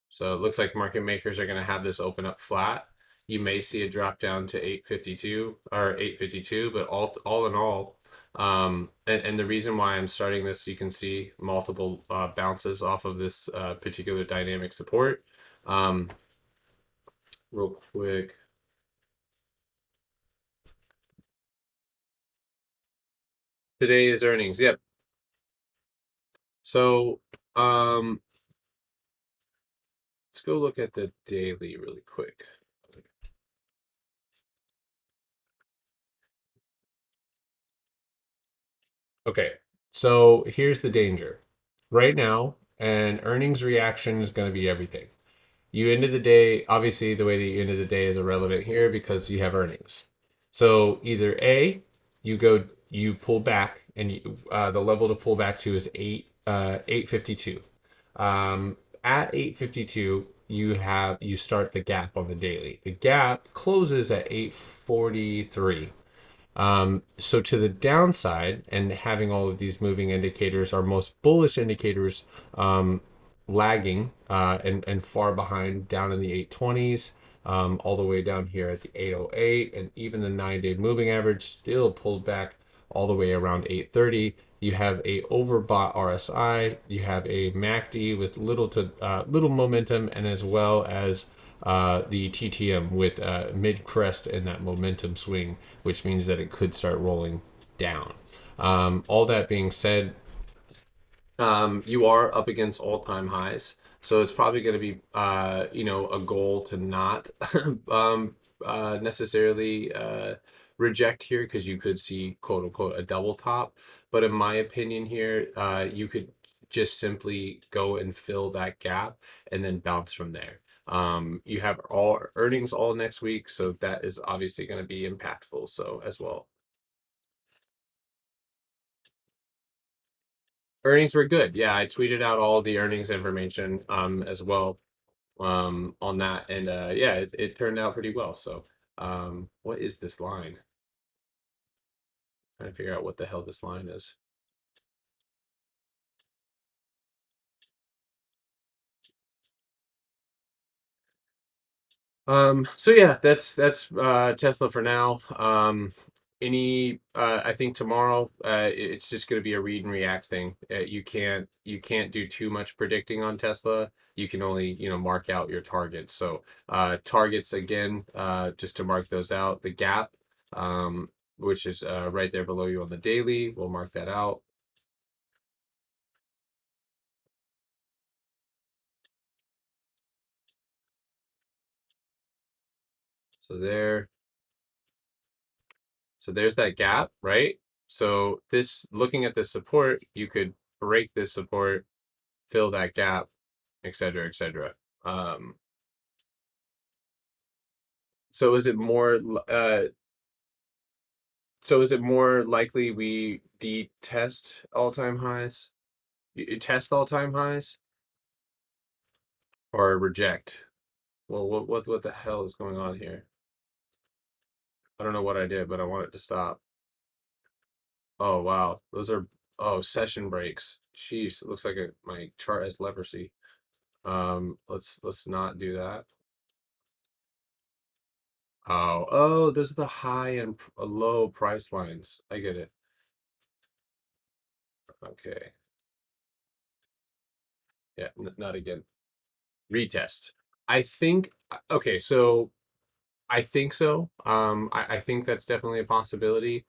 So it looks like market makers are going to have this open up flat. You may see a drop down to 852 or 852, but all in all, and the reason why I'm starting this, you can see multiple bounces off of this particular dynamic support. Real quick. Today is earnings. Yep. So let's go look at the daily really quick. Okay, so here's the danger. Right now, an earnings reaction is going to be everything. You ended the day, obviously, the way that you ended the day is irrelevant here because you have earnings. So either A, you pull back, and the level to pull back to is 852. At 852, you start the gap on the daily. The gap closes at 843. So to the downside, and having all of these moving indicators, our most bullish indicators lagging and far behind down in the 820s, all the way down here at the 808, and even the 9-day moving average still pulled back all the way around 830. You have a overbought RSI, you have a MACD with little momentum, and as well as the TTM with mid crest and that momentum swing, which means that it could start rolling down. All that being said, you are up against all-time highs, so it's probably going to be a goal to not necessarily reject here, because you could see quote unquote a double top. But in my opinion here, you could just simply go and fill that gap and then bounce from there. You have all earnings all next week, so that is obviously going to be impactful, so as well. Earnings were good. Yeah, I tweeted out all the earnings information as well on that, and yeah, it turned out pretty well. So what is this line? Trying to figure out what the hell this line is. So yeah, that's Tesla for now. I think tomorrow it's just going to be a read and react thing. You can't do too much predicting on Tesla. You can only, mark out your targets. So targets again, just to mark those out, the gap, which is right there below you on the daily, we'll mark that out. So there. So there's that gap, right? So this, looking at the support, you could break this support, fill that gap, et cetera, et cetera. So is it more so is it more likely we detest all-time highs? Test all-time highs or reject? Well, what the hell is going on here? I don't know what I did, but I want it to stop. Oh wow, those are session breaks. Jeez, it looks like my chart has leprosy. Let's not do that. Oh, those are the high and low price lines. I get it. Okay. Yeah, not again. Retest. I think, okay, so I think so. I think that's definitely a possibility.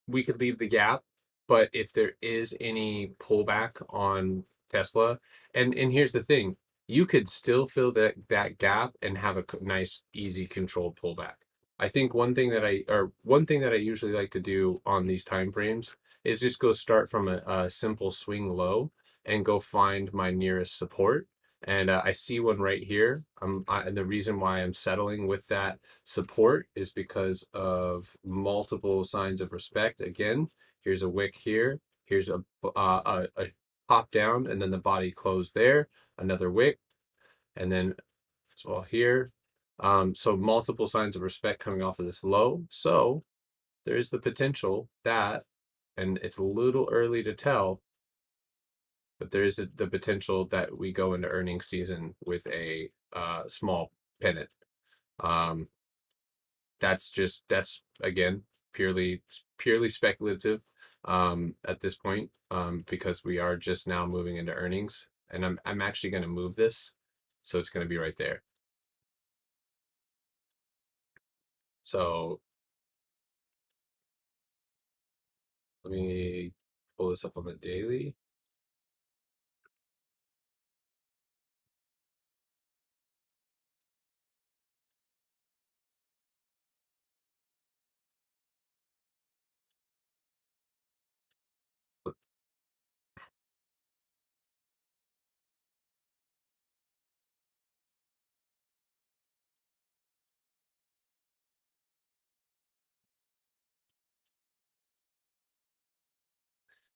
We could leave the gap, but if there is any pullback on Tesla, and here's the thing, you could still fill that gap and have a nice, easy, controlled pullback. I think one thing that I usually like to do on these time frames is just go start from a simple swing low and go find my nearest support. And I see one right here. And the reason why I'm settling with that support is because of multiple signs of respect. Again, here's a wick here. Here's a pop down, and then the body closed there. Another wick, and then as well here. So multiple signs of respect coming off of this low. So there is the potential that, and it's a little early to tell, but there is the potential that we go into earnings season with a small pennant. Um, that's again purely speculative at this point, because we are just now moving into earnings, and I'm actually going to move this, so it's going to be right there. So let me pull this up on the daily.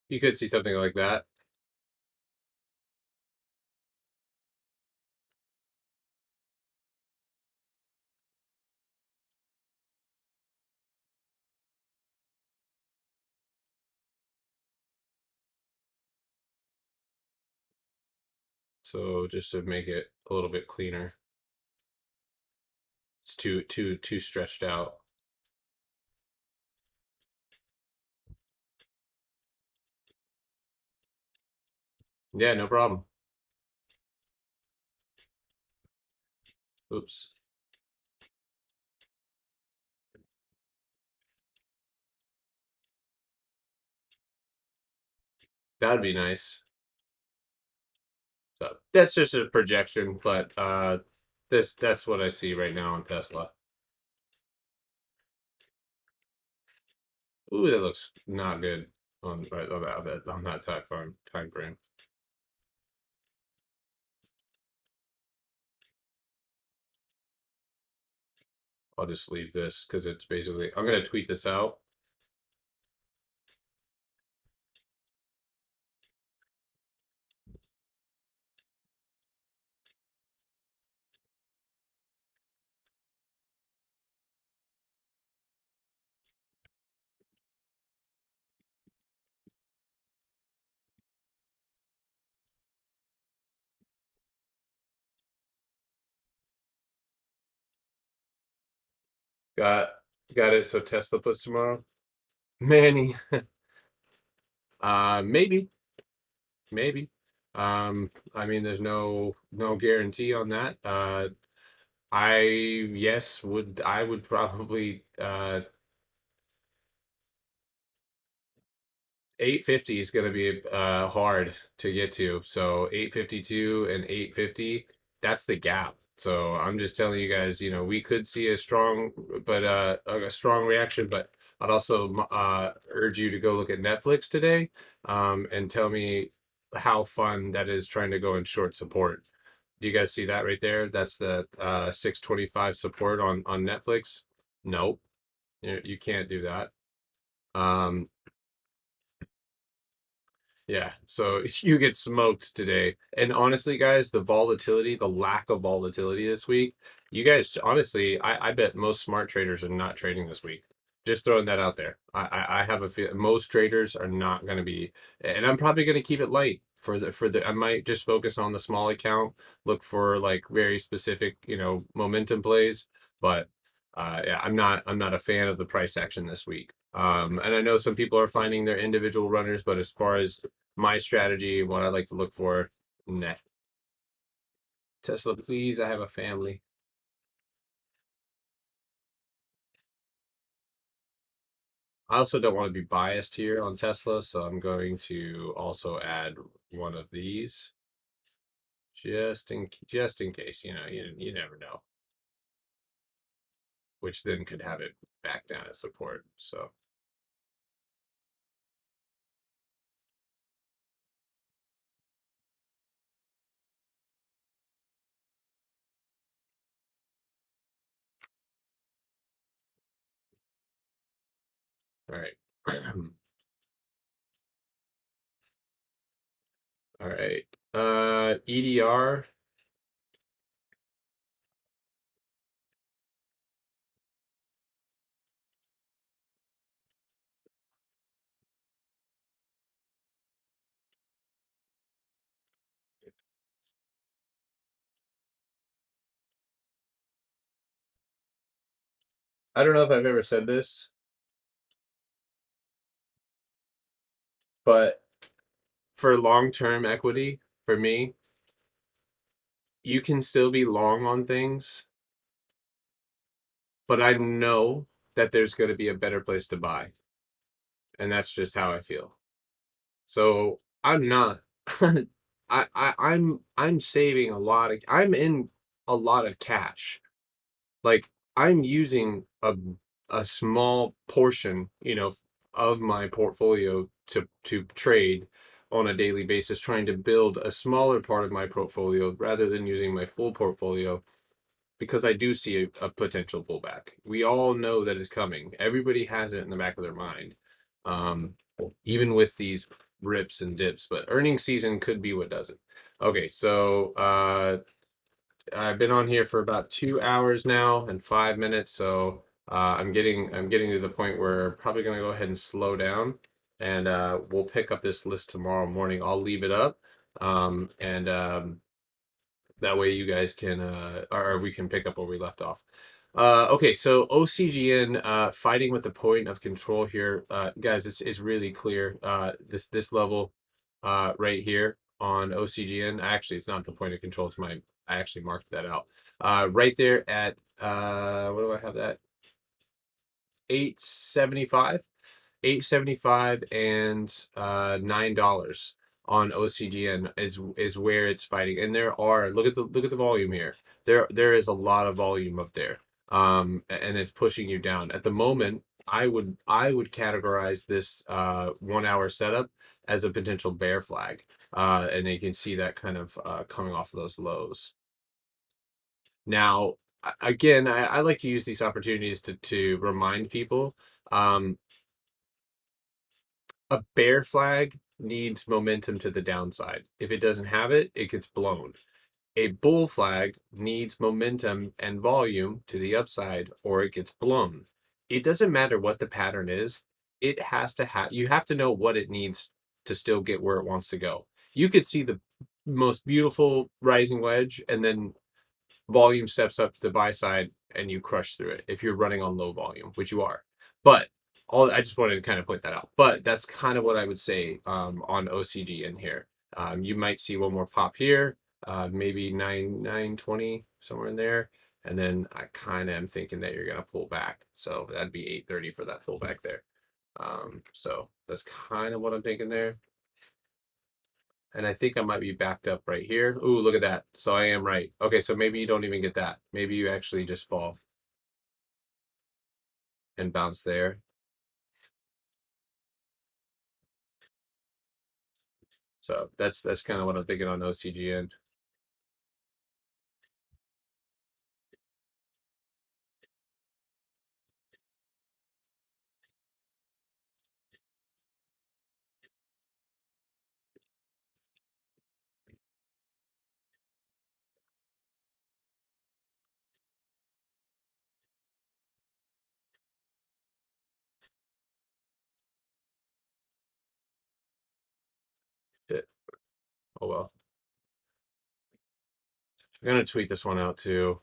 You could see something like that. So just to make it a little bit cleaner, it's too stretched out. Yeah, no problem. Oops. That'd be nice. So that's just a projection, but that's what I see right now on Tesla. Ooh, that looks not good on that time frame. I'll just leave this because it's basically, I'm gonna tweet this out. Got got it. So Tesla puts tomorrow. Manny. Maybe, maybe. I mean, there's no guarantee on that. I yes would I would probably 850 is going to be hard to get to. So 852 and 850, that's the gap. So I'm just telling you guys, we could see a strong, but a strong reaction. But I'd also urge you to go look at Netflix today, and tell me how fun that is trying to go in short support. Do you guys see that right there? That's the 625 support on Netflix. Nope, you can't do that. Um, Yeah, so you get smoked today. And honestly, guys, the volatility, the lack of volatility this week, you guys, honestly, I bet most smart traders are not trading this week. Just throwing that out there. I have a feel most traders are not going to be, and I'm probably going to keep it light I might just focus on the small account, look for like very specific, momentum plays. But yeah, I'm not a fan of the price action this week. And I know some people are finding their individual runners, but as far as my strategy, what I like to look for, nah. Tesla, please, I have a family. I also don't want to be biased here on Tesla, so I'm going to also add one of these just in case, you never know, which then could have it back down at support. So, all right. All right. EDR. I don't know if I've ever said this, but for long-term equity, for me, you can still be long on things, but I know that there's going to be a better place to buy, and that's just how I feel. So I'm not. I'm saving a lot of. I'm in a lot of cash. Like I'm using a small portion, of my portfolio to trade on a daily basis, trying to build a smaller part of my portfolio rather than using my full portfolio because I do see a potential pullback. We all know that it's coming. Everybody has it in the back of their mind, um, even with these rips and dips. But earnings season could be what does it. Okay, so I've been on here for about 2 hours now and 5 minutes. So I'm getting to the point where I'm probably gonna go ahead and slow down, and we'll pick up this list tomorrow morning. I'll leave it up, and that way you guys can or we can pick up where we left off. Okay, so OCGN fighting with the point of control here, guys. It's really clear. This level right here on OCGN. Actually, it's not the point of control. It's my I actually marked that out. Right there at what do I have that? 875. 875 and $9 on OCGN is where it's fighting. And there are look at the volume here. There is a lot of volume up there. And it's pushing you down. At the moment, I would categorize this 1 hour setup as a potential bear flag. And you can see that kind of coming off of those lows. Now, again, I like to use these opportunities to remind people. Um, a bear flag needs momentum to the downside. If it doesn't have it, it gets blown. A bull flag needs momentum and volume to the upside or it gets blown. It doesn't matter what the pattern is. It has to have, you have to know what it needs to still get where it wants to go. You could see the most beautiful rising wedge and then volume steps up to the buy side and you crush through it if you're running on low volume, which you are. But I just wanted to kind of point that out. But that's kind of what I would say on OCG in here. You might see one more pop here, maybe 920 somewhere in there. And then I kind of am thinking that you're going to pull back. So that'd be 830 for that pullback there. So that's kind of what I'm thinking there. And I think I might be backed up right here. Ooh, look at that. So I am right. Okay, so maybe you don't even get that. Maybe you actually just fall and bounce there. So that's kind of what I'm thinking on OCGN. Shit. Oh well. I'm gonna tweet this one out too.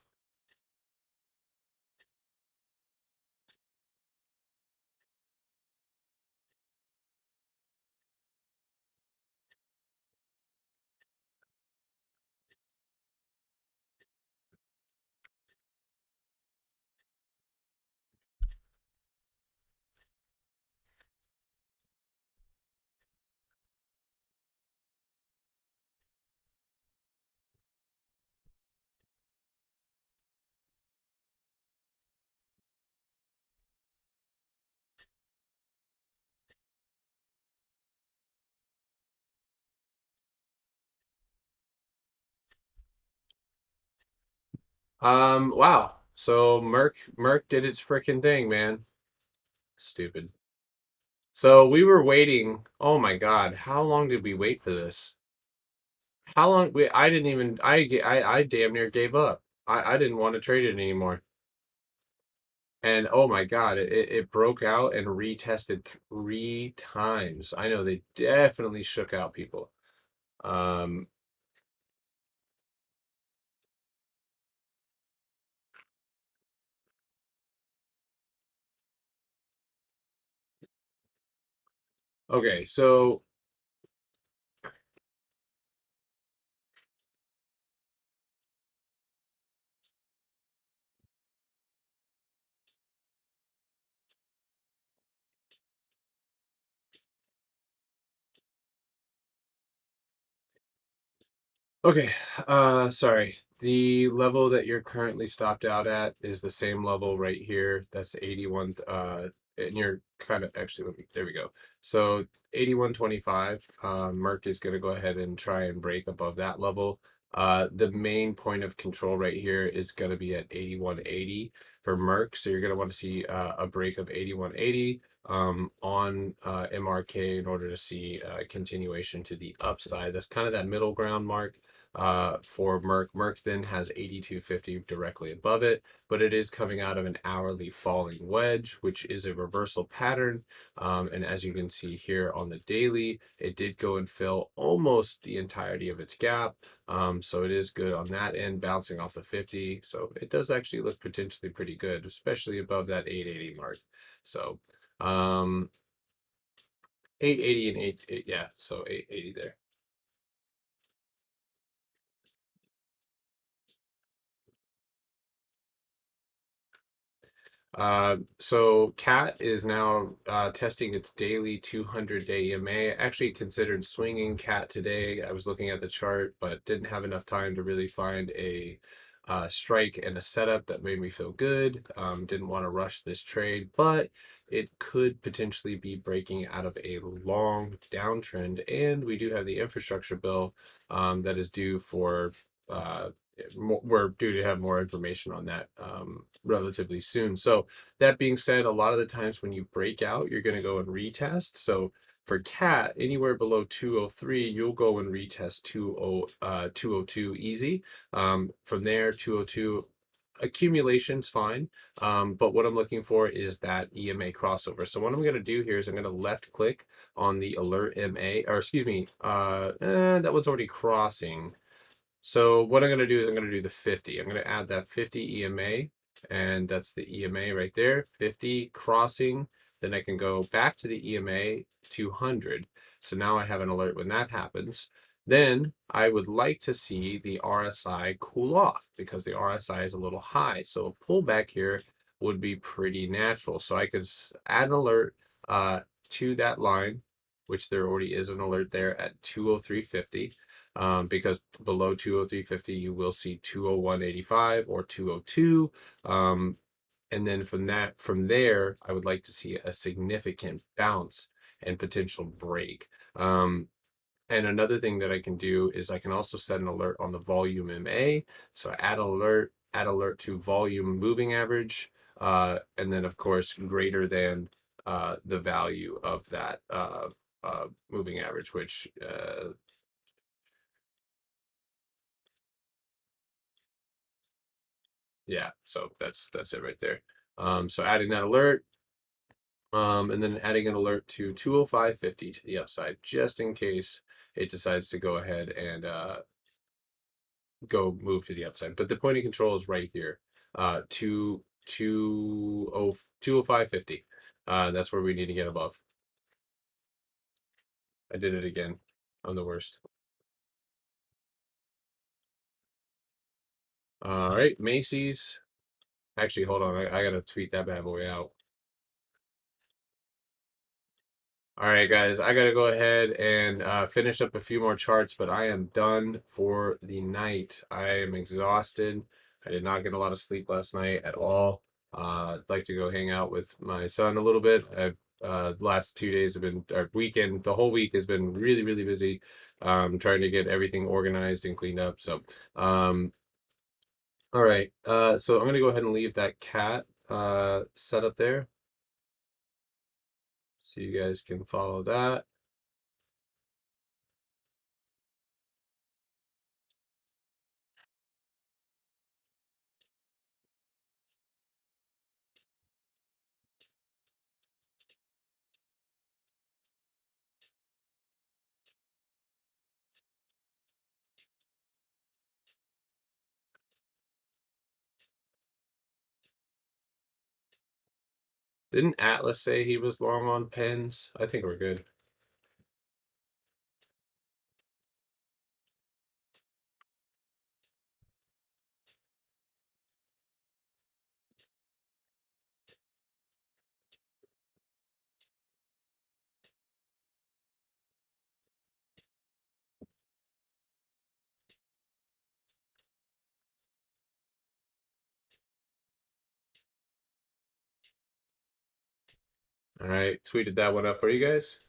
Wow. So Merck did its freaking thing, man. Stupid. So we were waiting. Oh my God, how long did we wait for this? How long? I didn't even. I damn near gave up. I didn't want to trade it anymore. And oh my God, it broke out and retested 3 times. I know they definitely shook out people. Um, okay, so okay, sorry. The level that you're currently stopped out at is the same level right here. That's 81. And you're kind of actually, there we go. So 81.25. Merck is going to go ahead and try and break above that level. The main point of control right here is going to be at 81.80 for Merck. So you're going to want to see a break of 81.80 on MRK in order to see continuation to the upside. That's kind of that middle ground mark for Merck. Merck then has 82.50 directly above it, but it is coming out of an hourly falling wedge, which is a reversal pattern. And as you can see here on the daily, it did go and fill almost the entirety of its gap. So it is good on that end, bouncing off the 50. So it does actually look potentially pretty good, especially above that 880 mark. So 880 and 8, yeah, so 880 there. So CAT is now testing its daily 200-day EMA. Actually considered swinging CAT today. I was looking at the chart, but didn't have enough time to really find a strike and a setup that made me feel good. Didn't want to rush this trade, but it could potentially be breaking out of a long downtrend. And we do have the infrastructure bill that is due for we're due to have more information on that relatively soon. So that being said, a lot of the times when you break out, you're going to go and retest. So for CAT, anywhere below 203, you'll go and retest 202 easy. From there, 202 accumulation's fine. But what I'm looking for is that EMA crossover. So what I'm going to do here is I'm going to left click on the alert MA, or excuse me, that one's already crossing. So what I'm going to do is I'm going to do the 50. I'm going to add that 50 EMA, and that's the EMA right there, 50 crossing. Then I can go back to the EMA 200. So now I have an alert when that happens. Then I would like to see the RSI cool off because the RSI is a little high. So a pullback here would be pretty natural. So I could add an alert to that line, which there already is an alert there at 203.50. Because below 203.50 you will see 201.85 or 202. And then from there, I would like to see a significant bounce and potential break. And another thing that I can do is I can also set an alert on the volume MA. So add alert to volume moving average, and then of course greater than the value of that moving average, which yeah, so that's it right there. So adding that alert, and then adding an alert to 205.50 to the upside, just in case it decides to go ahead and go move to the upside. But the point of control is right here, 205.50. That's where we need to get above. I did it again. I'm the worst. All right, Macy's. Actually, hold on. I gotta tweet that bad boy out. All right, guys, I got to go ahead and finish up a few more charts, but I am done for the night. I am exhausted. I did not get a lot of sleep last night at all. I'd like to go hang out with my son a little bit. I've last 2 days have been, or weekend, the whole week has been really, really busy, trying to get everything organized and cleaned up. So, all right, so I'm gonna go ahead and leave that cat set up there, so you guys can follow that. Didn't Atlas say he was long on pens? I think we're good. All right, tweeted that one up for you guys.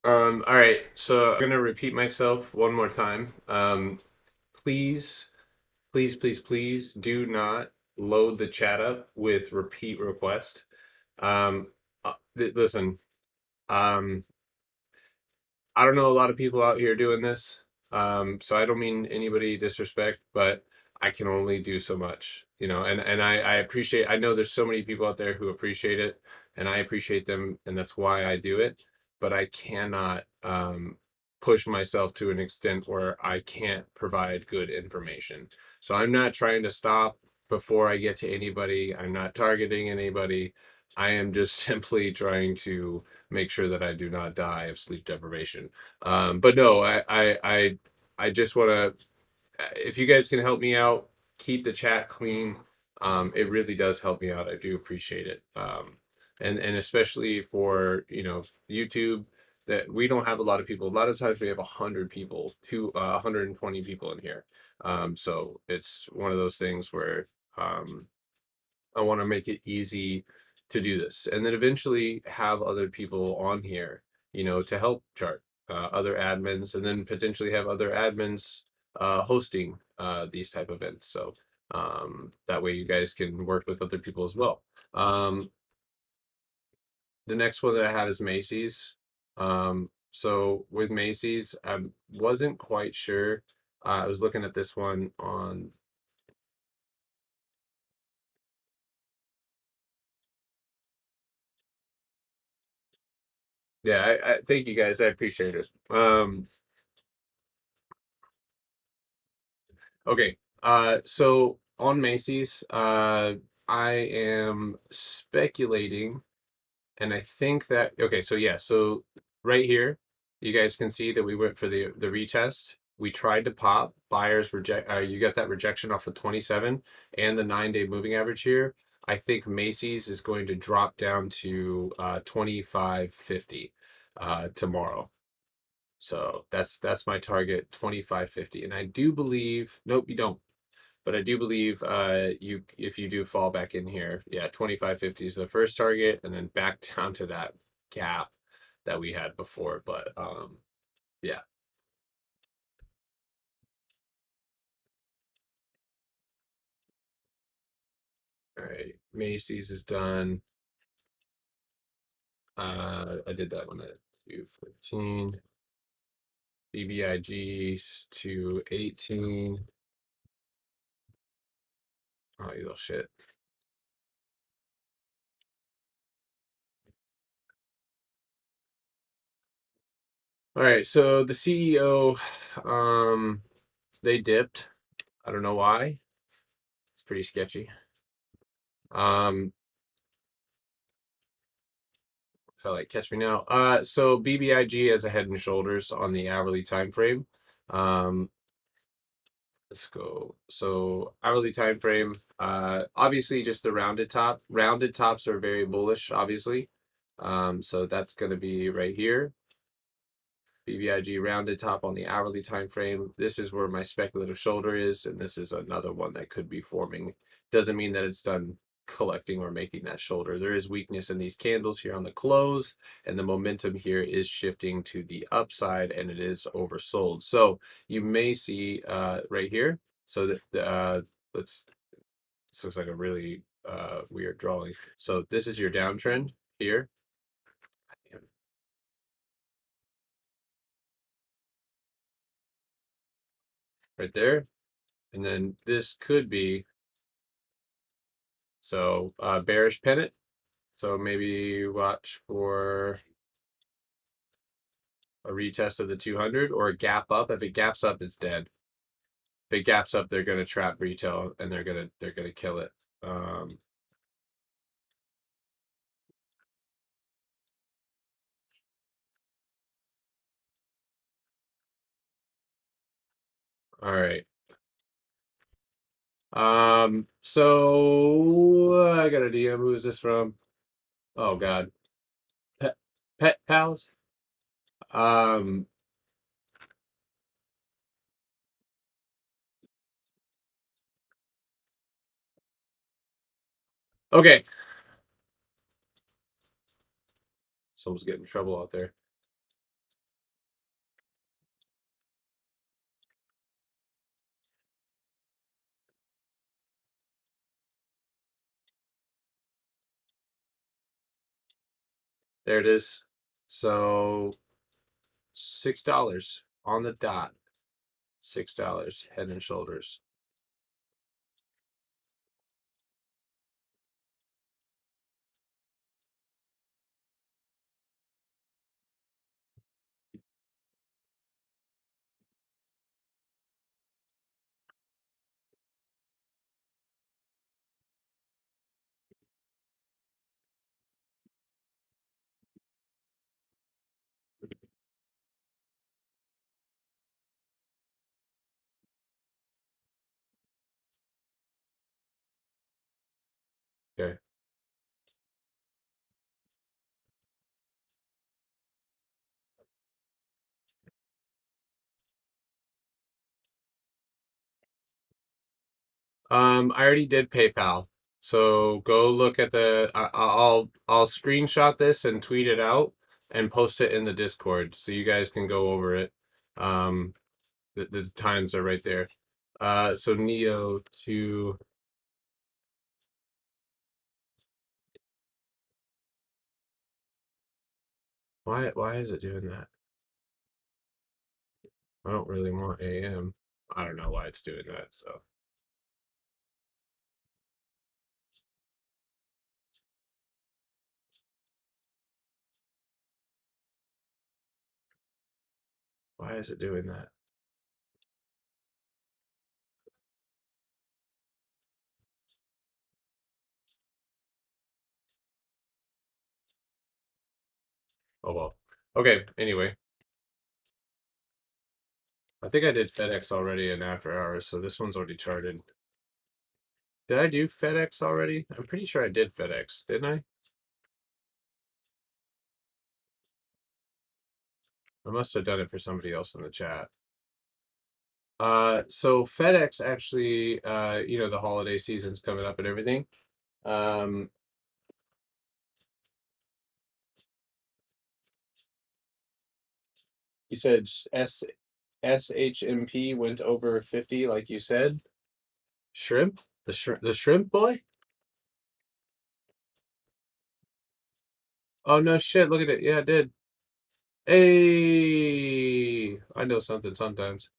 All right, so I'm gonna repeat myself one more time. Please, please, please, please do not load the chat up with repeat request. Um, listen, um, I don't know a lot of people out here doing this. So I don't mean anybody disrespect, but I can only do so much, and I appreciate, I know there's so many people out there who appreciate it, and I appreciate them, and that's why I do it, but I cannot push myself to an extent where I can't provide good information. So I'm not trying to stop before I get to anybody. I'm not targeting anybody. I am just simply trying to make sure that I do not die of sleep deprivation. But no, I just want to, if you guys can help me out, keep the chat clean. It really does help me out. I do appreciate it. And especially for, YouTube, that we don't have a lot of people. A lot of times we have 100 people, 120 people in here. So it's one of those things where, I want to make it easy to do this, and then eventually have other people on here, to help chart, other admins, and then potentially have other admins hosting these type of events. So that way you guys can work with other people as well. The next one that I have is Macy's. So with Macy's, I wasn't quite sure. I was looking at this one on. Yeah, I thank you guys. I appreciate it. Okay. So on Macy's, I am speculating, and I think that okay, so yeah, so right here, you guys can see that we went for the retest. We tried to pop, buyers reject. You got that rejection off of 27 and the 9-day moving average here. I think Macy's is going to drop down to 25.50 tomorrow. So that's my target, 25.50. And I do believe, nope, you don't. But I do believe you if you do fall back in here, yeah, 25.50 is the first target, and then back down to that gap that we had before. But yeah. All right. Macy's is done. I did that one at 214. BBIG's 218. Oh, you little shit. All right, so the CEO, they dipped. I don't know why. It's pretty sketchy. Um, so like catch me now. So BBIG has a head and shoulders on the hourly time frame. Um, let's go. So hourly time frame. Obviously just the rounded top. Rounded tops are very bullish, obviously. So that's gonna be right here. BBIG rounded top on the hourly time frame. This is where my speculative shoulder is, and this is another one that could be forming. Doesn't mean that it's done collecting or making that shoulder. There is weakness in these candles here on the close, and the momentum here is shifting to the upside, and it is oversold. So you may see right here. So that let's. This looks like a really weird drawing. So this is your downtrend here, right there, and then this could be so bearish pennant. So maybe watch for a retest of the 200 or a gap up. If it gaps up, it's dead. If it gaps up, they're going to trap retail and they're gonna kill it. Um, all right. So I got a DM. Who is this from? Oh God, pet pals. Um, okay. Someone's getting in trouble out there. There it is. So $6 on the dot. $6 head and shoulders. Okay. I already did PayPal. So go look at the. I'll screenshot this and tweet it out and post it in the Discord so you guys can go over it. Um, the times are right there. So Neo to why is it doing that? I don't really want AM. I don't know why it's doing that. So why is it doing that? Oh well. Okay. Anyway, I think I did FedEx already in after hours, so this one's already charted. Did I do FedEx already? I'm pretty sure I did FedEx, didn't I? I must have done it for somebody else in the chat. So FedEx actually, the holiday season's coming up and everything. Um, you said SHMP went over 50, like you said. Shrimp? The shrimp boy? Oh no shit, look at it. Yeah, it did. Hey, I know something sometimes.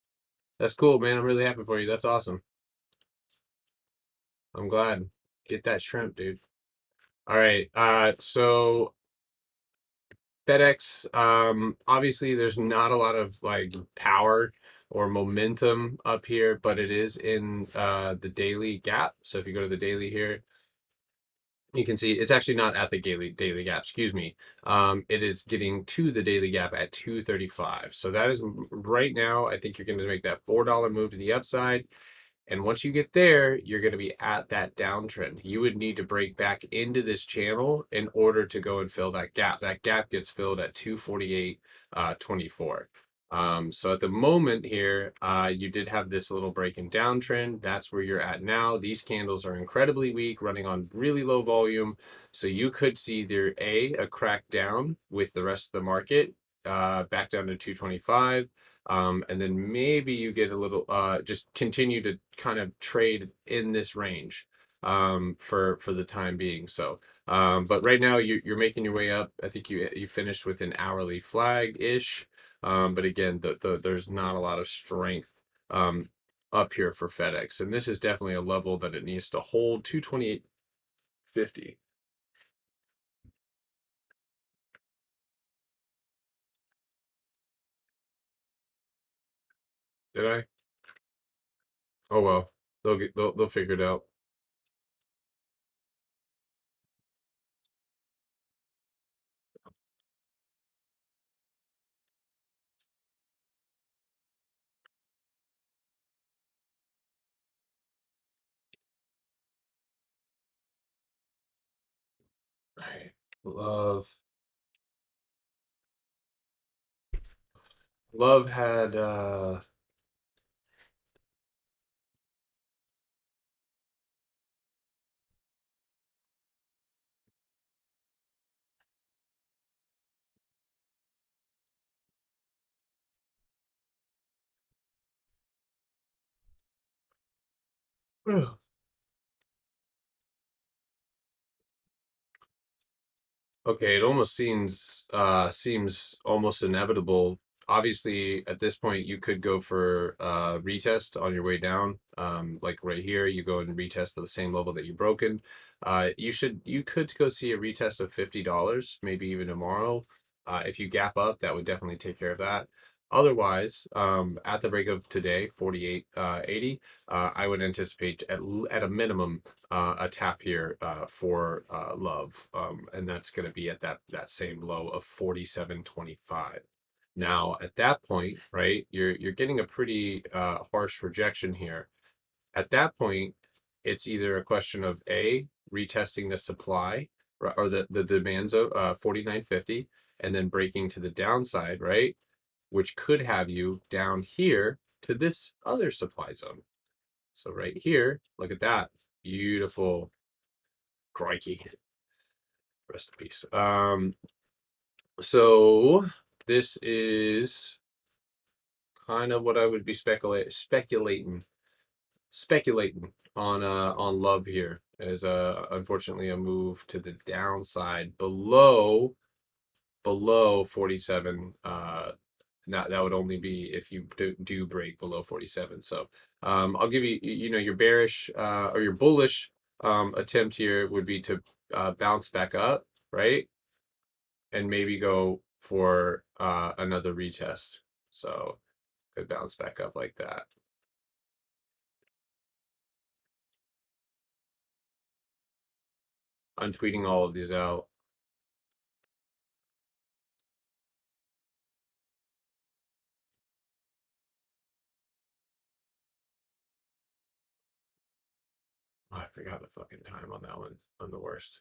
That's cool, man. I'm really happy for you. That's awesome. I'm glad. Get that shrimp, dude. All right. So FedEx, obviously there's not a lot of like power or momentum up here, but it is in the daily gap. So if you go to the daily here, you can see it's actually not at the daily gap, excuse me. It is getting to the daily gap at 235. So that is right now, I think you're going to make that $4 move to the upside. And once you get there, you're going to be at that downtrend. You would need to break back into this channel in order to go and fill that gap. That gap gets filled at 248.24. So at the moment here, you did have this little break and downtrend. That's where you're at now. These candles are incredibly weak, running on really low volume. So you could see either a crack down with the rest of the market, back down to 225. And then maybe you get a little, just continue to kind of trade in this range for the time being. So, but right now you're making your way up. I think you finished with an hourly flag ish. But again, there's not a lot of strength up here for FedEx, and this is definitely a level that it needs to hold. 228.50. Did I? Oh well, they'll figure it out. Right. Love had okay, it almost seems almost inevitable. Obviously, at this point, you could go for retest on your way down. Like right here, you go and retest at the same level that you broken. You could go see a retest of $50, maybe even tomorrow. If you gap up, that would definitely take care of that. Otherwise, at the break of today, 48.80, I would anticipate at a minimum a tap here for love, and that's going to be at that same low of 47.25. Now, at that point, right, you're getting a pretty harsh rejection here. At that point, it's either a question of retesting the supply or the demands of 49.50 and then breaking to the downside, right, which could have you down here to this other supply zone. So right here, look at that. Beautiful. Crikey. Rest in peace. So this is kind of what I would be speculating on love here as unfortunately a move to the downside below 47 not that would only be if you do break below 47. So I'll give you, your bearish or your bullish attempt here would be to bounce back up, right? And maybe go for another retest. So could bounce back up like that. I'm tweeting all of these out. Oh, I forgot the fucking time on that one. I'm the worst.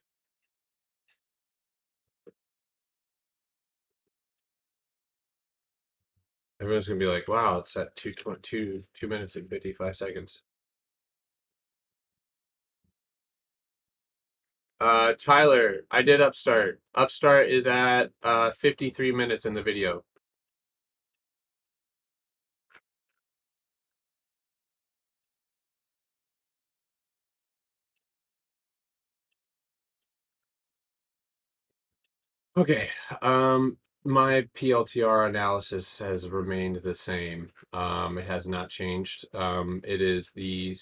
Everyone's gonna be like, "Wow, it's at 2 minutes and 55 seconds." Tyler, I did Upstart. Upstart is at 53 minutes in the video. Okay. My PLTR analysis has remained the same. It has not changed. It is the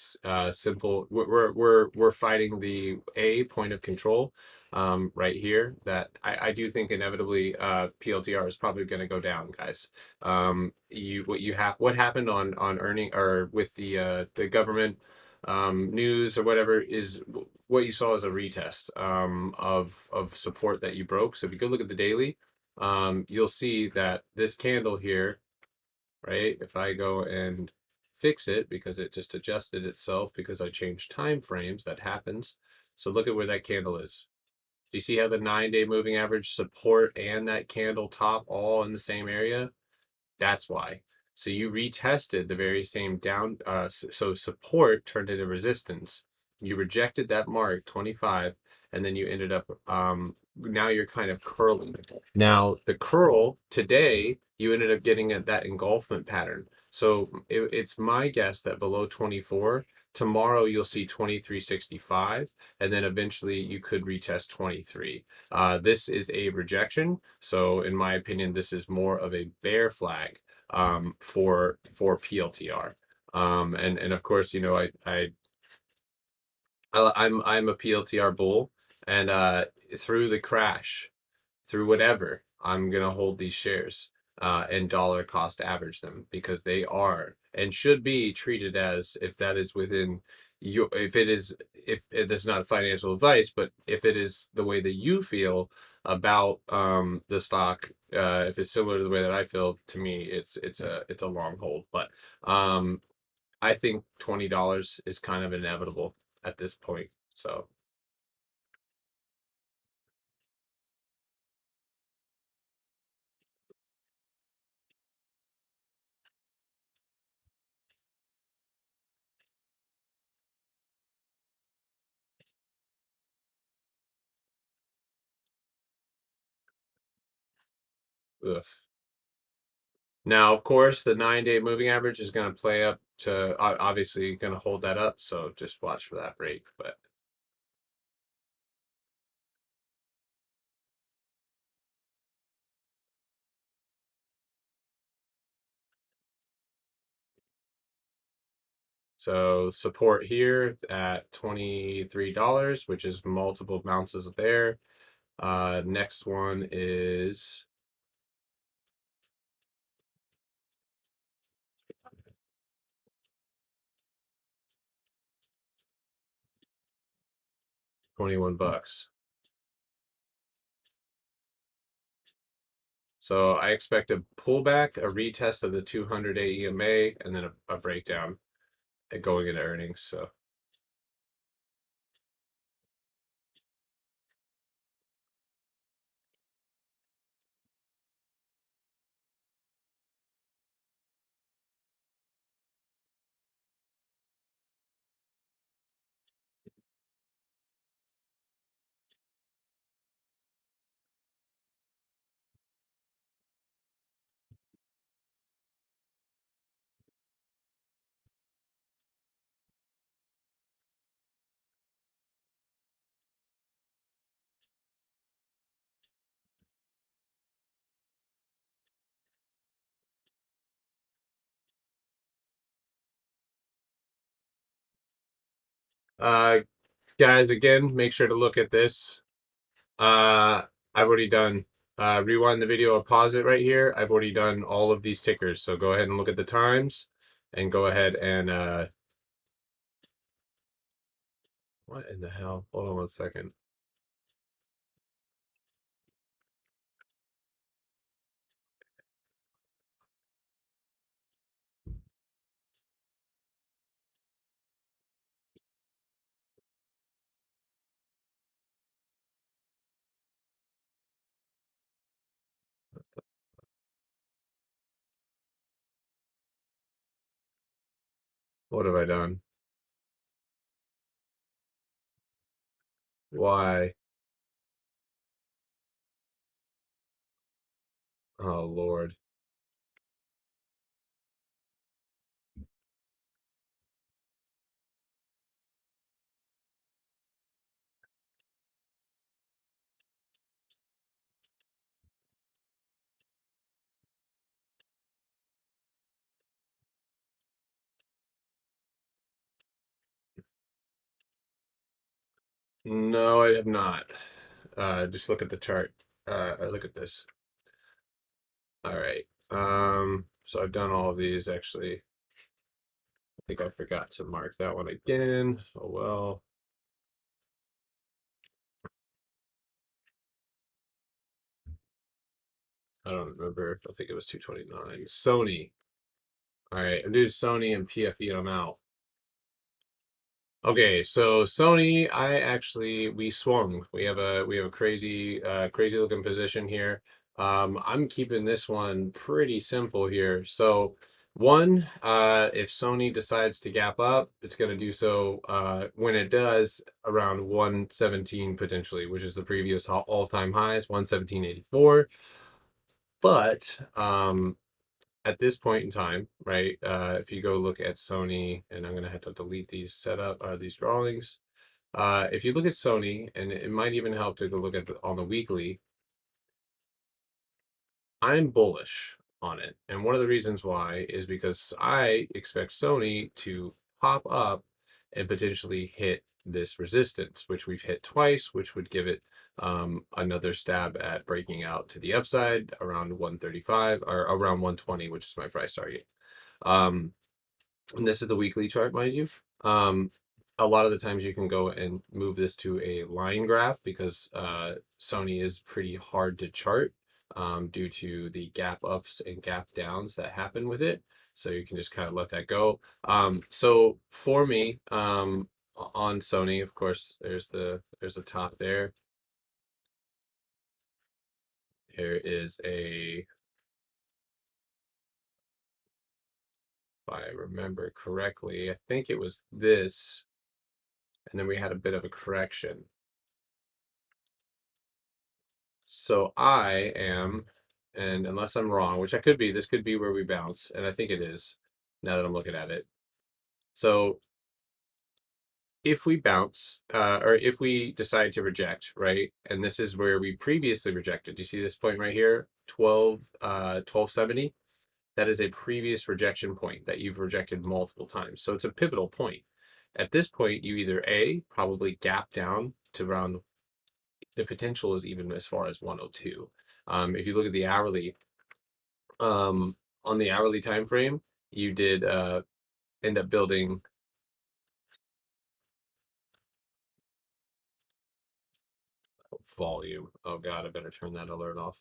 simple. We're fighting the A point of control, right here. That I do think inevitably, PLTR is probably going to go down, guys. What happened on earning or with the government news or whatever is what you saw as a retest of support that you broke. So if you go look at the daily, you'll see that this candle here, right? If I go and fix it because it just adjusted itself because I changed time frames, that happens. So look at where that candle is. Do you see how the 9-day moving average support and that candle top all in the same area? That's why. So you retested the very same down, so support turned into resistance. You rejected that mark, 25, and then you ended up, now you're kind of curling. Now, the curl today, you ended up getting that engulfment pattern. So it's my guess that below 24, tomorrow you'll see 23.65, and then eventually you could retest 23. This is a rejection. So in my opinion, this is more of a bear flag for PLTR. And of course, I'm a PLTR bull, and through the crash, through whatever, I'm gonna hold these shares and dollar cost average them because they are and should be treated as if that is within your if that's not financial advice, but if it is the way that you feel about the stock, if it's similar to the way that I feel, to me it's a long hold. But I think $20 is kind of inevitable at this point. Ugh. Now, of course, the 9-day moving average is going to play up to obviously going to hold that up. So just watch for that break. But so support here at $23, which is multiple bounces there. Next one is 21 bucks. So I expect a pullback, a retest of the 200 EMA, and then a breakdown going into earnings. So Uh, guys, again, make sure to look at this. I've already done, rewind the video or pause it right here. I've already done all of these tickers. So go ahead and look at the times and go ahead and, what in the hell? Hold on one second. What have I done? Why? Oh, Lord. No, I have not. Just look at the chart. Look at this. All right. So I've done all of these actually. I think I forgot to mark that one again. Oh well. I don't remember. I think it was 229. Sony. All right, I'm doing Sony and PFE. I'm out. Okay, so Sony, we swung. We have a crazy looking position here. I'm keeping this one pretty simple here. So one, if Sony decides to gap up, it's going to do so when it does around 117 potentially, which is the previous all-time highs, 117.84. But at this point in time, right, if you go look at Sony, and I'm gonna have to delete these these drawings. If you look at Sony, and it might even help to go look at on the weekly, I'm bullish on it. And one of the reasons why is because I expect Sony to pop up and potentially hit this resistance, which we've hit twice, which would give it another stab at breaking out to the upside around 135 or around 120, which is my price target. Um, and this is the weekly chart, mind you. A lot of the times you can go and move this to a line graph because Sony is pretty hard to chart due to the gap ups and gap downs that happen with it. So you can just kind of let that go. So for me, on Sony, of course, there's the top there. Here is a, if I remember correctly, I think it was this, and then we had a bit of a correction. So I am, and unless I'm wrong, which I could be, this could be where we bounce, and I think it is, now that I'm looking at it. So if we bounce, or if we decide to reject, right, and this is where we previously rejected. Do you see this point right here? 1270. That is a previous rejection point that you've rejected multiple times. So it's a pivotal point. At this point, you either A, probably gap down to around, the potential is even as far as 102. If you look at the hourly, on the hourly time frame, you did end up building volume. Oh God, I better turn that alert off.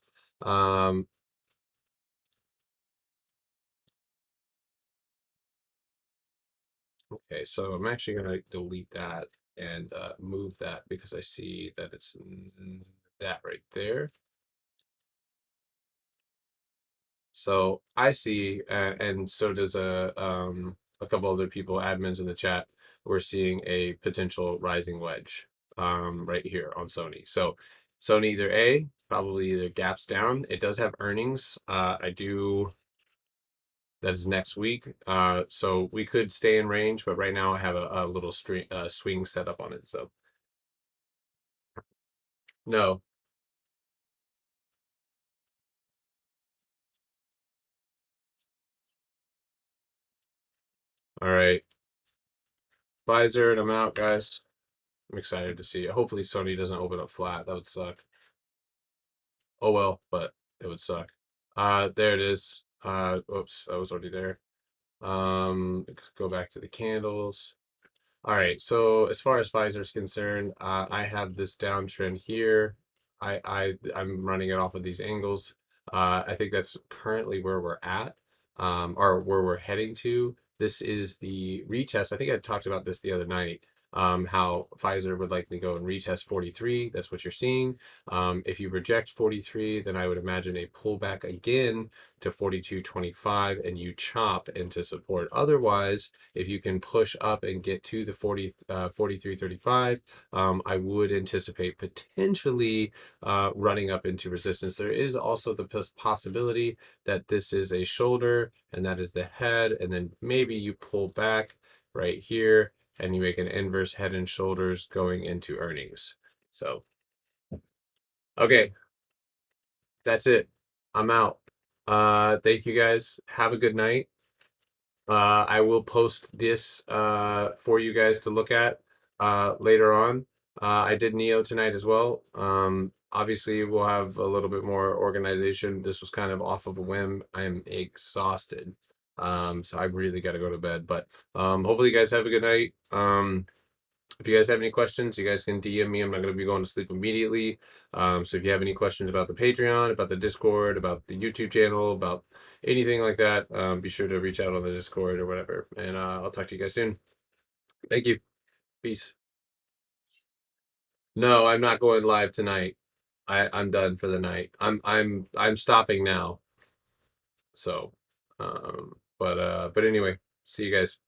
Okay, so I'm actually gonna delete that and move that because I see that it's that right there. So I see, and so does a couple other people, admins in the chat. We're seeing a potential rising wedge right here on Sony. So Sony either A, probably either gaps down. It does have earnings. That is next week. So we could stay in range, but right now I have a little swing set up on it. So no. All right. Pfizer, and I'm out, guys. I'm excited to see it. Hopefully Sony doesn't open up flat. That would suck. Oh well, but it would suck. There it is. Oops, I was already there. Go back to the candles. All right, so as far as Pfizer is concerned, I have this downtrend here. I'm running it off of these angles. I think that's currently where we're at, or where we're heading to. This is the retest. I think I talked about this the other night. How Pfizer would likely go and retest 43. That's what you're seeing. If you reject 43, then I would imagine a pullback again to 42.25, and you chop into support. Otherwise, if you can push up and get to the 43.35, I would anticipate potentially running up into resistance. There is also the possibility that this is a shoulder and that is the head, and then maybe you pull back right here and you make an inverse head and shoulders going into earnings. So, okay, that's it. I'm out. Thank you guys. Have a good night. I will post this for you guys to look at later on. I did Neo tonight as well. Obviously, we'll have a little bit more organization. This was kind of off of a whim. I am exhausted. So I really got to go to bed. But hopefully, you guys have a good night. If you guys have any questions, you guys can DM me. I'm not going to be going to sleep immediately. So if you have any questions about the Patreon, about the Discord, about the YouTube channel, about anything like that, be sure to reach out on the Discord or whatever. And I'll talk to you guys soon. Thank you. Peace. No, I'm not going live tonight. I'm done for the night. I'm stopping now. So, but anyway, see you guys.